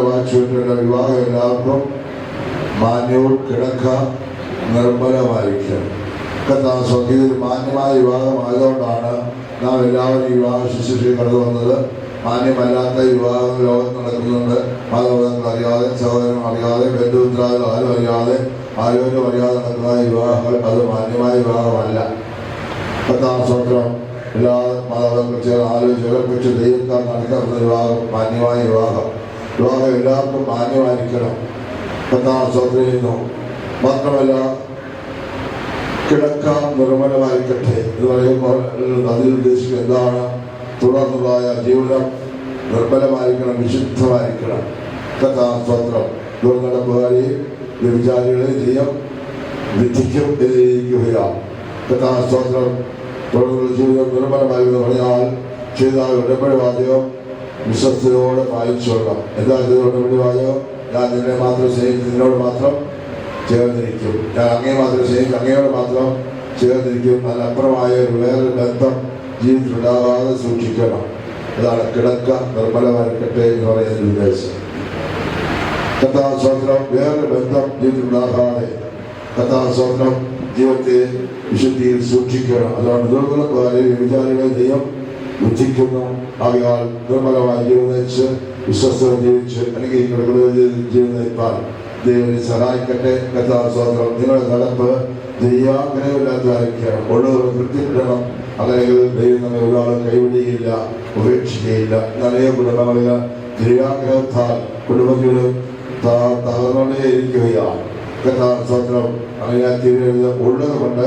വായിച്ചുകൊണ്ടുള്ള വിവാഹം എല്ലാവർക്കും മാന്യവും കിടക്ക നിർമ്മലമായിരിക്കണം. ഇതൊരു മാന്യമായ വിവാഹമായതുകൊണ്ടാണ് നാം എല്ലാവരും വിവാഹ ശുശ്രൂഷയിൽ കടന്നു വന്നത്. മാന്യമല്ലാത്ത വിവാഹം ലോകത്ത് നടക്കുന്നുണ്ട്. മാതാപിതാക്കൾ അറിയാതെ, സഹോദരൻ അറിയാതെ, ബന്ധുമിത്രാദികൾ ആരും അറിയാതെ, ആരോഗ്യം അറിയാതെ നടക്കുന്ന വിവാഹങ്ങൾ അത് മാന്യമായ വിവാഹമല്ല. സ്വന്തം എല്ലാ മാതാപിതാക്കൾ ചേർന്ന് ആലോചിച്ച് ഉറപ്പിച്ച് ദൈവത്താൽ നടക്കുന്ന വിവാഹം മാന്യമായ വിവാഹം. വിവാഹം എല്ലാവർക്കും മാന്യമായിരിക്കണം. സ്വന്തം. മാത്രമല്ല കിടക്ക നിർമ്മലമായിരിക്കട്ടെ എന്ന് പറയുമ്പോൾ അതിൽ ഉദ്ദേശിക്കുന്നത് എന്താണ്? തുടർന്നുള്ളതായ ജീവിതം നിർമ്മലമായിരിക്കണം, വിശുദ്ധമായിരിക്കണം. കഥാസ്തോത്രം. ദുർനടപ്പുകാരെയും വ്യഭിചാരികളെയും ദൈവം വിധിക്കും എതിരിക്കുകയാണ്. കഥാസ്തോത്രം. തുടർന്നുള്ള ജീവിതം നിർമ്മലമായി എന്ന് പറഞ്ഞാൽ ചെയ്താൽ ഉടമ്പടിവാദ്യം വിശ്വസ്തയോടെ പാലിച്ചോളണം. എന്താ ചെയ്ത ഉടമ്പടിവാദ്യം? ഞാൻ നിന്നെ മാത്രം സ്നേഹിക്കും, നിന്നോട് മാത്രം ചേർന്നിരിക്കും. ഞാൻ അങ്ങേ മാത്രം സ്നേഹിക്കും, അങ്ങയോട് മാത്രം ചേർന്നിരിക്കും. അതിനപ്പുറമായ ഒരു വേറൊരു ബന്ധം ജീവിതത്തിലുണ്ടാകാതെ സൂക്ഷിക്കണം. ഇതാണ് കിടക്ക നിർമ്മലമായിരിക്കട്ടെ എന്ന് പറയുന്നതിന് ഉദ്ദേശം. കഥാസ്തോത്രം. വേറൊരു ബന്ധം ജീവിതത്തിലുണ്ടാകാതെ കഥാസ്തോത്രം ജീവിതത്തെ വിശുദ്ധിയിൽ സൂക്ഷിക്കണം. അതുകൊണ്ട് ദുർബലക്കാരെ വിചാരികളെ ദൈവം രുചിക്കുന്നു. ആകയാൽ നിർമ്മലമായി ജീവിതം നയിച്ച് വിശ്വസ്തത ജീവിച്ച് അല്ലെങ്കിൽ ജീവിതം നയിപ്പാൻ ദൈവനെ സഹായിക്കട്ടെ. കഥാസ്വാതന്ത്ര്യം നിങ്ങളുടെ നടപ്പ് ദൈവാഗ്രഹമില്ലാത്തതായിരിക്കണം. ഉള്ളവർ തൃപ്തിപ്പെടണം. അല്ലെങ്കിൽ ദൈവം നമ്മെ ഒരാളും കൈവിടുകയില്ല, ഉപേക്ഷിക്കുകയില്ല. അനേക കുടുംബങ്ങളിൽ ദൈവാഗ്രഹത്താൽ കുടുംബജീവിതം തകർന്നുകൊണ്ടേയിരിക്കുകയാണ്. കഥാസ്വാതന്ത്ര്യം അങ്ങനെ തീരുന്നത് ഉള്ളത് കൊണ്ട്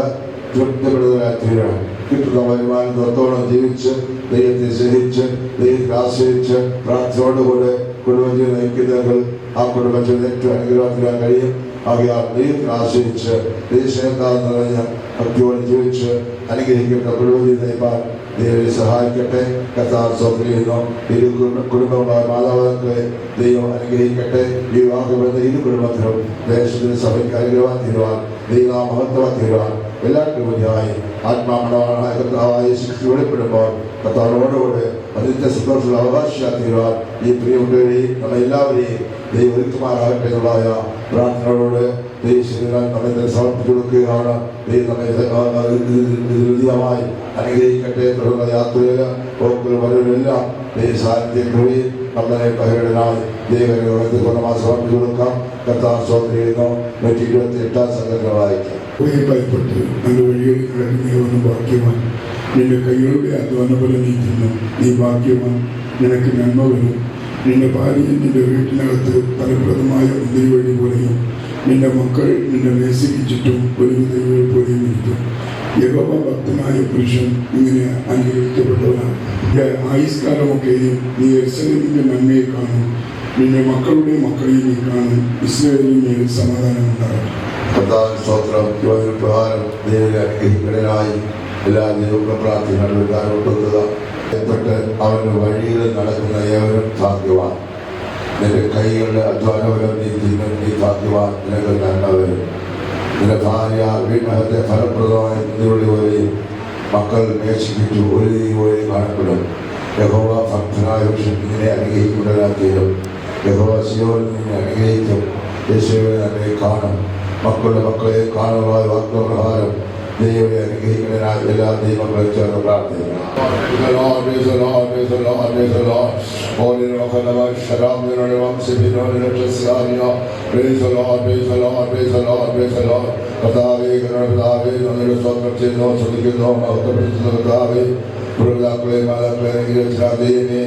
തൃപ്തിപ്പെടുന്നതിനായി തീരണം. കിട്ടുന്ന വരുമാനത്തോളം ജീവിച്ച് ദൈവത്തെ സ്നേഹിച്ച് ദൈവത്തെ ആശ്രയിച്ച് പ്രാർത്ഥനയോടുകൂടെ കുടുംബജീവിതം നയിക്കുന്നവர்கள் ആ കുടുംബജീവിതം ഏറ്റവും അനുഗ്രഹത്തിലാൻ കഴിയും. ആകയാൽ ദൈവത്തെ ആശ്രയിച്ച് ദൈവസ്നേഹത്താൽ നിറഞ്ഞ ഭക്തിയോടെ ജീവിച്ച് അനുഗ്രഹിക്കുന്ന കുടുംബജീവിതം നയിപ്പാൻ ദൈവത്തെ സഹായിക്കട്ടെ. കർത്താവ് സ്തോത്രിക്കുന്നു. ഇരു കുടുംബങ്ങളായ മാതാപിതാക്കളെ ദൈവം അനുഗ്രഹിക്കട്ടെ. വിവാഹബന്ധ ഇരു കുടുംബത്തിലും ദേശത്തിന് സഭയ്ക്ക് അനുഗ്രഹം തീരുവാൻ ദൈവ മഹത്വം തീരുവാൻ എല്ലാവർക്കും മതിയായി ആത്മാമണവാനായ കർത്താവായ ശിക്ഷ വെളിപ്പെടുമ്പോൾ കർത്താവിനോടുകൂടെ അതിന്റെ സന്തോഷമുള്ള അവകാശിയായി തീരുവാൻ ഈ പ്രിയമുള്ളവരെയും നമ്മളെല്ലാവരെയും ദൈവം ഒരുക്കുമാറാകട്ടെ എന്നുള്ളതായ പ്രാർത്ഥനയോട് ദൈവശരീരം നമ്മെ സമർപ്പിച്ചു കൊടുക്കുകയാണ്. ദൈവം നമ്മെ അനുഗ്രഹിക്കട്ടെ. തുടർന്ന യാത്രയിൽ പോക്കുകൾ വരവിലെല്ലാം ദൈവ സാന്നിധ്യം കൂടി നമ്മളെ പകരനായി ദൈവത്തെ പൂർണ്ണമായി സമർപ്പിച്ചു കൊടുക്കാം. കർത്താവ് സ്തോത്രിക്കുന്നു. 128 സംഘങ്ങൾ വായിക്കാം. ഭയപ്പെട്ട് നല്ല വഴികളിൽ നടക്കുന്നവനും ഭാഗ്യവാൻ. നിന്റെ കൈകളുടെ അധ്വാനഫലം നീ തിന്നു, നീ ഭാഗ്യവാൻ, നിനക്ക് നന്മ വരും. നിന്റെ ഭാര്യ നിന്റെ വീട്ടിനകത്ത് ഫലപ്രദമായ മുന്തിരി വഴി പോലെയും നിന്റെ മക്കൾ നിന്റെ മേശയ്ക്ക് ചുറ്റും ഒരു വിധങ്ങൾ പോലെയും ഇരിക്കും. യഹോവ ഭക്തനായ പുരുഷൻ ഇങ്ങനെ അനുഗ്രഹിക്കപ്പെട്ടവനാണ്. ആയുഷ്കാലമൊക്കെയും നീ യെരൂശലേമിന്റെ നന്മയെ കാണും, നിന്റെ മക്കളുടെ മക്കളെയും നീ കാണും. ഇസ്രായേലിന് മേൽ സമാധാനം ഉണ്ടാകും. സ്തോത്രം. പ്രകാരം ദൈവത്തെ അനുഗ്രഹിക്കണനായി എല്ലാ ദൈവങ്ങളും പ്രാർത്ഥനകൾ ഏർപ്പെട്ട് അവരുടെ വഴിയിൽ നടക്കുന്ന ഏവരും ഭാഗ്യവാൻ. നിന്റെ കൈകളുടെ അധ്വാനഫലം നീ തിന്നും, നീ ഭാഗ്യവാൻ, നിനക്ക് നന്മ വരും. നിന്റെ ഭാര്യ വീട്ടിനകത്തെ ഫലപ്രദമായ മുന്തിരി പോലെയും മക്കൾ മേശിപ്പിച്ചു ഒരു തീ പോലെയും കാണപ്പെടും. യഹോവ ഭക്തനായ പുരുഷൻ ഇങ്ങനെ അനുഗ്രഹിക്കുന്നതിനാലും യഹോവ സിയോനിൽ നിന്നെ അനുഗ്രഹിക്കും. യേശുവിനെ തന്നെ കാണും. മക്കളുടെ മക്കളെ കാണുവാൻ വാഗ്ദാനപ്രകാരം ദൈവത്തെ അനുഗ്രഹിക്കുന്നതിനായി എല്ലാ ദൈവങ്ങളെ ചേർന്ന് പ്രാർത്ഥിക്കുന്നു. പൂർവ്വതാക്കളെ മാതാക്കളെ അനുഗ്രഹിച്ചാതീനെ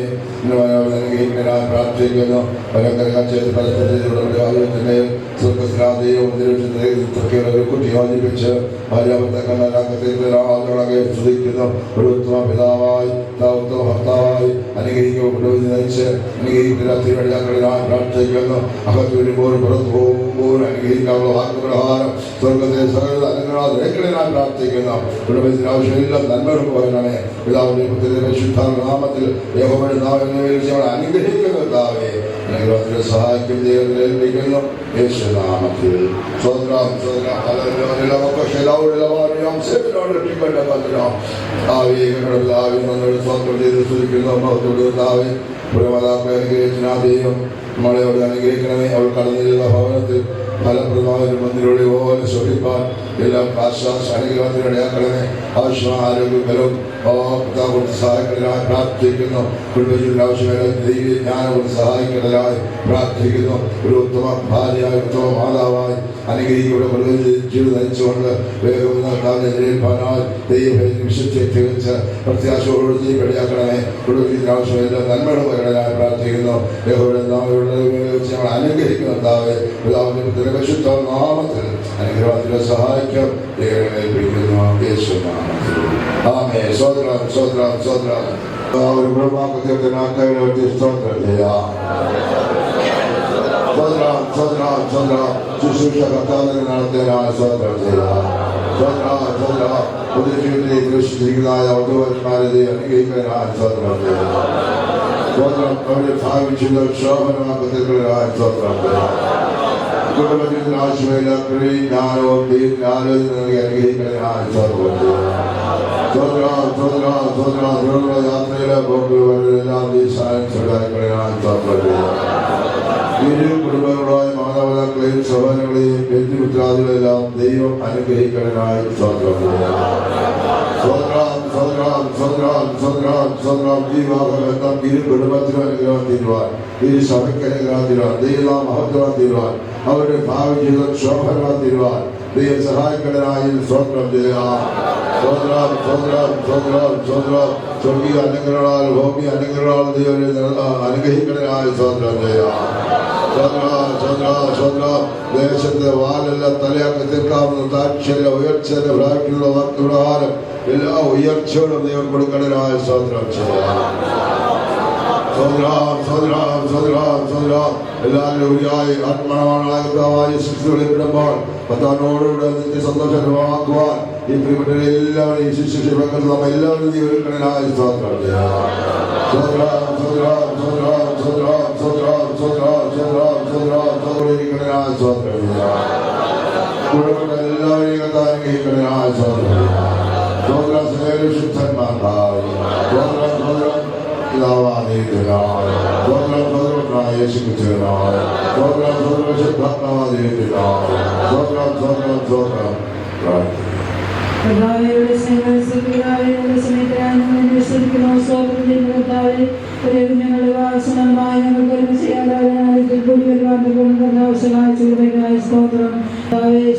അനുഗ്രഹിക്കാനായി പ്രാർത്ഥിക്കുന്നു. പരങ്കരകാഴ്ചയിൽ പരസ്പരത്തിലുള്ള ആലോചനയെ സ്വർഗസ്രാതയും കുട്ടി യോജിപ്പിച്ച് ഭാര്യാഭർത്താക്കളെ സ്തുതിക്കുന്നു. ഒരു ഉത്തമ പിതാവായി ഉത്തമ ഭർത്താവായി അനുഗ്രഹിക്കപ്പെട്ടു നയിച്ച് അനുഗ്രഹിക്കുന്ന തിരുവഴിയാക്കളിനായി പ്രാർത്ഥിക്കുന്നു. അകത്ത് വരുമ്പോൾ പുറത്തു പോകുമ്പോൾ അനുഗ്രഹിക്കാനുള്ള വാക്കുപ്രകാരം സ്വർഗത്തെ സകല അനുഗ്രഹങ്ങളിനായി പ്രാർത്ഥിക്കുന്നു. കുടുംബത്തിന് ആവശ്യമില്ല നന്മകൾക്ക് പറയണമേ. പിതാവിന്റെ പുത്രന്റെ പരിശുദ്ധാനാമത്തിൽ യഹോവയുടെ നാമത്തിൽ ഞങ്ങൾ അനുഗ്രഹിക്കുന്നതാവേ അനുഗ്രഹത്തിന്റെ സഹായിക്കും ദൈവത്തെ ഏൽപ്പിക്കുന്നു. യേശുനാമത്തിൽ സ്വതന്ത്രം സ്വന്തം ചെയ്ത് സ്തുതിക്കുന്നു. പുരമാതാക്കളെ അനുഗ്രഹിച്ചനാഥേയം നമ്മളെയോട് അനുഗ്രഹിക്കണമേ. അവൾ കടന്നിരുന്ന ഭവനത്തിൽ ഫലപ്രദമായ ഒരു മന്ദിരയുടെ പോലെ ശോഭിപ്പാൻ എല്ലാം അനുഗ്രഹത്തിനിടയാക്കണമേ. ആവശ്യമായ ആരോഗ്യ ബലവും കൊടുത്ത് സഹായിക്കണനായി പ്രാർത്ഥിക്കുന്നു. കുടുംബജീവിതത്തിൽ ആവശ്യമായ ദൈവീയ ജ്ഞാനം കൊണ്ട് സഹായിക്കണനായി പ്രാർത്ഥിക്കുന്നു. ഒരു ഉത്തമ ഭാര്യയായി ഉത്തമ മാതാവായി അനുഗ്രഹിക്കപ്പെട്ട ജീവിതം നയിച്ചുകൊണ്ട് വേഗം എതിരേൽപ്പാനായി ദൈവം വിശുദ്ധി തികച്ച് പ്രത്യാശയോട് ഇടയാക്കണമേ. കുടുംബജീവിതത്തിൽ ആവശ്യമായ നന്മകൾ വരണനായി പ്രാർത്ഥിക്കുന്നു. യഹോവയുടെ വെച്ച് ഞങ്ങൾ അനുഗ്രഹിക്കുന്നതാവേ പിതാവിന്റെ പുത്രന്റെ പരിശുദ്ധ നാമത്തിൽ അനുഗ്രഹത്തിലെ സഹായിക്കും ഏൽപ്പിക്കുന്നു. യേശുനാമത്തിൽ ആമേൻ. സ്വതന്ത്രം സ്വതന്ത്രം സ്വതന്ത്രം. ഒരു ബ്രഹ്മാക്കത്തെ സ്തോത്രം ചെയ്യാം. സ്വതന്ത്രം സ്വതന്ത്രം സ്വതന്ത്രം. ശുശ്രൂഷ കർത്താവിനെ നടത്തിയതിനായി സ്വതന്ത്രം ചെയ്യാം. സ്വതന്ത്രം സ്വതന്ത്രം. പുതിയ ജീവിതത്തിൽ ദൃഷ്ടിച്ചിരിക്കുന്നതായ വധുവരന്മാരെ അനുഗ്രഹിക്കാനായി സ്വതന്ത്രം ചെയ്യാം. സ്വതന്ത്രം. അവരെ ഭാവിച്ചുള്ള ക്ഷോഭനമാക്കത്തിനായി സ്വതന്ത്രം ചെയ്യാം. കുടുംബത്തിൽ ആവശ്യമില്ല ജ്ഞാനവും ആലോചന അനുഗ്രഹിക്കാനായി സ്വതന്ത്രം ചെയ്യാം. യാത്രയിലെ പോക്കുകളെല്ലാം ഇരു കുടുംബങ്ങളായ മാതാപിതാക്കളെയും സഹോദരങ്ങളെയും ബന്ധുമിത്രാദികളെല്ലാം ദൈവം അനുഗ്രഹിക്കാനായി സ്വതന്ത്രം. സ്വന്തം ജീവാഹം ഇരു കുടുംബത്തിനും അനുഗ്രഹം തീരുവാൻ, ഇരു സഭയ്ക്ക് അനുഗ്രഹം തീരുവാൻ, ദൈവം മഹത്വം തീരുവാൻ, അവരുടെ ഭാവി ജീവിതം ശോഭനം തീരുവാൻ ദൈവം സഹായിക്കണനായി സ്വന്തം ചെയ്യാം. സ്വന്തം സ്വന്തം സ്വന്തം സ്വന്തം സ്വർഗീയ അനുഗ്രഹങ്ങളാൽ ഭൗമിക അനുഗ്രഹങ്ങളാൽ ദൈവം അനുഗ്രഹിക്കണനായി സ്വന്തം ചെയ്യാം. ദേശത്തെ വാലെല്ലാം തലയാക്കി തീർക്കാവുന്ന താക്ഷര്യ ഉയർച്ചയുടെ പ്രാപിക്കുന്ന വാക്കുപ്രകാരം എല്ലാ ഉയർച്ചയോടും ദൈവം കൊടുക്കണനായ സ്വന്തം ചെയ്യാം. എല്ലാവരും ആത്മണവാളായ ശിശുവിടുമ്പോൾ പത്താനോടുകൂടെ നിത്യ സന്തോഷമാക്കുവാൻ ഈ പ്രിയപ്പെട്ടവരെ എല്ലാവരും ഈ ശിശുശിവങ്ങൾ നമ്മ എല്ലാവരും ദൈവക്കണനായ സ്തോത്രം ചെയ്യാം. എല്ലാവരെയും അനുഗ്രഹിക്കണനായ സ്തോത്രം. ശുദ്ധന്മാർക്കായി ഞങ്ങളുടെ വാസനമായി ഞങ്ങൾക്ക് ഒരുമിച്ച്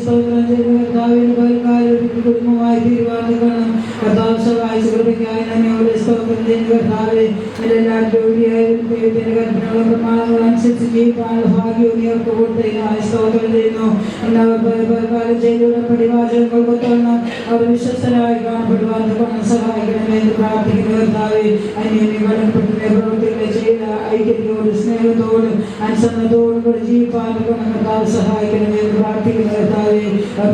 സ്തോത്രം സ്തോത്രം ചെയ്ത് കുടുംബമായി തീരുമാനിക്കണം. കർത്താവ് സഹായിച്ചു കൃപയ്ക്കായി ഞങ്ങളുടെ സ്തോത്രം ചെയ്യുന്ന കർത്താവെ എല്ലാ ജോലിയായും ദൈവത്തിന്റെ കൽപ്പനകളും പ്രമാണങ്ങളും അനുസരിച്ച് ജീവിക്കാനുള്ള ഭാഗ്യവും നീർക്ക് കൊടുത്തതിനായി സ്തോത്രം ചെയ്യുന്നു. എല്ലാവരും ചെയ്തുള്ള പടിവാചകങ്ങൾ കൊത്തണം അവർ വിശ്വസ്തരായി കാണപ്പെടുവാൻ സഹായിക്കണമെന്ന് പ്രാർത്ഥിക്കുന്ന കർത്താവെ അന്യോന്യപ്പെട്ടുന്ന പ്രവൃത്തികളെ ചെയ്ത ഐക്യത്തോടും സ്നേഹത്തോടും അനുസരണത്തോടും കൂടി ജീവിക്കാൻ കർത്താവ് സഹായിക്കണമെന്ന് പ്രാർത്ഥിക്കുന്ന കർത്താവെ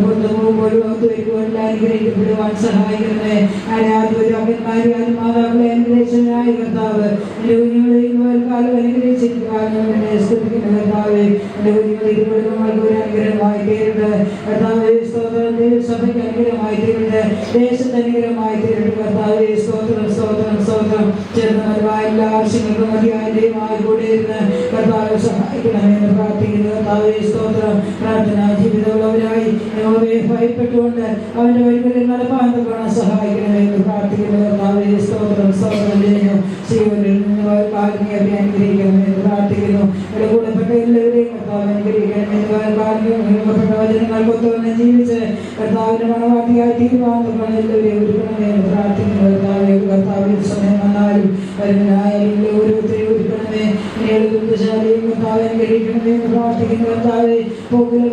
പുറത്തു പോകുമ്പോൾ വരുവാൻ അനുഗ്രഹിക്കപ്പെടുവാൻ സഹായിക്കണമേ. ആരാധകന്മാരും മാതാക്കളെ അനുഗ്രഹിച്ചതിനായ കർത്താവ് എൻ്റെ കുഞ്ഞുങ്ങളെയും കാലം അനുഗ്രഹിച്ചിരിക്കാനും സ്തുതിക്കുന്ന കർത്താവ് എൻ്റെ കുഞ്ഞുങ്ങൾ ഇരുപടുങ്ങൾക്ക് ഒരു അനുഗ്രഹമായി തീരട്ടെ. കർത്താവ് സ്തോത്രം ദൈവസഭയ്ക്ക് അനുഗ്രഹമായി തീരട്ടെ, ദേശത്ത് അനുഗ്രഹമായി തീരട്ടെ. കർത്താവ് സ്തോത്രം സ്തോത്രം സ്തോത്രം ചേർന്ന എല്ലാ ആവശ്യങ്ങൾക്കും മതിയായ ദൈവമായി കൂടെ ഇരുന്ന് കർത്താവ് സഹായിക്കണമെന്ന് പ്രാർത്ഥിക്കുന്നു. കർത്താവ് സ്തോത്രം പ്രാർത്ഥന ജീവിതമുള്ളവരായി ഭയപ്പെട്ടുകൊണ്ട് അവന്റെ വഴികളിൽ നടപ്പാൻ സഹായിക്കണമെന്ന് പ്രാർത്ഥിക്കുന്നു. കർത്താവ് സ്തോത്രം സ്തോത്രം ചെയ്യുന്നു. ജീവനിൽ നിന്ന് അനുഗ്രഹിക്കണമെന്ന് പ്രാർത്ഥിക്കുന്നു. ഇവിടെ കൂടപ്പെട്ട എല്ലാവരെയും കർത്താവ് അനുഗ്രഹിക്കണമെന്ന് വചനങ്ങൾക്കൊത്തുവന്ന് ജീവിച്ച് കർത്താവിന്റെ മണവാട്ടിയായി തീരുമാനം എല്ലാവരെയും ഒരുക്കണമെന്ന് പ്രാർത്ഥിക്കുന്നു. കർത്താവ് സമയം വന്നാലും വരുന്നതായാലും ഓരോരുത്തരെയും ഒരുക്കണമേ. ദുരിതശാലിയും കർത്താവ് അനുഗ്രഹിക്കണമെന്ന് പ്രാർത്ഥിക്കുന്നു. കർത്താവ് പോകുന്ന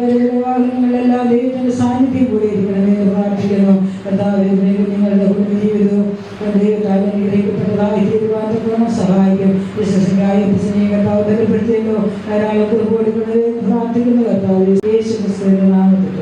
വാഹനങ്ങളെല്ലാം ദൈവത്തിന്റെ സാന്നിധ്യം കൂടി ഇരിക്കണമെന്ന് പ്രാർത്ഥിക്കുന്നു. കർത്താവ് നിങ്ങളുടെ ജീവിതവും ദൈവത്താൽ അനുഗ്രഹിക്കപ്പെട്ടതായി തീരുമാനത്തോളം സഹായിക്കും. വിശ്വസിക്കായ കർത്താവ് ബലപ്പെടുത്തിയല്ലോ ധാരാളം കൊടുക്കണമെന്ന് പ്രാർത്ഥിക്കുന്നു. കർത്താവ് യേശു ക്രിസ്തുവിന്റെ നാമത്തിൽ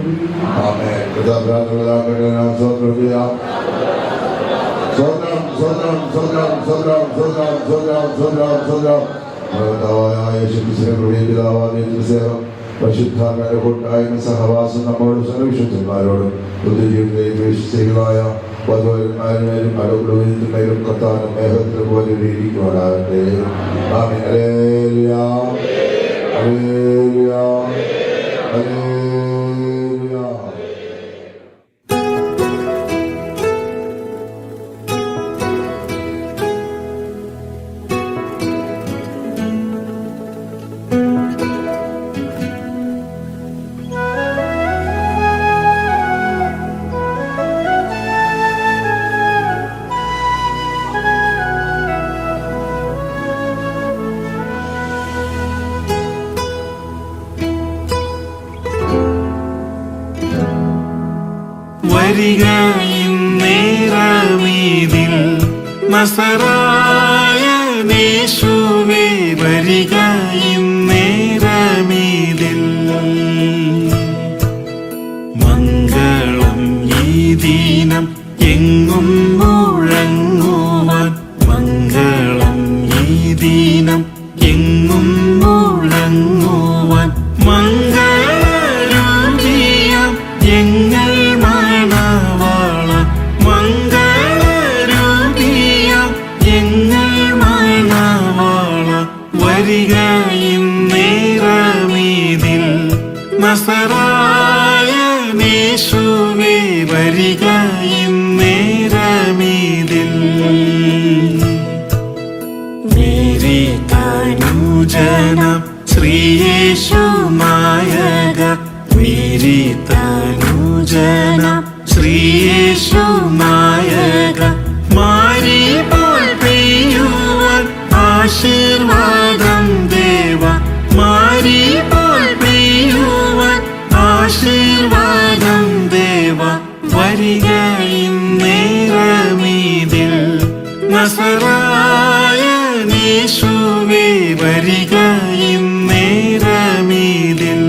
പരിശുദ്ധാത്മാവിന്റെ കൂട്ടായ്മ സഹവാസം നമ്മോടും സർവ്വവിശുദ്ധന്മാരോടും ബുദ്ധിജീവിതങ്ങളായ വധുവരന്മാരുമേലും അടുക്കുടുവിലും കത്താനും മേഘത്തിലും പോലെ ഇരിക്കുവാനാകട്ടെ. ആമേൻ. ഹല്ലേലൂയ ഹല്ലേലൂയ ഹല്ലേലൂയ. വരിക ഇന്നേരമീതിൽ നസറായനേശുവേ, വരിക ഇന്നേരമീതിൽ. മംഗളം ഈ ദീനം എങ്ങും മുഴങ്ങുവാൻ, മംഗളം ഈ ദീനം എങ്ങും മുഴങ്ങുവാൻ, മംഗളരൂപിയാം എങ്ങൾ മണവാള, മംഗളരൂപിയാം എങ്ങൾ മണവാള, വരിക ഇന്നേരമീതിൽ നസറായനേശുവേ, വരിക ഇന്നേരമീതിൽ. തനുജനം ശ്രീയേശു നായക മേരി തനുജനം ശ്രീയേശു നായക മാരി പോൽ പെയ്യുവാൻ ആശീർവാദം ദേവ മാരി പോൽ പെയ്യുവാൻ ആശീർവാദം ദേവ വരിക ഇന്നേരമീതിൽ നസറായനീശുവേ വരിക ഇന്നേരമീതിൽ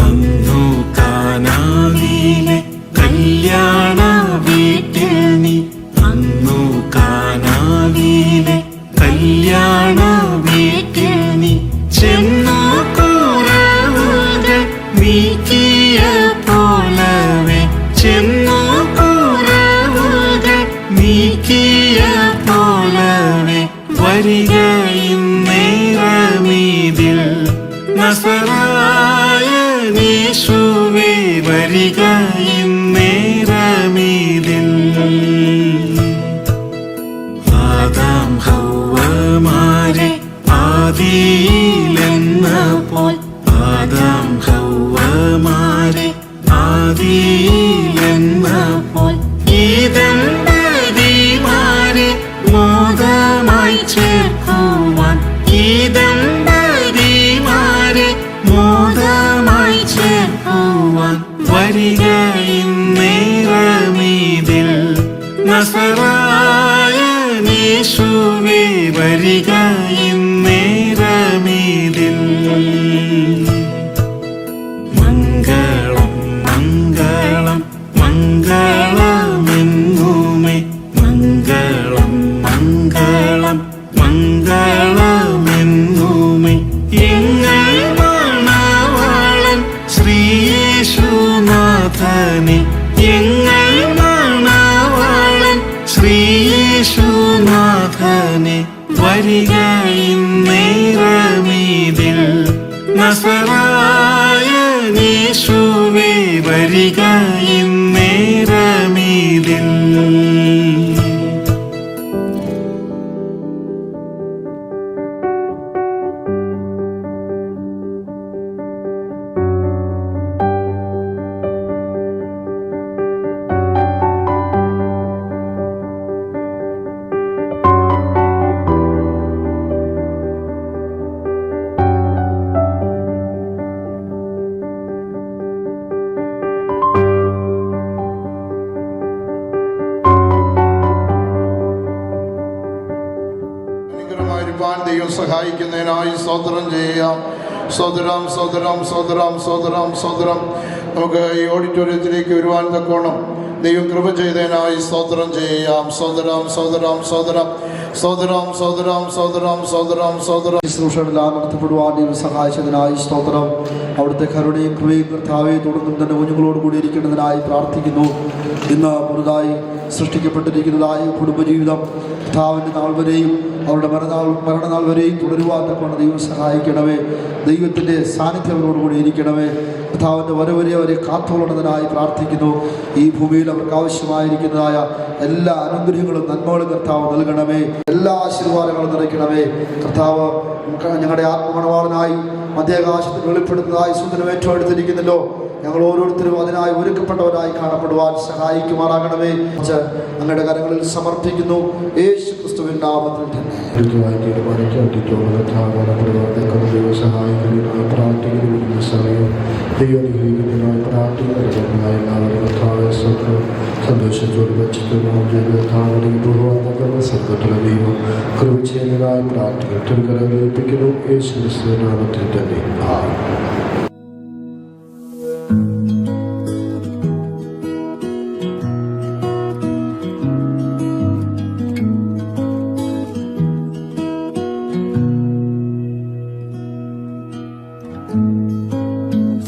അന്നു കാനാവിലെ കല്യാണ വീട്ടിൽ നീ അന്നു കാനാവിലെ കല്യാണ വീട്ടിൽ നീ ചെന്നു കുറവുകൾ നീക്കിയ പോലവേ ചെന്നു കുറവുകൾ നീക്കിയ പോലവേ വരിക ഇന്നേരമീതിൽ നസറായനീശുവേ വരിക ഇന്നേരമീതിൽ ആദാം ഹൗവമാരെ ആദിയിലെന്നപ്പോൾ ആദാം ഹൗവമാരെ ആദിയിലെന്നപ്പോൾ ഈ ദമ്പതിമാരെ മോദമായി ചേർക്കുവാൻ ഈ ദമ്പതിമാരെ മോദമായി ചേർക്കുവാൻ വരിക ഇന്നേരമീതിൽ നസറായനീശുവേ വരിക ഇന്നേരമീതിൽ മംഗളം മംഗളം മംഗളമെങ്ങുമേ മംഗളം മംഗളം മംഗളമെങ്ങുമേ എങ്ങൾ മണവാളൻ ശ്രീയേശുനാഥനെ എങ്ങൾ മണവാളൻ ശ്രീയേശുനാഥനെ വരിക ഇന്നേരമീതിൽ നസറായനീശുവേ വരിക ഇന്നേരമീതിൽ ദൈവം സഹായിക്കുന്നതിനായി സ്തോത്രം ചെയ്യാം. സ്തോത്രം സ്തോത്രം സ്തോത്രം സ്തോത്രം സ്തോത്രം. നമുക്ക് ഈ ഓഡിറ്റോറിയത്തിലേക്ക് വരുവാൻ തക്കോണം ദൈവം കൃപ ചെയ്തതിനായി സ്തോത്രം ചെയ്യാം. സ്തോത്രം സ്തോത്രം സ്തോത്രം സ്തോത്രം സ്തോത്രം സ്തോത്രം സ്തോത്രം സ്തോത്രം. ശുശ്രൂഷകളെല്ലാം നടത്തപ്പെടുവാൻ ദൈവം സഹായിച്ചതിനായി സ്തോത്രം. അവിടുത്തെ കരുണയും കൃപയും കർത്താവെ തുടർന്നും തന്നെ കുഞ്ഞുങ്ങളോട് കൂടി ഇരിക്കുന്നതിനായി പ്രാർത്ഥിക്കുന്നു. ഇന്ന് പുതുതായി സൃഷ്ടിക്കപ്പെട്ടിരിക്കുന്നതായ കുടുംബജീവിതം കർത്താവിൻ്റെ നാൾ വരെയും അവരുടെ മരണനാൾ വരെയും തുടരുവാൻ തക്കൊണ്ട് ദൈവം സഹായിക്കണമേ. ദൈവത്തിൻ്റെ സാന്നിധ്യം അവരോടുകൂടി ഇരിക്കണമേ. കർത്താവിൻ്റെ വരവരെ അവരെ കാത്തുകൊള്ളുന്നതിനായി പ്രാർത്ഥിക്കുന്നു. ഈ ഭൂമിയിൽ അവർക്ക് ആവശ്യമായിരിക്കുന്നതായ എല്ലാ അനുഗ്രഹങ്ങളും നന്മകളും കർത്താവ് നൽകണമേ. എല്ലാ ആശീർവാദങ്ങളും നിറയ്ക്കണമേ. കർത്താവ് ഞങ്ങളുടെ ആത്മമണവാളനായി മധ്യാകാശത്തിൽ വെളിപ്പെടുന്നതായി സുന്ദരം ഏറ്റെടുത്തിരിക്കുന്നല്ലോ. ഞങ്ങൾ ഓരോരുത്തരും അതിനായി ഒരുക്കപ്പെട്ടവരായി കാണപ്പെടുവാൻ സഹായിക്കുമാറാകണമേ. അങ്ങയുടെ കരങ്ങളിൽ സമർപ്പിക്കുന്നു യേശു ക്രിസ്തുവിൻ നാമത്തിൽ തന്നെ. സന്തോഷത്തോട് കൃപ ചെയ്യുന്നതായി പ്രാർത്ഥിക്കും. കരങ്ങളിൽപ്പിക്കുന്നു യേശു ക്രിസ്തുവിൻ നാമത്തിൽ തന്നെ.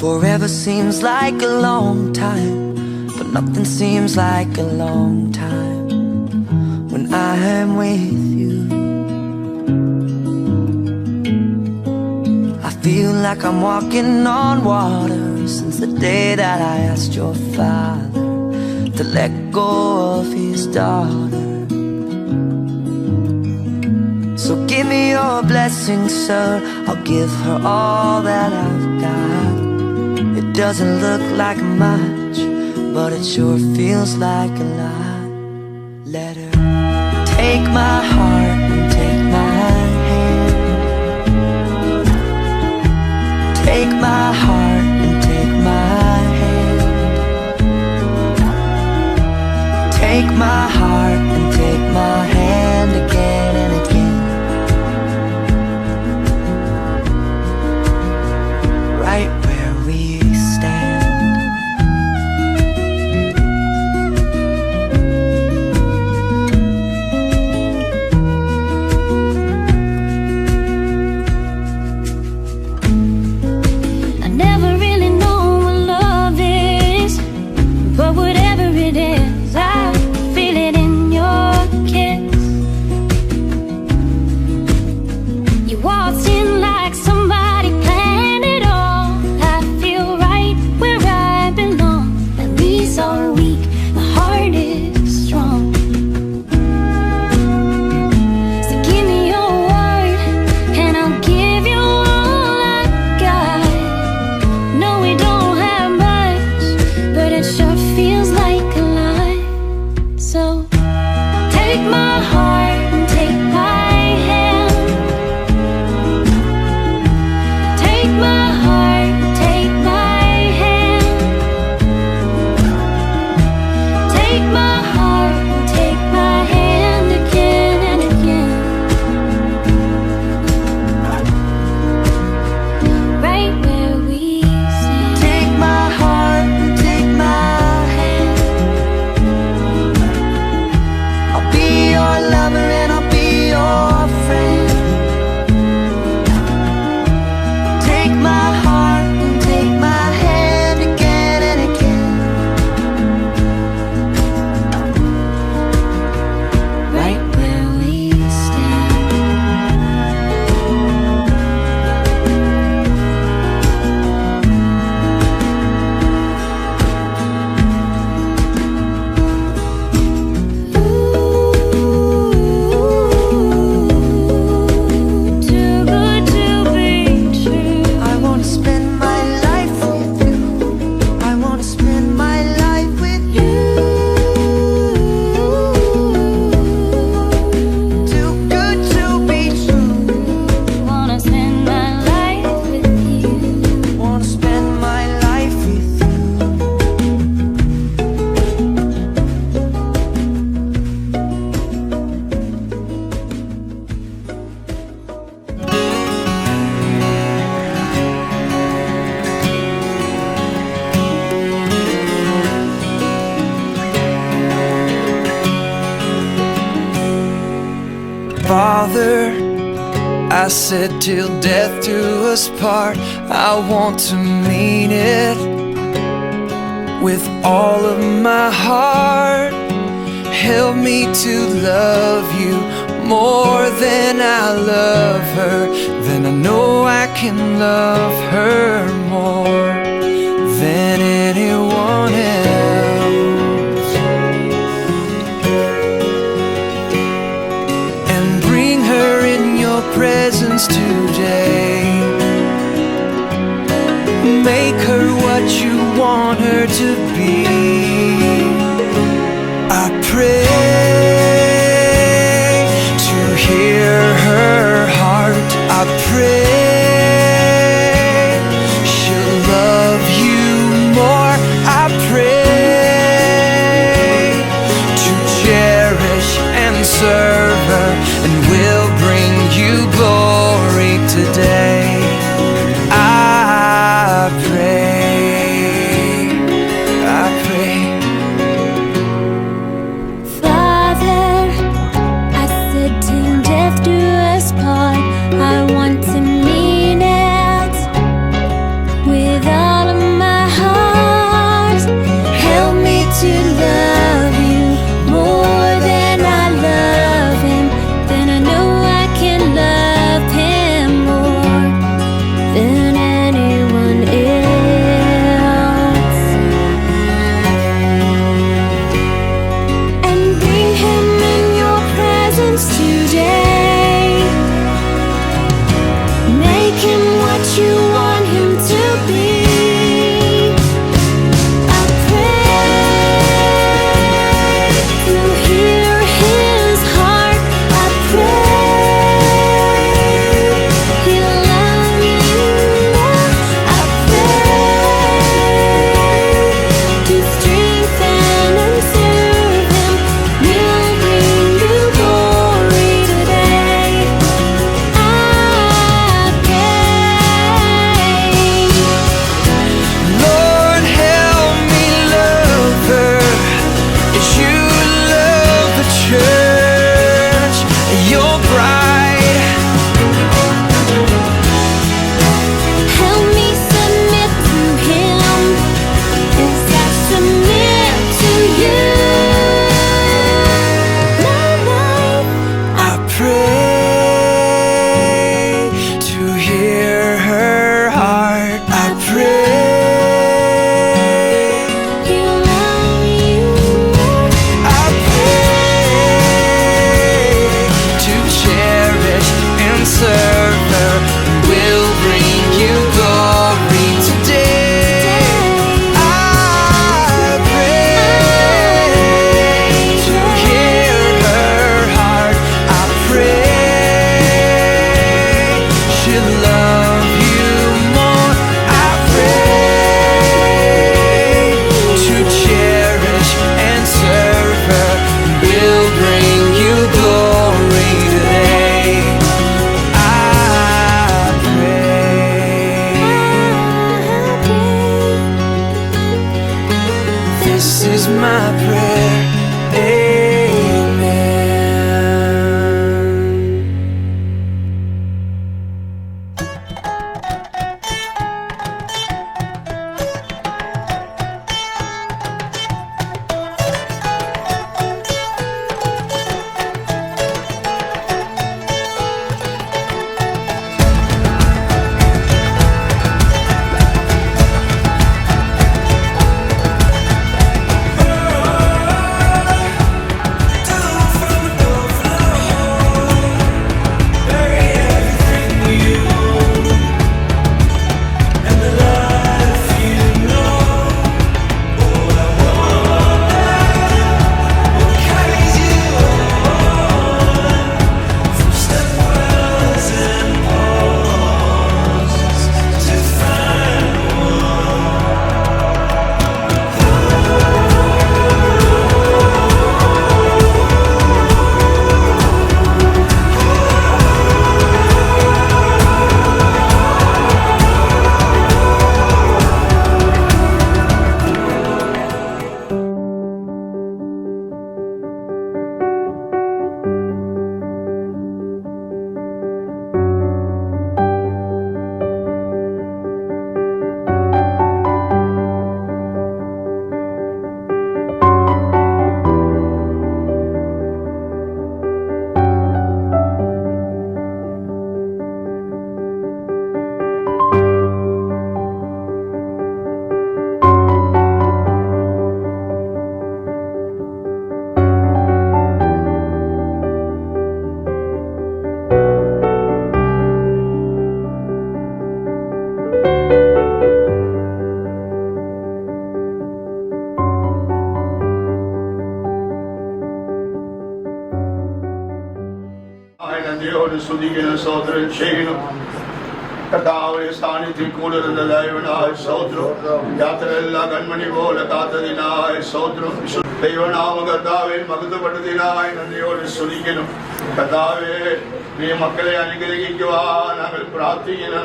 Forever seems like a long time, but nothing seems like a long time when I am with you. I feel like I'm walking on water since the day that I asked your father to let go of his daughter. So give me your blessing, sir. I'll give her all that I've got. It doesn't look like much, but it sure feels like a lot. Let her take my heart and take my hand. Take my heart and take my hand. Take my heart and take my hand again and again. Right where we stand. I never really know what love is, but whatever it is, I feel it in your kiss. You walked in like somebody planned it all. I feel right where I belong. At least all week, my heart is strong. So give me your word, and I'll give you all I got. No, we don't have much, but it sure feels like a lot. So take my heart and take my hand. Take my heart, take my hand. Take my heart and take my hand again and again. Right where we stand. Take my heart and take my hand. I'll be your lover and I'll be your friend. Take my heart and take my hand again and again. Right where we stand. Too good to be true. I wanna spend my life with you. I wanna spend my life with you. Too good to be true. Wanna spend my life with you. Wanna spend my life with you. Father, I said till death do us part. I want to mean it with all of my heart. Help me to love you more than I love her. Then I know I can love her more than anyone else. And bring her in your presence today. Make her what you want her to be. I pray to hear her heart. I pray she'll love you more. I pray to cherish and serve her, and will bring you glory today. I pray. Fly സ്തോത്രം ചെയ്യുന്നു. കർത്താവിന്റെ സാന്നിധ്യം കൂടുതലായ സ്തോത്രം. യാത്രയെല്ലാം കൺമണി പോലെ കാത്തതിനായ സ്തോത്രം. ദൈവനാമ കർത്താവെ മഹത്വപ്പെട്ടതിനായി നന്ദിയോട് സ്തുതിക്കുന്നു. കർത്താവെ നീ മക്കളെ അനുഗ്രഹിക്കുവാൻ ഞങ്ങൾ പ്രാർത്ഥിക്കുന്ന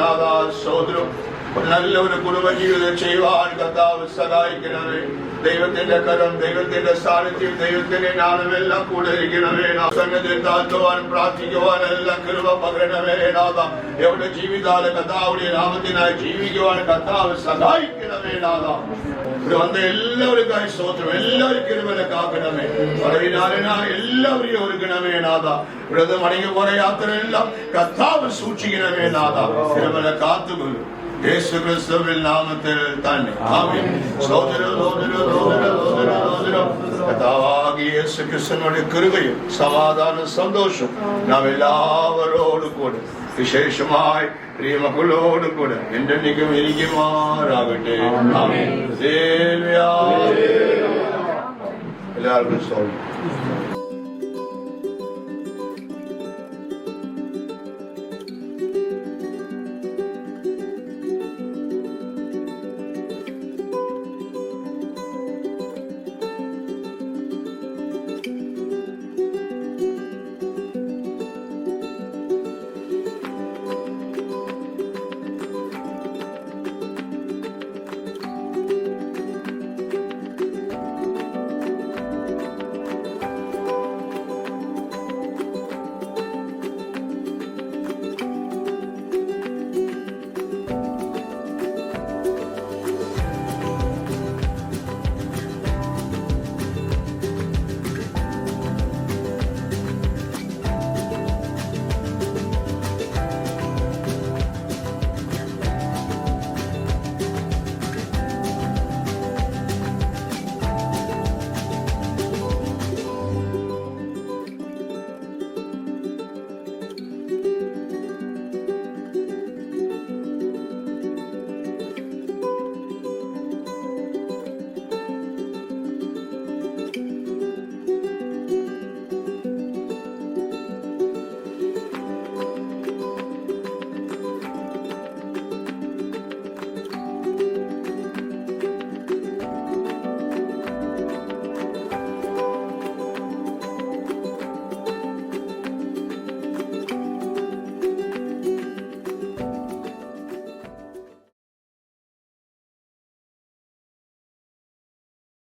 സ്തോത്രം. നല്ല ഒരു കുടുംബജീവിതം ചെയ്യുവാൻ കർത്താവ് സഹായിക്കണമേ. ദൈവത്തിന്റെ കരം, ദൈവത്തിന്റെ സാന്നിധ്യം, ദൈവത്തിന്റെ ജ്ഞാനമെല്ലാം കൂടെ ഇരിക്കണമേ. സന്നദ്ധ താഴ്ത്തുവാൻ പ്രാർത്ഥിക്കുവാൻ എല്ലാം കൃപ പകരണമേ. നാഥ എവിടെ ജീവിതാല് കർത്താവുடைய നാമത്തിനായി ജീവിക്കുവാൻ കർത്താവ് സഹായിക്കണമേ. നാഥ ഇവിടെ വന്ന എല്ലാവർക്കായി സ്തോത്രം. എല്ലാവരും കൃപനെ കാക്കണമേ. പറവിനാലിനായി എല്ലാവരെയും ഒരുക്കണമേ. നാഥ ഇവിടെ മടങ്ങി പോയ യാത്രയെല്ലാം കർത്താവ് സൂക്ഷിക്കണമേ. നാഥ കൃപനെ കാത്തുകൊള്ളു. യേശു ക്രിസ്തുവിൻ നാമത്തിൽ തന്നെ ആമേൻ. കർത്താവാകിയ യേശു ക്രിസ്തുവിന്റെ കൃപയും സമാധാനം സന്തോഷം നാം എല്ലാവരോടും കൂടെ വിശേഷമായി പ്രിയമക്കളോടും കൂടെ എന്തെങ്കിലും ഇരിക്കുമാറാകട്ടെ. ആമേൻ. എല്ലാവർക്കും സ്തോത്രം.